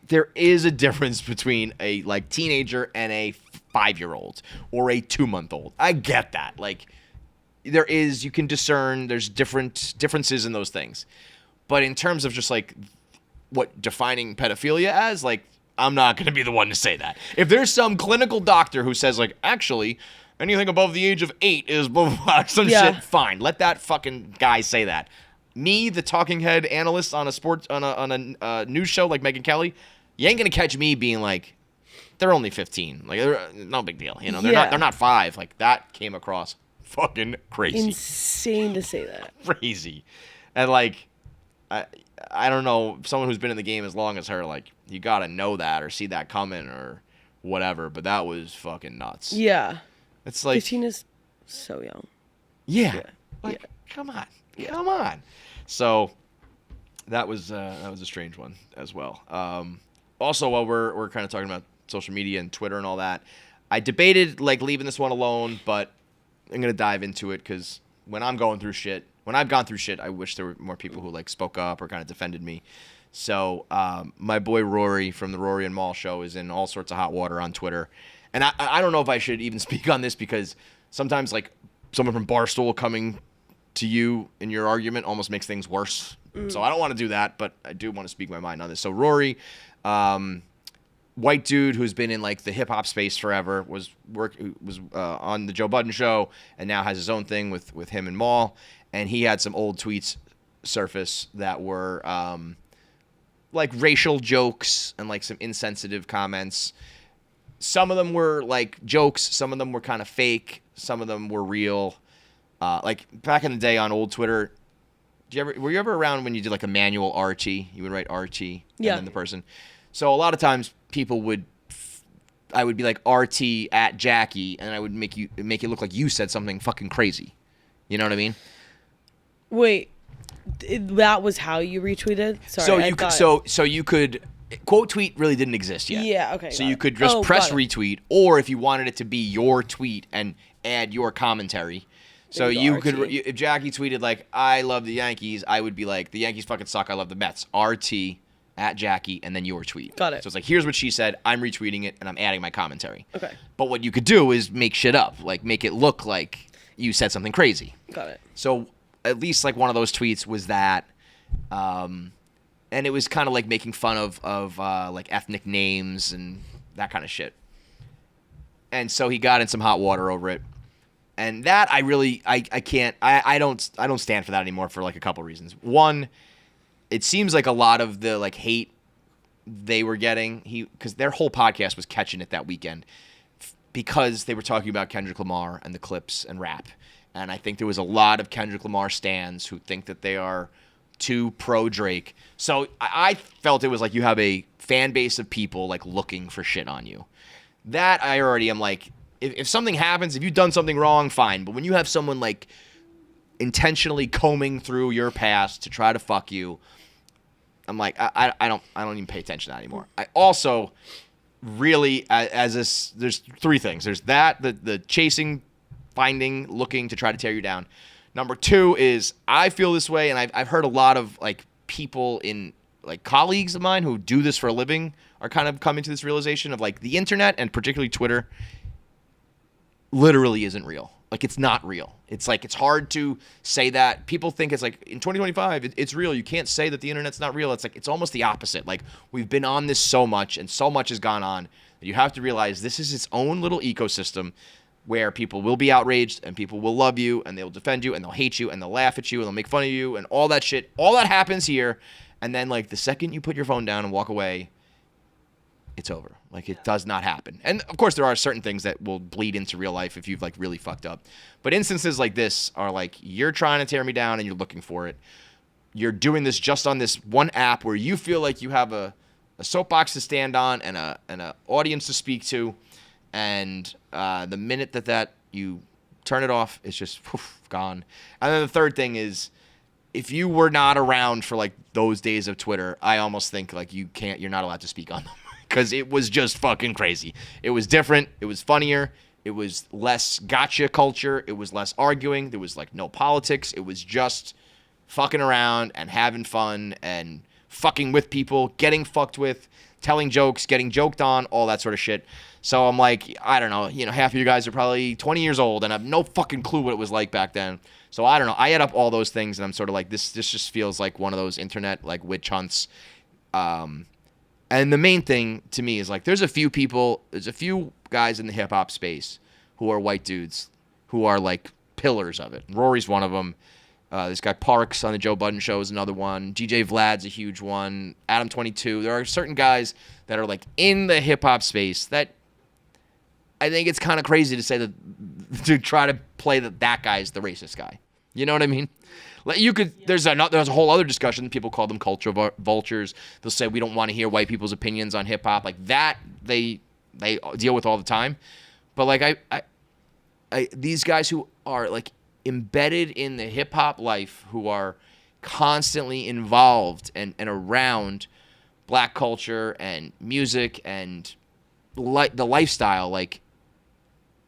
There is a difference between a like teenager and a 5-year-old or a 2-month-old. I get that. Like, there is, you can discern, there's differences in those things. But in terms of just like what defining pedophilia as, like, I'm not going to be the one to say that. If there's some clinical doctor who says like, actually, anything above the age of 8 is blah, blah, blah, some shit, fine. Let that fucking guy say that. Me, the talking head analyst on a news show like Megyn Kelly, you ain't gonna catch me being like, they're only 15. Like, no big deal. They're not 5. Like, that came across fucking crazy. Insane to say that. Crazy. And like, I don't know, someone who's been in the game as long as her, like, you gotta know that or see that coming or whatever. But that was fucking nuts. Yeah. It's like 15 is so young. Yeah. Like, come on. Yeah. Come on. So that was a strange one as well. Also, while we're kind of talking about social media and Twitter and all that, I debated like leaving this one alone, but gonna dive into it because when I've gone through shit, I wish there were more people who like spoke up or kind of defended me. So my boy Rory from the Rory and Maul show is in all sorts of hot water on Twitter, and I don't know if I should even speak on this because sometimes like someone from Barstool coming to you in your argument almost makes things worse. So I don't want to do that, but I do want to speak my mind on this. So Rory, white dude who's been in like the hip hop space forever, was on the Joe Budden show and now has his own thing with him and Maul, and he had some old tweets surface that were like racial jokes and like some insensitive comments. Some of them were like jokes, some of them were kind of fake, some of them were real. Like back in the day on old Twitter, were you ever around when you did like a manual RT? You would write RT and then the person. So a lot of times I would be like RT at Jackie, and I would make it look like you said something fucking crazy. You know what I mean? Wait, that was how you retweeted? Sorry, so you could quote tweet really didn't exist yet. Yeah, okay. So you could just press retweet, or if you wanted it to be your tweet and add your commentary. So you could, if Jackie tweeted like, I love the Yankees, I would be like, the Yankees fucking suck, I love the Mets. RT at Jackie, and then your tweet. Got it. So it's like, here's what she said, I'm retweeting it, and I'm adding my commentary. Okay. But what you could do is make shit up, like make it look like you said something crazy. Got it. So at least like one of those tweets was that, and it was kind of like making fun of like ethnic names and that kind of shit. And so he got in some hot water over it. And that I don't stand for that anymore for like a couple reasons. One, it seems like a lot of the like hate they were getting, because their whole podcast was catching it that weekend because they were talking about Kendrick Lamar and the Clips and rap. And I think there was a lot of Kendrick Lamar stans who think that they are too pro Drake. So I felt it was like you have a fan base of people like looking for shit on you. That I already am like, if something happens, if you've done something wrong, fine. But when you have someone like intentionally combing through your past to try to fuck you, I'm like, I don't even pay attention to that anymore. I also really, there's three things. There's that, the chasing, finding, looking to try to tear you down. Number two is I feel this way, and I've heard a lot of like people in like colleagues of mine who do this for a living are kind of coming to this realization of like the internet and particularly Twitter literally isn't real. Like it's not real. It's like it's hard to say that. People think it's like in 2025 it's real. You can't say that the internet's not real. It's like it's almost the opposite. Like we've been on this so much and so much has gone on that you have to realize this is its own little ecosystem where people will be outraged and people will love you and they'll defend you and they'll hate you and they'll laugh at you and they'll make fun of you and all that shit. All that happens here, and then like the second you put your phone down and walk away, it's over. Like it does not happen. And of course there are certain things that will bleed into real life if you've like really fucked up. But instances like this are like you're trying to tear me down and you're looking for it. You're doing this just on this one app where you feel like you have a soapbox to stand on and a audience to speak to. And the minute that you turn it off, it's just gone. And then the third thing is, if you were not around for like those days of Twitter, I almost think like you're not allowed to speak on them because it was just fucking crazy. It was different. It was funnier. It was less gotcha culture. It was less arguing. There was like no politics. It was just fucking around and having fun and fucking with people, getting fucked with, telling jokes, getting joked on, all that sort of shit. So I'm like, I don't know, half of you guys are probably 20 years old and have no fucking clue what it was like back then. So I don't know. I add up all those things and I'm sort of like, this just feels like one of those internet like witch hunts. And the main thing to me is like, there's a few guys in the hip hop space who are white dudes who are like pillars of it. Rory's one of them. This guy Parks on the Joe Budden show is another one. DJ Vlad's a huge one. Adam 22. There are certain guys that are like in the hip hop space that I think it's kind of crazy to say that, to try to play that guy's the racist guy. You know what I mean? Like there's a whole other discussion. People call them culture vultures. They'll say we don't want to hear white people's opinions on hip hop. Like that they deal with all the time. But like I these guys who are like embedded in the hip hop life, who are constantly involved and around black culture and music and the lifestyle, like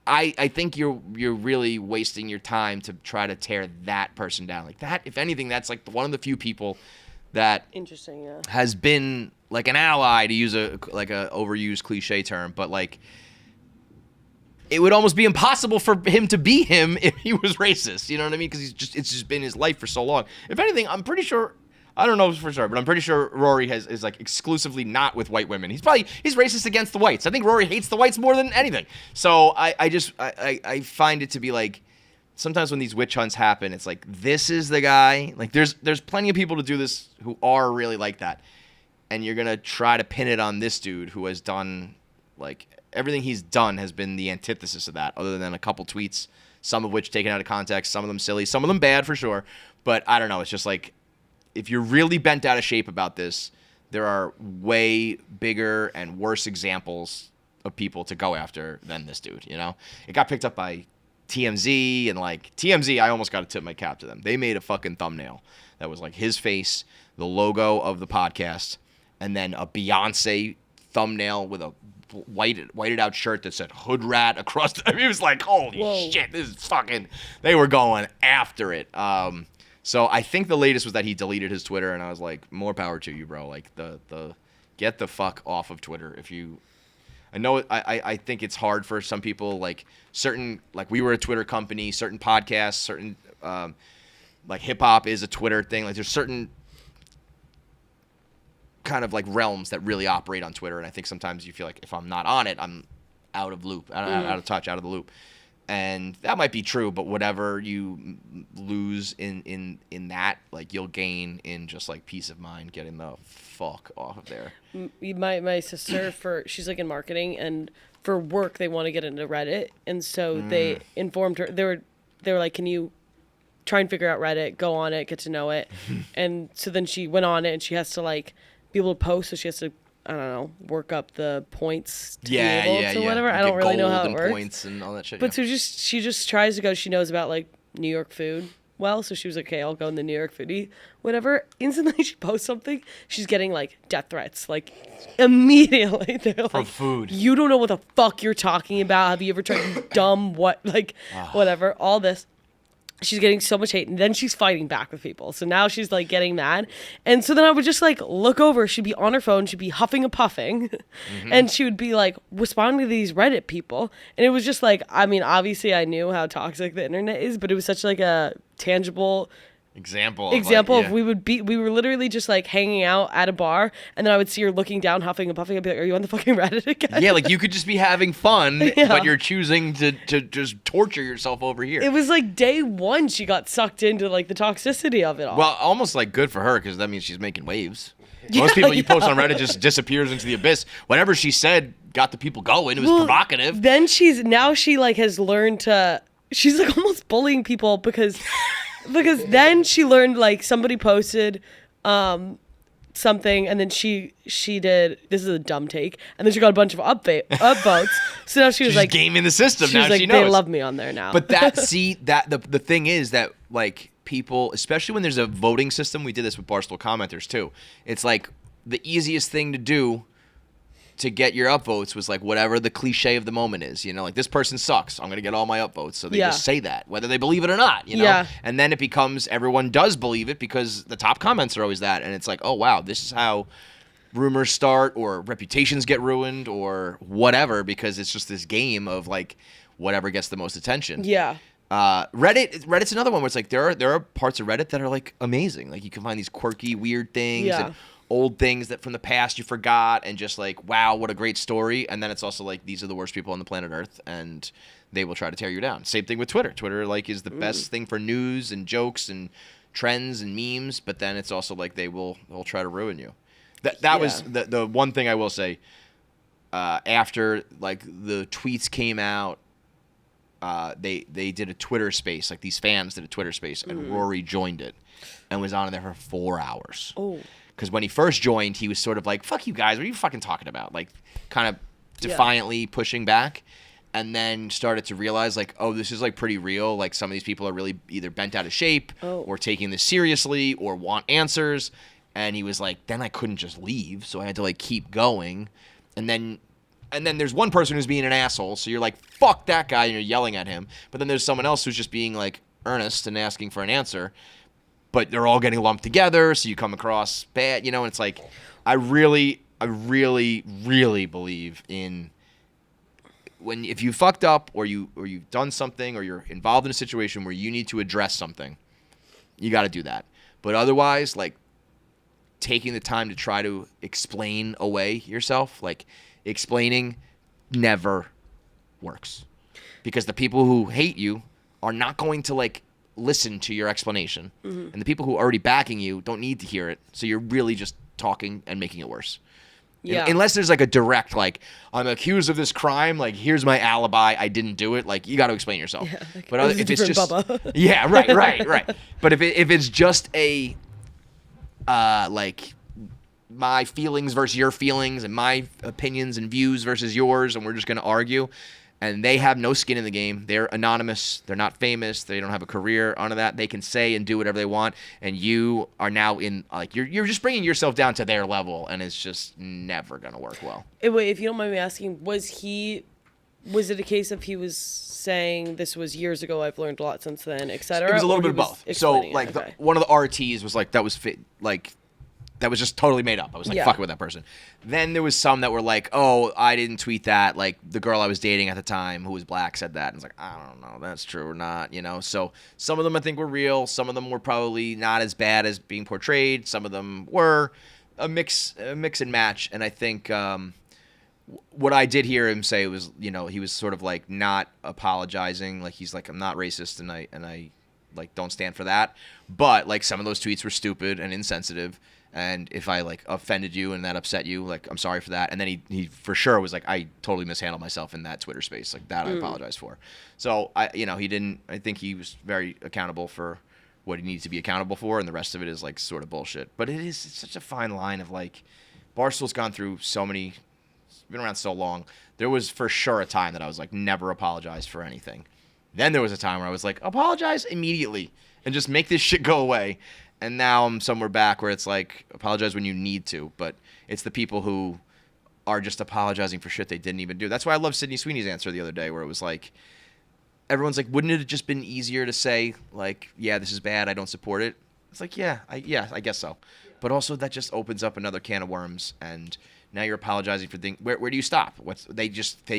I think you're really wasting your time to try to tear that person down. Like that, if anything, that's like one of the few people that interesting, yeah, has been like an ally, to use a overused cliche term, but like it would almost be impossible for him to be him if he was racist. You know what I mean? Because it's just been his life for so long. If anything, I'm pretty sure. I don't know for sure, but I'm pretty sure Rory is like exclusively not with white women. He's racist against the whites. I think Rory hates the whites more than anything. So I find it to be like, sometimes when these witch hunts happen, it's like, this is the guy. Like there's plenty of people to do this who are really like that, and you're gonna try to pin it on this dude who has done like everything he's done has been the antithesis of that, other than a couple tweets, some of which taken out of context, some of them silly, some of them bad for sure. But I don't know. It's just like, if you're really bent out of shape about this, there are way bigger and worse examples of people to go after than this dude, you know? It got picked up by TMZ, and like TMZ, I almost got to tip my cap to them. They made a fucking thumbnail that was like his face, the logo of the podcast, and then a Beyonce thumbnail with a whited out shirt that said hood rat across the, I mean, it was like, holy shit, this is fucking, they were going after it. So I think the latest was that he deleted his Twitter, and I was like, more power to you, bro. Like the get the fuck off of Twitter. If you, I know I think it's hard for some people, like certain, like we were a Twitter company, certain podcasts, certain like hip hop is a Twitter thing. Like there's certain kind of like realms that really operate on Twitter, and I think sometimes you feel like if I'm not on it, I'm out of loop, out of touch, out of the loop. And that might be true, but whatever you lose in that, like you'll gain in just like peace of mind, getting the fuck off of there. My sister, she's like in marketing, and for work they want to get into Reddit, and so they informed her. They were like, can you try and figure out Reddit, go on it, get to know it, and so then she went on it, and she has to like be able to post, so she has to, I don't know, work up the points to be able to whatever. I don't really know how it works. Points and all that shit. But so she just tries to go. She knows about like New York food well, so she was like, okay, I'll go in the New York foodie, whatever. Instantly she posts something, she's getting like death threats, like immediately. They're from like, food. You don't know what the fuck you're talking about. Have you ever tried dumb what like whatever? All this. She's getting so much hate, and then she's fighting back with people. So now she's like getting mad. And so then I would just like look over. She'd be on her phone. She'd be huffing and puffing. And she would be like responding to these Reddit people. And it was just like, I mean, obviously I knew how toxic the internet is, but it was such like a tangible example of we were literally just like hanging out at a bar, and then I would see her looking down, huffing and puffing. I'd be like, are you on the fucking Reddit again? Yeah, like you could just be having fun, but you're choosing to just torture yourself over here. It was like day one she got sucked into like the toxicity of it all. Well, almost like good for her, because that means she's making waves. Most people you post on Reddit just disappears into the abyss. Whatever she said got the people going. It was provocative. Then she like has learned to, she's like almost bullying people because then she learned, like, somebody posted something, and then she did, this is a dumb take, and then she got a bunch of upvotes. So now she was like gaming the system. She was now like, she knows. they love me on there now. But the thing is that, like, people, especially when there's a voting system, we did this with Barstool commenters too. It's like the easiest thing to do to get your upvotes was like whatever the cliche of the moment is, you know, like this person sucks, I'm gonna get all my upvotes, so they just say that whether they believe it or not, you know. And then it becomes everyone does believe it because the top comments are always that, and it's like, oh wow, this is how rumors start or reputations get ruined or whatever, because it's just this game of like whatever gets the most attention. Reddit's another one where it's like there are parts of Reddit that are like amazing, like you can find these quirky weird things and old things that from the past you forgot, and just like, wow, what a great story. And then it's also like, these are the worst people on the planet Earth, and they will try to tear you down. Same thing with Twitter. Twitter like is the best thing for news and jokes and trends and memes, but then it's also like they'll try to ruin you. That was the one thing I will say. After like the tweets came out, they did a Twitter space, like these fans did a Twitter space, and Rory joined it and was on there for 4 hours. Because when he first joined, he was sort of like, fuck you guys, what are you fucking talking about? Like, kind of defiantly pushing back. And then started to realize, like, oh, this is, like, pretty real. Like, some of these people are really either bent out of shape or taking this seriously or want answers. And he was like, then I couldn't just leave, so I had to, like, keep going. And then And then there's one person who's being an asshole, so you're like, fuck that guy, and you're yelling at him. But then there's someone else who's just being, like, earnest and asking for an answer. But they're all getting lumped together, so you come across bad, and it's like, I really believe in if you fucked up or you've done something or you're involved in a situation where you need to address something, you got to do that. But otherwise, like, taking the time to try to explain away yourself, like, explaining never works, because the people who hate you are not going to, like, listen to your explanation, and the people who are already backing you don't need to hear it, so you're really just talking and making it worse. Unless there's, like, a direct, like, I'm accused of this crime, like, here's my alibi, I didn't do it, like, you got to explain yourself. Like, but if it's just right. But if it's just a like, my feelings versus your feelings and my opinions and views versus yours, and we're just going to argue, and they have no skin in the game. They're anonymous. They're not famous. They don't have a career on that. They can say and do whatever they want, and you are now in, like, you're just bringing yourself down to their level, and it's just never going to work well. Wait, if you don't mind me asking, was it a case of he was saying this was years ago, I've learned a lot since then, etc.? It was a little bit of both. So, like, one of the RTs was like, that was just totally made up. I was like, fucking with that person. Then there was some that were like, oh, I didn't tweet that. Like, the girl I was dating at the time who was black said that. And it's like, I don't know, that's true or not, So some of them I think were real. Some of them were probably not as bad as being portrayed. Some of them were a mix and match. And I think what I did hear him say was, he was sort of like not apologizing. Like, he's like, I'm not racist, and I like, don't stand for that. But, like, some of those tweets were stupid and insensitive. And if I, like, offended you and that upset you, like, I'm sorry for that. And then he for sure was like, I totally mishandled myself in that Twitter space. Like, that I apologize for. So, I think he was very accountable for what he needs to be accountable for. And the rest of it is, like, sort of bullshit. But it's such a fine line of, like, Barstool's gone through so many, it's been around so long. There was for sure a time that I was like, never apologize for anything. Then there was a time where I was like, apologize immediately and just make this shit go away. And now I'm somewhere back where it's like, apologize when you need to, but it's the people who are just apologizing for shit they didn't even do. That's why I love Sydney Sweeney's answer the other day, where it was like, everyone's like, wouldn't it have just been easier to say, like, yeah, this is bad, I don't support it? It's like, yeah, I guess so. But also that just opens up another can of worms, and now you're apologizing for things. Where do you stop? They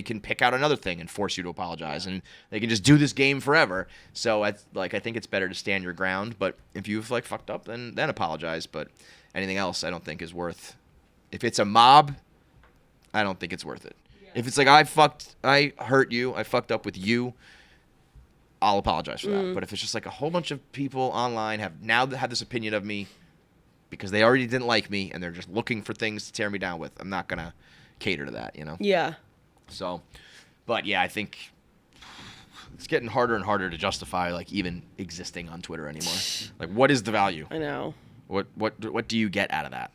can pick out another thing and force you to apologize, and they can just do this game forever. So I think it's better to stand your ground. But if you've, like, fucked up, then apologize. But anything else, I don't think is worth. If it's a mob, I don't think it's worth it. Yeah. If it's like, I hurt you, I fucked up with you, I'll apologize for that. But if it's just like a whole bunch of people online have this opinion of me because they already didn't like me and they're just looking for things to tear me down with, I'm not going to cater to that, Yeah. So, but yeah, I think it's getting harder and harder to justify, like, even existing on Twitter anymore. Like, what is the value? I know. What do you get out of that,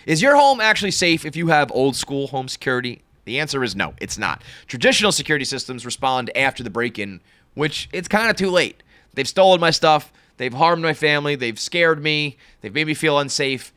Is your home actually safe if you have old school home security? The answer is no, it's not. Traditional security systems respond after the break-in, which it's kind of too late. They've stolen my stuff. They've harmed my family. They've scared me. They've made me feel unsafe.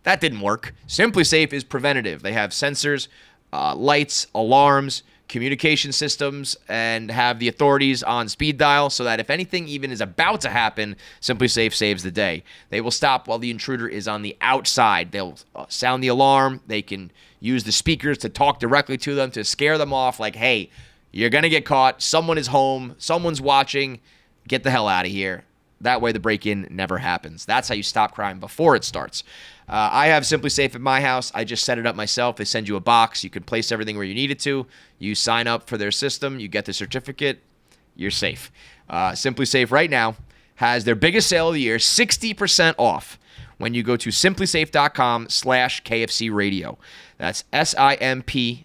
That didn't work. Simplisafe is preventative. They have sensors, lights, alarms, communication systems, and have the authorities on speed dial so that if anything even is about to happen, Simplisafe saves the day. They will stop while the intruder is on the outside. They'll sound the alarm. They can use the speakers to talk directly to them to scare them off, like, hey, you're going to get caught. Someone is home. Someone's watching. Get the hell out of here. That way the break-in never happens. That's how you stop crime before it starts. I have Simplisafe at my house. I just set it up myself. They send you a box. You can place everything where you need it to. You sign up for their system. You get the certificate. You're safe. Simplisafe right now has their biggest sale of the year, 60% off, when you go to simplisafe.com/KFC Radio. That's SIMPLI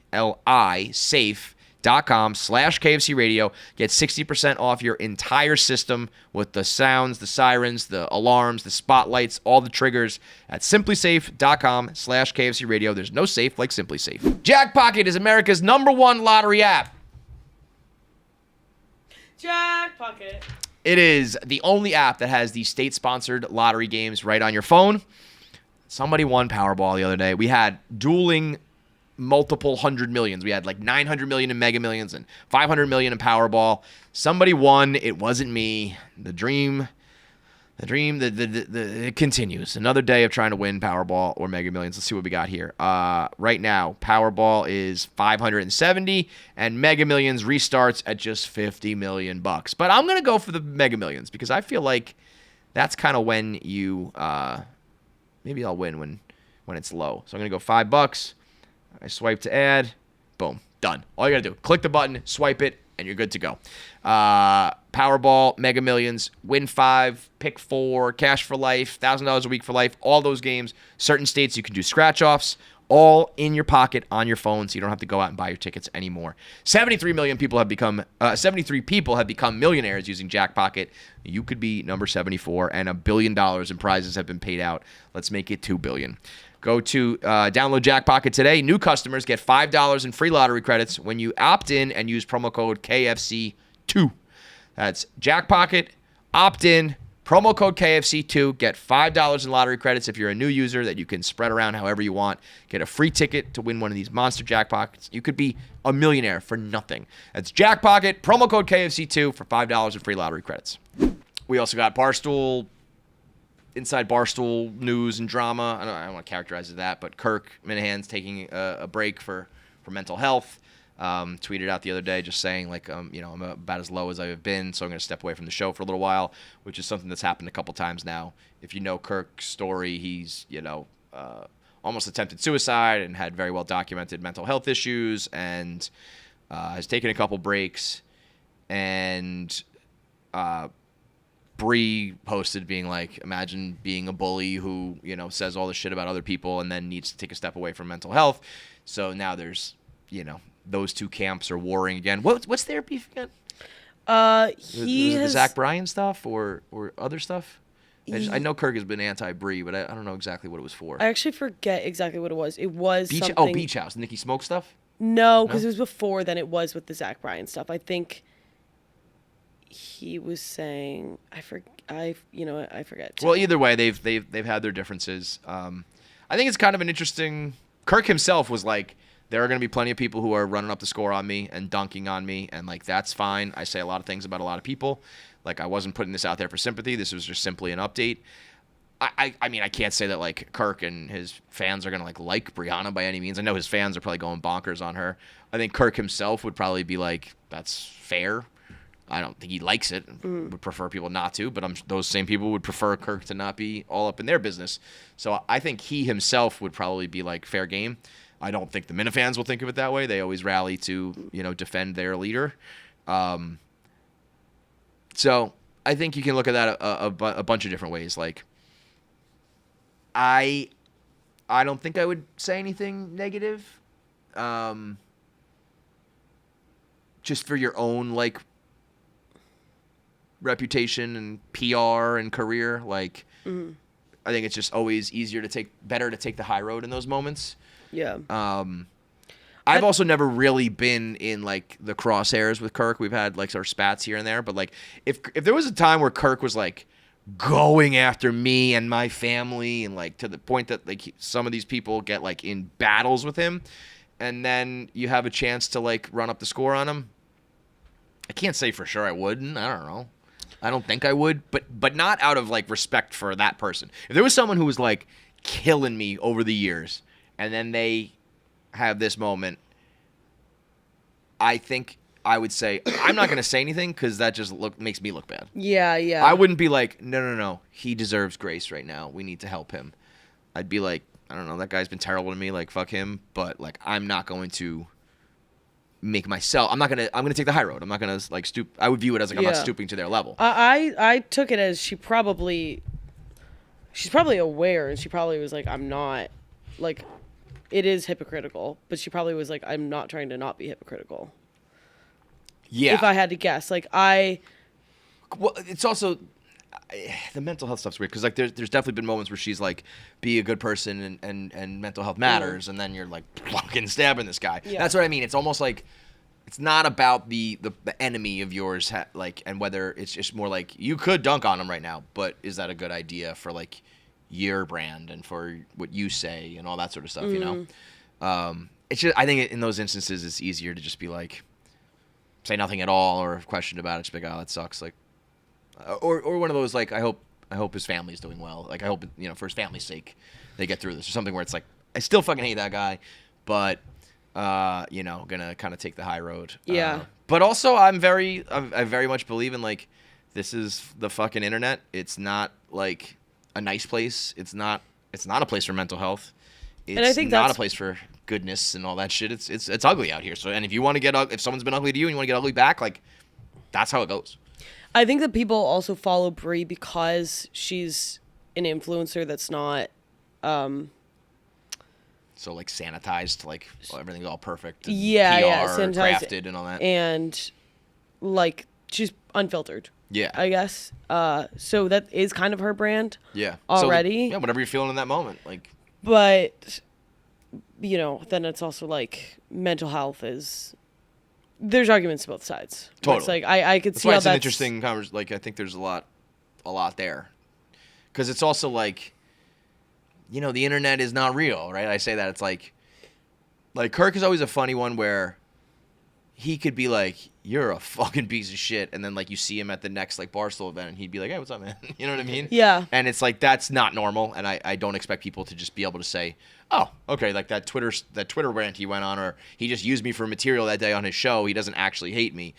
safe.com/KFC Radio. Get 60% off your entire system with the sounds, the sirens, the alarms, the spotlights, all the triggers at simplisafe.com/KFC Radio. There's no safe like Simplisafe. Jackpocket is America's #1 lottery app. Jackpocket. It is the only app that has the state-sponsored lottery games right on your phone. Somebody won Powerball the other day. We had dueling multiple 100 millions. We had like 900 million in Mega Millions and 500 million in Powerball. Somebody won. It wasn't me. The dream, it continues. Another day of trying to win Powerball or Mega Millions. Let's see what we got here. Right now, Powerball is 570 and Mega Millions restarts at just 50 million bucks. But I'm going to go for the Mega Millions because I feel like that's kind of when you maybe I'll win when it's low. So I'm going to go $5. I swipe to add. Boom. Done. All you got to do, click the button, swipe it, and you're good to go. Powerball, Mega Millions, win 5, pick 4, cash for life, $1,000 a week for life, all those games. Certain states you can do scratch-offs, all in your pocket on your phone, so you don't have to go out and buy your tickets anymore. 73 people have become millionaires using Jackpocket. You could be number 74, and $1 billion in prizes have been paid out. Let's make it $2 billion. Go to download Jackpocket today. New customers get $5 in free lottery credits when you opt in and use promo code KFC2. That's Jackpocket. Opt in. Promo code KFC2. Get $5 in lottery credits if you're a new user that you can spread around however you want. Get a free ticket to win one of these monster jackpockets. You could be a millionaire for nothing. That's Jackpocket. Promo code KFC2 for $5 in free lottery credits. We also got Inside Barstool news and drama. I don't want to characterize it that, but Kirk Minihane's taking a break for mental health. Tweeted out the other day just saying, like, I'm about as low as I've been, so I'm going to step away from the show for a little while, which is something that's happened a couple times now. If you know Kirk's story, he's, almost attempted suicide and had very well documented mental health issues and has taken a couple breaks. And Bree posted being like, imagine being a bully who, says all this shit about other people and then needs to take a step away from mental health. So now there's, those two camps are warring again. What's their beef again? The Zach Bryan stuff or other stuff? I know Kirk has been anti-Bree, but I don't know exactly what it was for. I actually forget exactly what it was. It was something... Oh, Beach House, Nikki Smoke stuff? No, because it was before then. It was with the Zach Bryan stuff. I think he was saying... I forget. Well, either way, they've had their differences. I think it's kind of an interesting... Kirk himself was like, there are going to be plenty of people who are running up the score on me and dunking on me, and, like, that's fine. I say a lot of things about a lot of people. Like, I wasn't putting this out there for sympathy. This was just simply an update. I mean, I can't say that, like, Kirk and his fans are going to, like Brianna by any means. I know his fans are probably going bonkers on her. I think Kirk himself would probably be like, that's fair. I don't think he likes it. Would prefer people not to, but those same people would prefer Kirk to not be all up in their business. So I think he himself would probably be like, fair game. I don't think the Minifans will think of it that way. They always rally to, defend their leader. So I think you can look at that a bunch of different ways. Like, I don't think I would say anything negative. Just for your own, like, reputation and PR and career. Like, I think it's just always better to take the high road in those moments. Yeah. I've also never really been in, like, the crosshairs with Kirk. We've had, like, our spats here and there, but, like, if there was a time where Kirk was, like, going after me and my family and, like, to the point that, like, some of these people get, like, in battles with him, and then you have a chance to, like, run up the score on him, I can't say for sure I wouldn't. I don't know. I don't think I would, but not out of, like, respect for that person. If there was someone who was, like, killing me over the years, and then they have this moment, I think I would say, I'm not going to say anything because that just makes me look bad. Yeah. I wouldn't be like, no, he deserves grace right now. We need to help him. I'd be like, I don't know, that guy's been terrible to me, like, fuck him, but, like, I'm not going to make myself, I'm going to take the high road. I'm not going to, like, stoop. I would view it as, like, I'm not stooping to their level. I took it as she's probably aware, and she probably was like, I'm not, like, it is hypocritical, but she probably was like, I'm not trying to not be hypocritical. Yeah. If I had to guess, like, well, it's also, the mental health stuff's weird, because, like, there's definitely been moments where she's like, be a good person and mental health matters, and then you're like, fucking stabbing this guy. Yeah. That's what I mean. It's almost like, it's not about the enemy of yours, like, and whether it's just more like, you could dunk on him right now, but is that a good idea for, like, your brand and for what you say and all that sort of stuff, you know? it's just, I think in those instances it's easier to just be like, say nothing at all or question about it. Just be like, oh, that sucks. Like, or one of those like, I hope his family's doing well. Like, I hope, for his family's sake, they get through this, or something where it's like, I still fucking hate that guy, but gonna kind of take the high road. Yeah. But also, I very much believe in like, this is the fucking internet. It's not like a nice place. It's not a place for mental health. It's and I think not a place for goodness and all that shit. It's ugly out here. So, and if you want to get if someone's been ugly to you and you want to get ugly back, like, that's how it goes. I think that people also follow Brie because she's an influencer that's not so like sanitized, like everything's all perfect. And yeah, PR crafted and all that. And like she's unfiltered. Yeah. I guess. So that is kind of her brand. Yeah. Already. So, whatever you're feeling in that moment, like. But then it's also like mental health is. There's arguments to both sides. Totally. It's like I could that's see why how it's that's an interesting conversation. Like, I think there's a lot there, because it's also like, the internet is not real, right? I say that it's like Kirk is always a funny one where he could be like, you're a fucking piece of shit, and then like you see him at the next like Barstool event and he'd be like, hey, what's up, man? You know what I mean? Yeah. And it's like, that's not normal, and I don't expect people to just be able to say, oh, okay, like that Twitter rant he went on, or he just used me for material that day on his show, he doesn't actually hate me.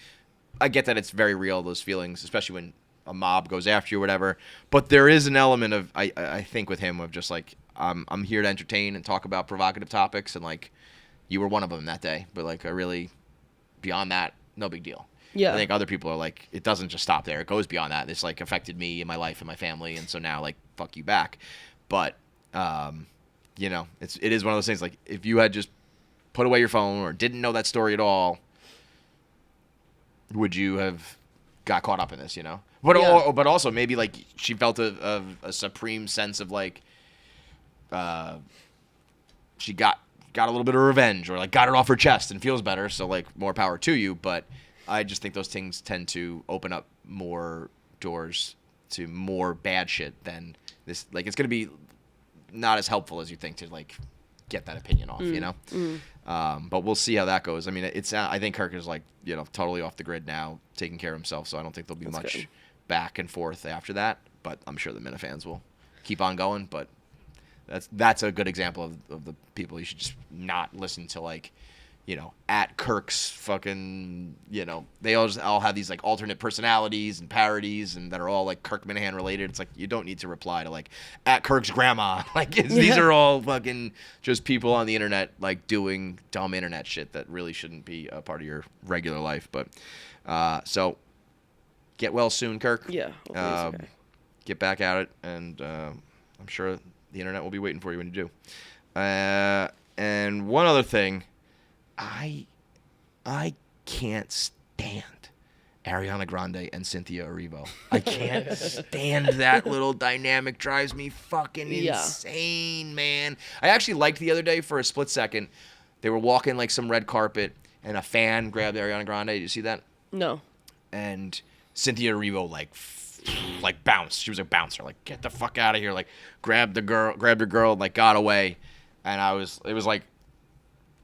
I get that it's very real, those feelings, especially when a mob goes after you or whatever, but there is an element of I think with him of just like, I'm here to entertain and talk about provocative topics, and like you were one of them that day, but like I really, beyond that, no big deal. Yeah. I think other people are like, it doesn't just stop there. It goes beyond that. This like affected me and my life and my family, and so now like fuck you back. But it is one of those things, like if you had just put away your phone or didn't know that story at all, would you have got caught up in this, But but also maybe like she felt a supreme sense of like she got a little bit of revenge, or like got it off her chest and feels better, so like more power to you. But I just think those things tend to open up more doors to more bad shit than this. Like, it's gonna be not as helpful as you think to like get that opinion off, But we'll see how that goes. I mean, I think Kirk is like, totally off the grid now, taking care of himself, so I don't think there'll be much good back and forth after that. But I'm sure the Minifans will keep on going. But that's a good example of the people you should just not listen to, like, at Kirk's fucking, they all have these like alternate personalities and parodies and that are all like Kirk Minihane related. It's like, you don't need to reply to like at Kirk's grandma. Like, these are all fucking just people on the internet like doing dumb internet shit that really shouldn't be a part of your regular life. But so get well soon, Kirk. Yeah. Okay. Get back at it, and I'm sure the internet will be waiting for you when you do. And one other thing, I can't stand Ariana Grande and Cynthia Erivo. I can't stand that little dynamic. Drives me fucking insane, man. I actually liked the other day for a split second. They were walking like some red carpet, and a fan grabbed Ariana Grande. Did you see that? No. And Cynthia Erivo like bounced. She was a bouncer. Like, get the fuck out of here. Like, grabbed her girl, and like got away. And it was like,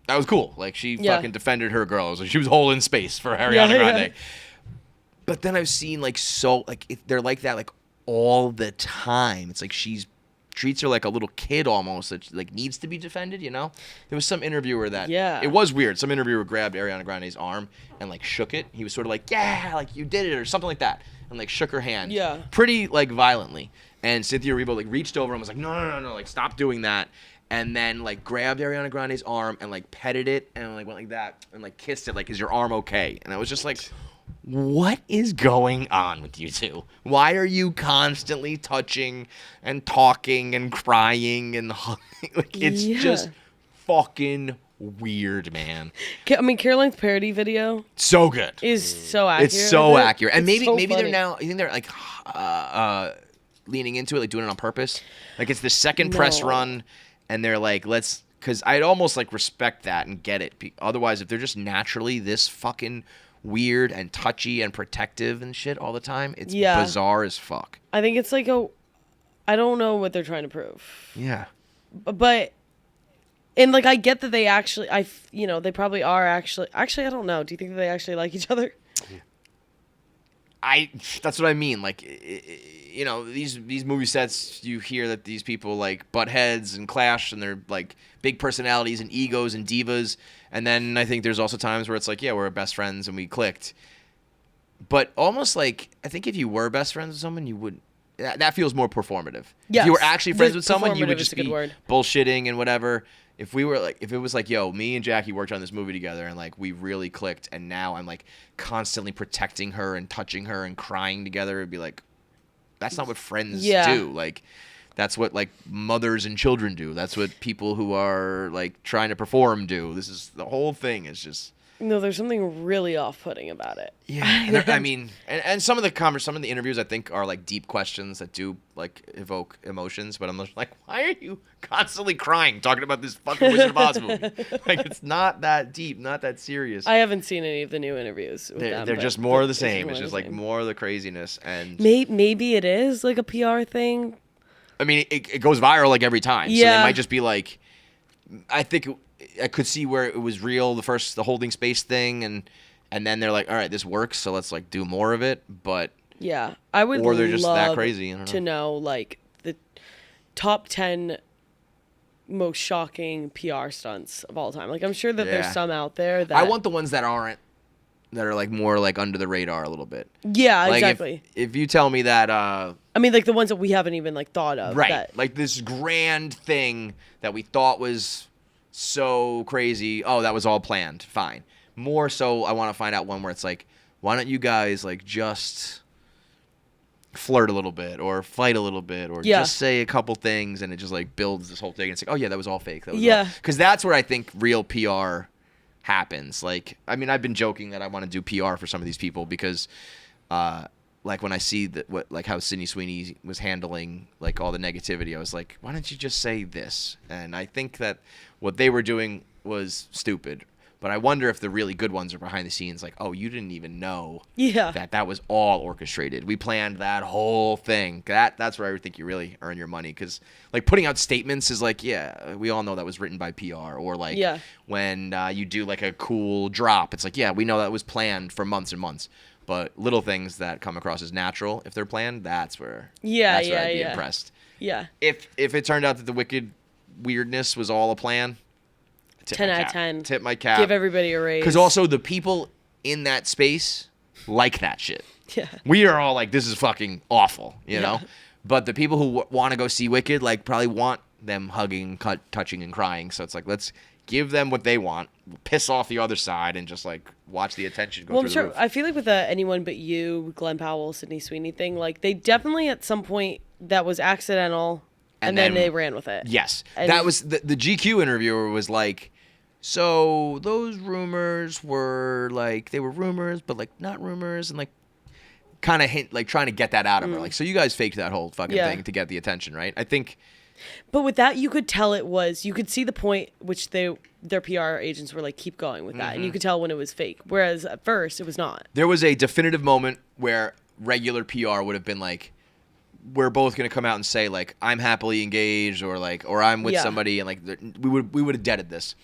that was cool. Like, she fucking defended her girl. It was like she was holding space for Ariana Grande. But then I've seen like they're like that like all the time. It's like she treats her like a little kid almost, that like needs to be defended. There was some interviewer that it was weird. Some interviewer grabbed Ariana Grande's arm and like shook it. He was sort of like, yeah, like you did it or something like that, and like shook her hand pretty like violently. And Cynthia Erivo like reached over and was like, no, like stop doing that. And then like grabbed Ariana Grande's arm and like petted it and like went like that and like kissed it, like, is your arm okay? And I was just like, what is going on with you two? Why are you constantly touching and talking and crying and hugging? Like, it's just fucking weird, man. I mean, Caroline's parody video so good. Is so accurate. It's so accurate. And it's maybe they're now, you think they're like leaning into it, like doing it on purpose? Like, it's the second press run. And they're like, because I'd almost like respect that and get it. Otherwise, if they're just naturally this fucking weird and touchy and protective and shit all the time, it's bizarre as fuck. I think it's like I don't know what they're trying to prove. Yeah. But And like I get that they actually, they probably are actually. Actually, I don't know. Do you think that they actually like each other? That's what I mean. Like, these movie sets, you hear that these people like butt heads and clash, and they're like big personalities and egos and divas. And then I think there's also times where it's like, yeah, we're best friends and we clicked. But almost like, I think if you were best friends with someone, you would. That feels more performative. Yes. If you were actually friends with someone, you would just be word. bullshitting and whatever. If it was like, yo, me and Jackie worked on this movie together and like we really clicked, and now I'm like constantly protecting her and touching her and crying together, it'd be like, that's not what friends do. Like, that's what like mothers and children do. That's what people who are like trying to perform do. This is the whole thing is just. No, there's something really off-putting about it. Yeah, I mean, and some of the interviews I think are like deep questions that do like evoke emotions, but I'm just like, why are you constantly crying talking about this fucking Wizard of Oz movie? Like, it's not that deep, not that serious. I haven't seen any of the new interviews. They're just more of the same. It's just like more of the craziness, and maybe it is like a PR thing. I mean, it goes viral like every time. Yeah. So they might just be like, I think. I could see where it was real, the holding space thing, and then they're like, all right, this works, so let's like do more of it. But yeah, I would. Or they're just love that crazy. I don't know. To know like the top 10 most shocking PR stunts of all time. Like I'm sure that there's some out there that I want the ones that aren't, that are like more like under the radar a little bit. Yeah, like exactly. If you tell me that, I mean, like the ones that we haven't even like thought of. Right. Like this grand thing that we thought was so crazy. Oh, that was all planned. Fine. More so, I want to find out one where it's like, why don't you guys like just flirt a little bit or fight a little bit or just say a couple things, and it just like builds this whole thing. It's like, oh yeah, that was all fake. That was because that's where I think real PR happens. Like, I mean, I've been joking that I want to do PR for some of these people because, like when I see how Sydney Sweeney was handling like all the negativity, I was like, why don't you just say this? And I think that what they were doing was stupid. But I wonder if the really good ones are behind the scenes, like, oh, you didn't even know that was all orchestrated. We planned that whole thing. That's where I think you really earn your money. Because, like, putting out statements is like, yeah, we all know that was written by PR. Or, like, when you do, like, a cool drop, it's like, yeah, we know that was planned for months and months. But little things that come across as natural, if they're planned, that's where I'd be impressed. Yeah. If it turned out that the Wicked weirdness was all a plan, 10 out of 10. Tip my cap. Give everybody a raise. Because also the people in that space like that shit. Yeah. We are all like, this is fucking awful, you know? But the people who want to go see Wicked, like, probably want them hugging, touching, and crying. So it's like, let's give them what they want, piss off the other side, and just, like, watch the attention go through the roof. I feel like with the Anyone But You, Glenn Powell, Sydney Sweeney thing, like, they definitely at some point, that was accidental, and then they ran with it. Yes. And that was, the GQ interviewer was like, so those rumors were like, they were rumors, but like not rumors, and like kind of hint, like trying to get that out of her. Like, so you guys faked that whole fucking thing to get the attention, right? I think. But with that, you could tell you could see the point which their PR agents were like, keep going with that. And you could tell when it was fake. Whereas at first, it was not. There was a definitive moment where regular PR would have been like, we're both going to come out and say like, I'm happily engaged, or like, or I'm with somebody, and like, we would have deaded this.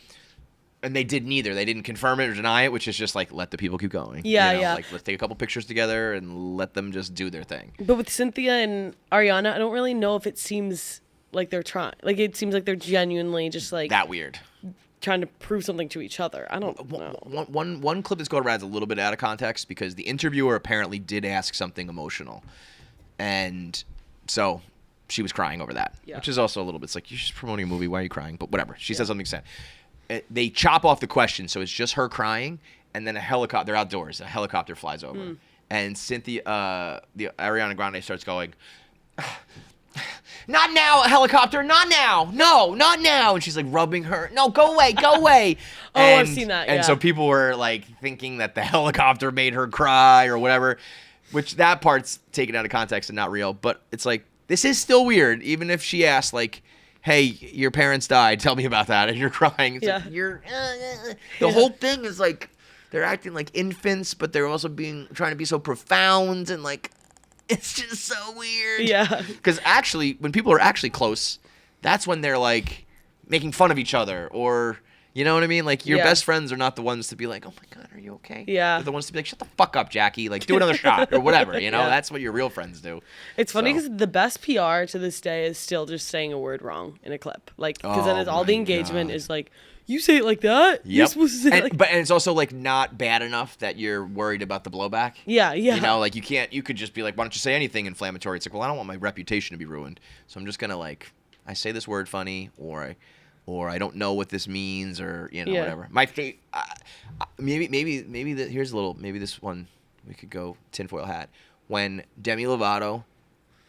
And they did neither. They didn't confirm it or deny it, which is just like, let the people keep going. Yeah. Like, let's take a couple pictures together and let them just do their thing. But with Cynthia and Ariana, I don't really know if it seems like they're trying. Like, it seems like they're genuinely just like that weird, trying to prove something to each other. I don't know. One clip that's going around is a little bit out of context because the interviewer apparently did ask something emotional, and so she was crying over that, which is also a little bit. It's like, you're just promoting a movie. Why are you crying? But whatever. She said something sad. They chop off the question, so it's just her crying, and then a helicopter. They're outdoors. A helicopter flies over, and Cynthia, the Ariana Grande, starts going, "Not now, a helicopter! Not now! No, not now!" And she's like rubbing her. "No, go away, go away!" I've seen that. And so people were like thinking that the helicopter made her cry or whatever, which that part's taken out of context and not real. But it's like, this is still weird, even if she asked like, hey, your parents died, tell me about that, and you're crying. It's like, the whole thing is like, they're acting like infants, but they're also trying to be so profound, and like, it's just so weird. Yeah. Because actually, when people are actually close, that's when they're like making fun of each other, or you know what I mean? Like your best friends are not the ones to be like, oh my God, are you okay? Yeah. They're the ones to be like, shut the fuck up, Jackie. Like do another shot or whatever. You know, that's what your real friends do. It's funny because the best PR to this day is still just saying a word wrong in a clip. Like, because then it's all the engagement is like, you say it like that? Yep. You're supposed to say it like But it's also like not bad enough that you're worried about the blowback. Yeah. You know, like you could just be like, why don't you say anything inflammatory? It's like, well, I don't want my reputation to be ruined. So I'm just going to like, I say this word funny or I don't know what this means or, you know, whatever. My maybe here's a little, maybe this one, we could go tinfoil hat. When Demi Lovato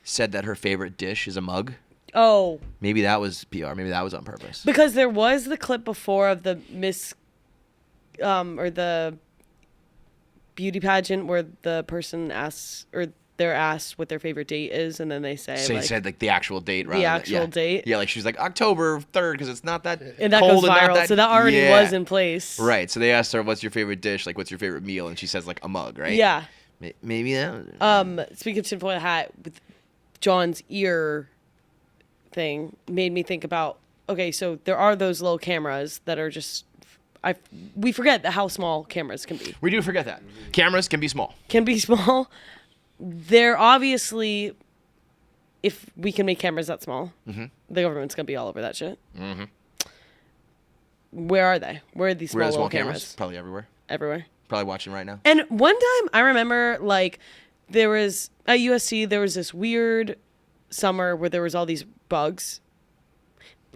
said that her favorite dish is a mug. Oh. Maybe that was PR. Maybe that was on purpose. Because there was the clip before of the or the beauty pageant where the person asks, or they're asked what their favorite date is, and then they say So like, he said like the actual date, rather the than, actual date. Yeah, like she's like October 3rd because it's not that And that cold goes and not viral. that, So that already was in place. Right. So they asked her, "What's your favorite dish? Like, what's your favorite meal?" And she says like a mug, right? Yeah. Maybe that. Speaking of tinfoil hat, with John's ear thing, made me think about. Okay, so there are those little cameras that are just. We forget how small cameras can be. We do forget that cameras can be small. Can be small. They're obviously, if we can make cameras that small, the government's gonna be all over that shit. Mm-hmm. Where are they? Where are these small, little cameras? Probably everywhere. Everywhere. Probably watching right now. And one time I remember, like, there was at USC, there was this weird summer where there was all these bugs,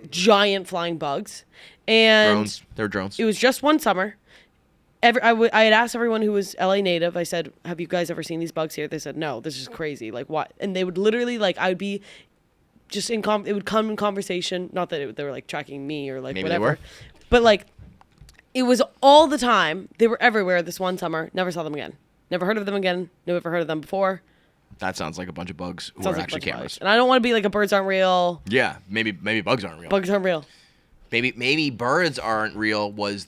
giant flying bugs, and Drones. They were drones. it was just one summer. I had asked everyone who was LA native. I said, "Have you guys ever seen these bugs here?" They said, "No, this is crazy. Like what?" And they would literally like, I would be just it would come in conversation. Not that they were like tracking me or like Maybe whatever, they were. but like it was all the time. They were everywhere. This one summer, never saw them again. Never heard of them again. Never heard of them before. That sounds like a bunch of bugs who Sounds are like a actually bunch of cameras. bugs. And I don't want to be like a birds aren't real. Yeah, maybe bugs aren't real. Bugs aren't real. Maybe birds aren't real was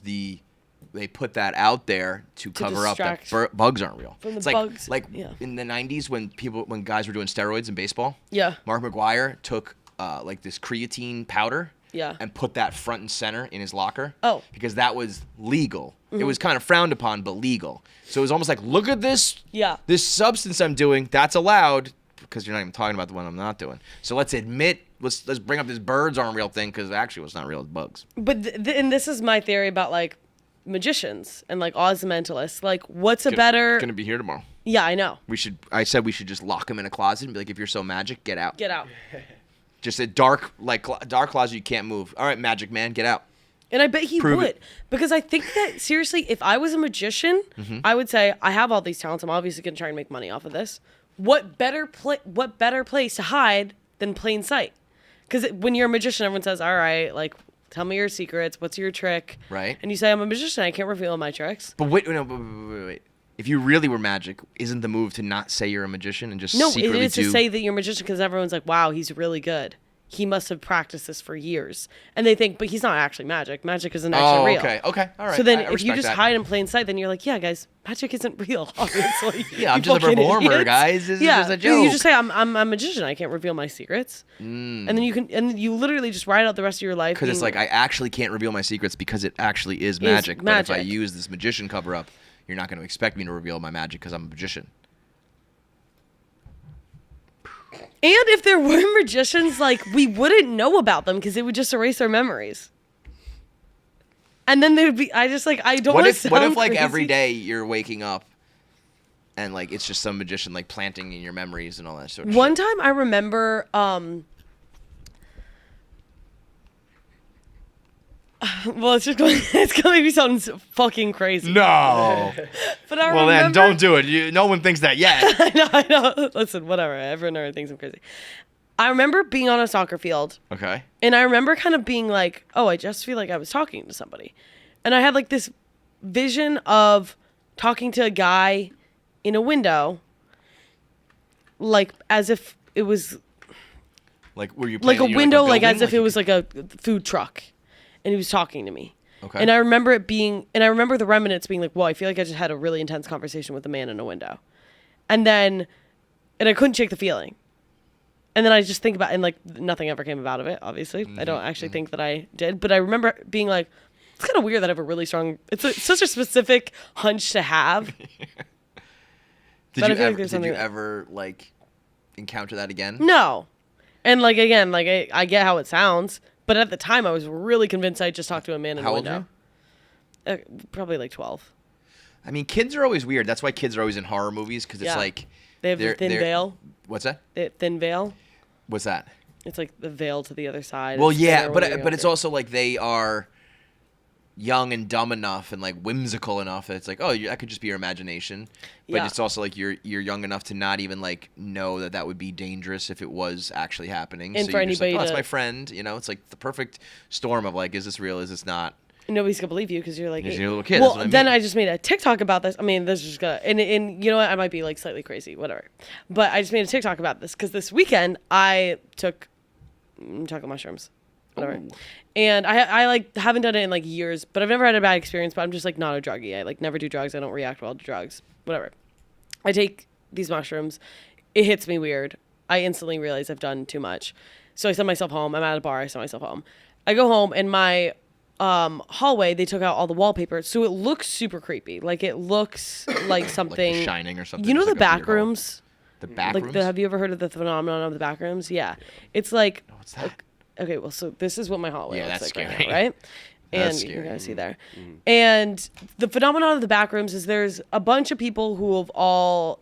they put that out there to cover up that bugs aren't real. From the it's bugs, like yeah. in the 90s when guys were doing steroids in baseball. Yeah. Mark McGwire took like this creatine powder. Yeah. And put that front and center in his locker. Oh. Because that was legal. It was kind of frowned upon, but legal. So it was almost like, look at this. Yeah. This substance I'm doing, that's allowed because you're not even talking about the one I'm not doing. So let's admit, let's bring up this birds aren't real thing because actually what's not real is bugs. But and this is my theory about like magicians and like Oz the Mentalist. Like, what's a better? Gonna be here tomorrow. Yeah, I know. I said we should just lock him in a closet and be like, if you're so magic, get out. Get out. Just a dark closet you can't move. All right, magic man, get out. And I bet he Prove would. it. Because I think that, seriously, if I was a magician, I would say, I have all these talents. I'm obviously going to try and make money off of this. What better place to hide than plain sight? Because when you're a magician, everyone says, all right, like, tell me your secrets. What's your trick? Right. And you say, I'm a magician. I can't reveal my tricks. But wait. If you really were magic, isn't the move to not say you're a magician and just No, secretly it is to say that you're a magician because everyone's like, wow, he's really good. He must have practiced this for years. And they think, but he's not actually magic. Magic isn't actually real. Okay, all right. So then I if you respect just that. hide in plain sight, then you're like, yeah, guys, magic isn't real, obviously. Yeah, I'm You just a fucking performer, idiots. guys. This is just a You joke. just say, I'm a magician. I can't reveal my secrets. And then you literally just ride out the rest of your life. Because it's like, I actually can't reveal my secrets because it actually is magic. But if I magic. use this magician cover-up, you're not going to expect me to reveal my magic because I'm a magician. And if there were magicians, like, we wouldn't know about them because it would just erase our memories. And then there'd be, I don't What want if to like every day you're waking up and like it's just some magician like planting in your memories and all that sort of One shit? time I remember, well, it's going to make me sound fucking crazy. No. But I Well, remember, then don't do it. No one thinks that yet. I know. Listen, whatever. Everyone already thinks I'm crazy. I remember being on a soccer field, Okay. and I remember kind of being like, oh, I just feel like I was talking to somebody. And I had like this vision of talking to a guy in a window, like as if it was Like, were you like playing a window, like building? as if it you was like a food truck, and he was talking to me. Okay. And I remember I remember the remnants being like, whoa, I feel like I just had a really intense conversation with a man in a window. And I couldn't shake the feeling. And then I just think about, and like nothing ever came out of it, obviously. I don't actually think that I did, but I remember being like, it's kind of weird that I have a really strong, such a specific hunch to have. Did you ever like encounter that again? No. And like, again, like I get how it sounds, but at the time I was really convinced I just talked to a man in the window. How old are you? Probably like 12. I mean, kids are always weird. That's why kids are always in horror movies, because it's like... They have the thin veil. What's that? The thin veil. What's that? It's like the veil to the other side. Well, yeah, but it's also like they are young and dumb enough and like whimsical enough that it's like, oh, that could just be your imagination. But it's also like you're young enough to not even like know that would be dangerous if it was actually happening. And so for you're just anybody like, oh, that's my friend. You know, it's like the perfect storm of like, is this real? Is this not? Nobody's gonna believe you because you're like, you're a little kid. Well, that's what then I just made a TikTok about this. I mean, this is just gonna, and you know what? I might be like slightly crazy, whatever. But I just made a TikTok about this because this weekend I took chocolate mushrooms, whatever. Ooh. And I like haven't done it in like years, but I've never had a bad experience. But I'm just like not a druggie. I like never do drugs. I don't react well to drugs. Whatever. I take these mushrooms. It hits me weird. I instantly realize I've done too much. So I send myself home. I'm at a bar. I send myself home. I go home and my hallway, they took out all the wallpaper, so it looks super creepy. Like it looks like something like The Shining or something. You know, the like back rooms. The back rooms. Have you ever heard of the phenomenon of the back rooms? Yeah, it's like. What's that? Okay, well, so this is what my hallway looks that's like scary. right now, right? And That's you scary. can kind of see there. And the phenomenon of the back rooms is there's a bunch of people who have all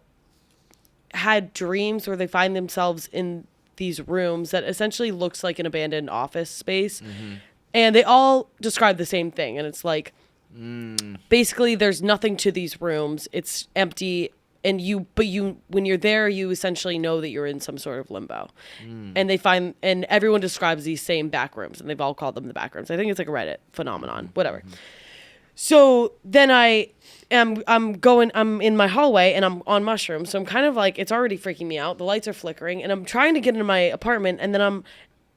had dreams where they find themselves in these rooms that essentially looks like an abandoned office space. And they all describe the same thing. And it's like, basically there's nothing to these rooms. It's empty. And when you're there, you essentially know that you're in some sort of limbo. And and everyone describes these same back rooms, and they've all called them the back rooms. I think it's like a Reddit phenomenon, whatever. So then I'm in my hallway and I'm on mushrooms. So I'm kind of like, it's already freaking me out. The lights are flickering and I'm trying to get into my apartment, and then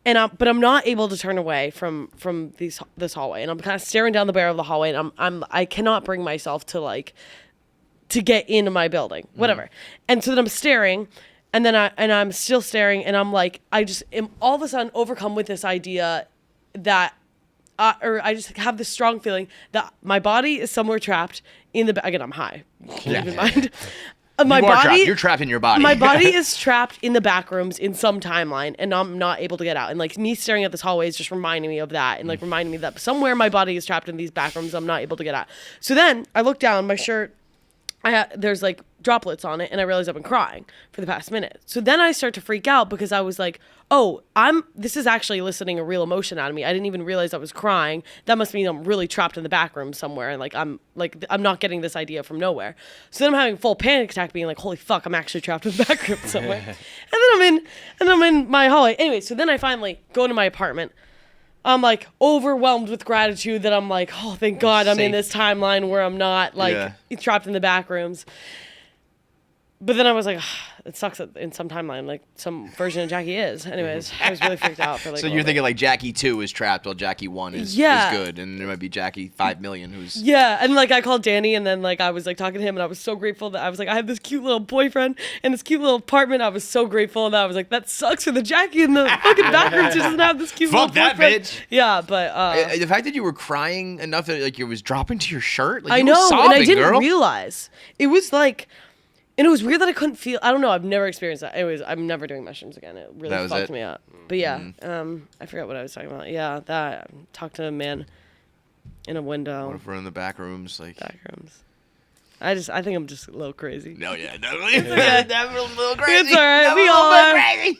but I'm not able to turn away from this hallway, and I'm kind of staring down the barrel of the hallway, and I cannot bring myself to get into my building, whatever. And so then I'm staring, and then I'm still staring, and I'm like, I just am all of a sudden overcome with this idea that, or I just have this strong feeling that my body is somewhere trapped in the, again, I'm high, keep in mind. You're trapped in your body. My body is trapped in the back rooms in some timeline, and I'm not able to get out. And like me staring at this hallway is just reminding me of that, and like reminding me that somewhere my body is trapped in these back rooms. I'm not able to get out. So then I look down, my shirt, there's like droplets on it, and I realize I've been crying for the past minute. So then I start to freak out because I was like, oh, this is actually eliciting a real emotion out of me. I didn't even realize I was crying. That must mean I'm really trapped in the back room somewhere, and I'm not getting this idea from nowhere. So then I'm having a full panic attack, being like, holy fuck, I'm actually trapped in the back room somewhere. and then I'm in my hallway. Anyway, so then I finally go into my apartment. I'm like overwhelmed with gratitude that I'm like, oh, thank God I'm in this timeline where I'm not like trapped in the back rooms. But then I was like, it sucks that in some timeline, like some version of Jackie is. Anyways, I was really freaked out for like. So you're thinking like Jackie 2 is trapped while Jackie 1 is good, and there might be Jackie 5 million who's. Yeah, and like I called Danny, and then like I was like talking to him, and I was so grateful that I was like, I have this cute little boyfriend and this cute little apartment. I was so grateful, and I was like, that sucks for the Jackie in the fucking background who doesn't have this cute little boyfriend. Fuck that bitch. Yeah, but the fact that you were crying enough that like it was dropping to your shirt. Like, I know, sobbing, and I didn't realize it was like. And it was weird that I couldn't feel. I don't know. I've never experienced that. Anyways, I'm never doing mushrooms again. It really fucked me up. But yeah, I forgot what I was talking about. Yeah, that talked to a man in a window. What if we're in the back rooms? Like back rooms. I think I'm just a little crazy. No, yeah, definitely. Definitely a little crazy. It's all right. We all are. Crazy.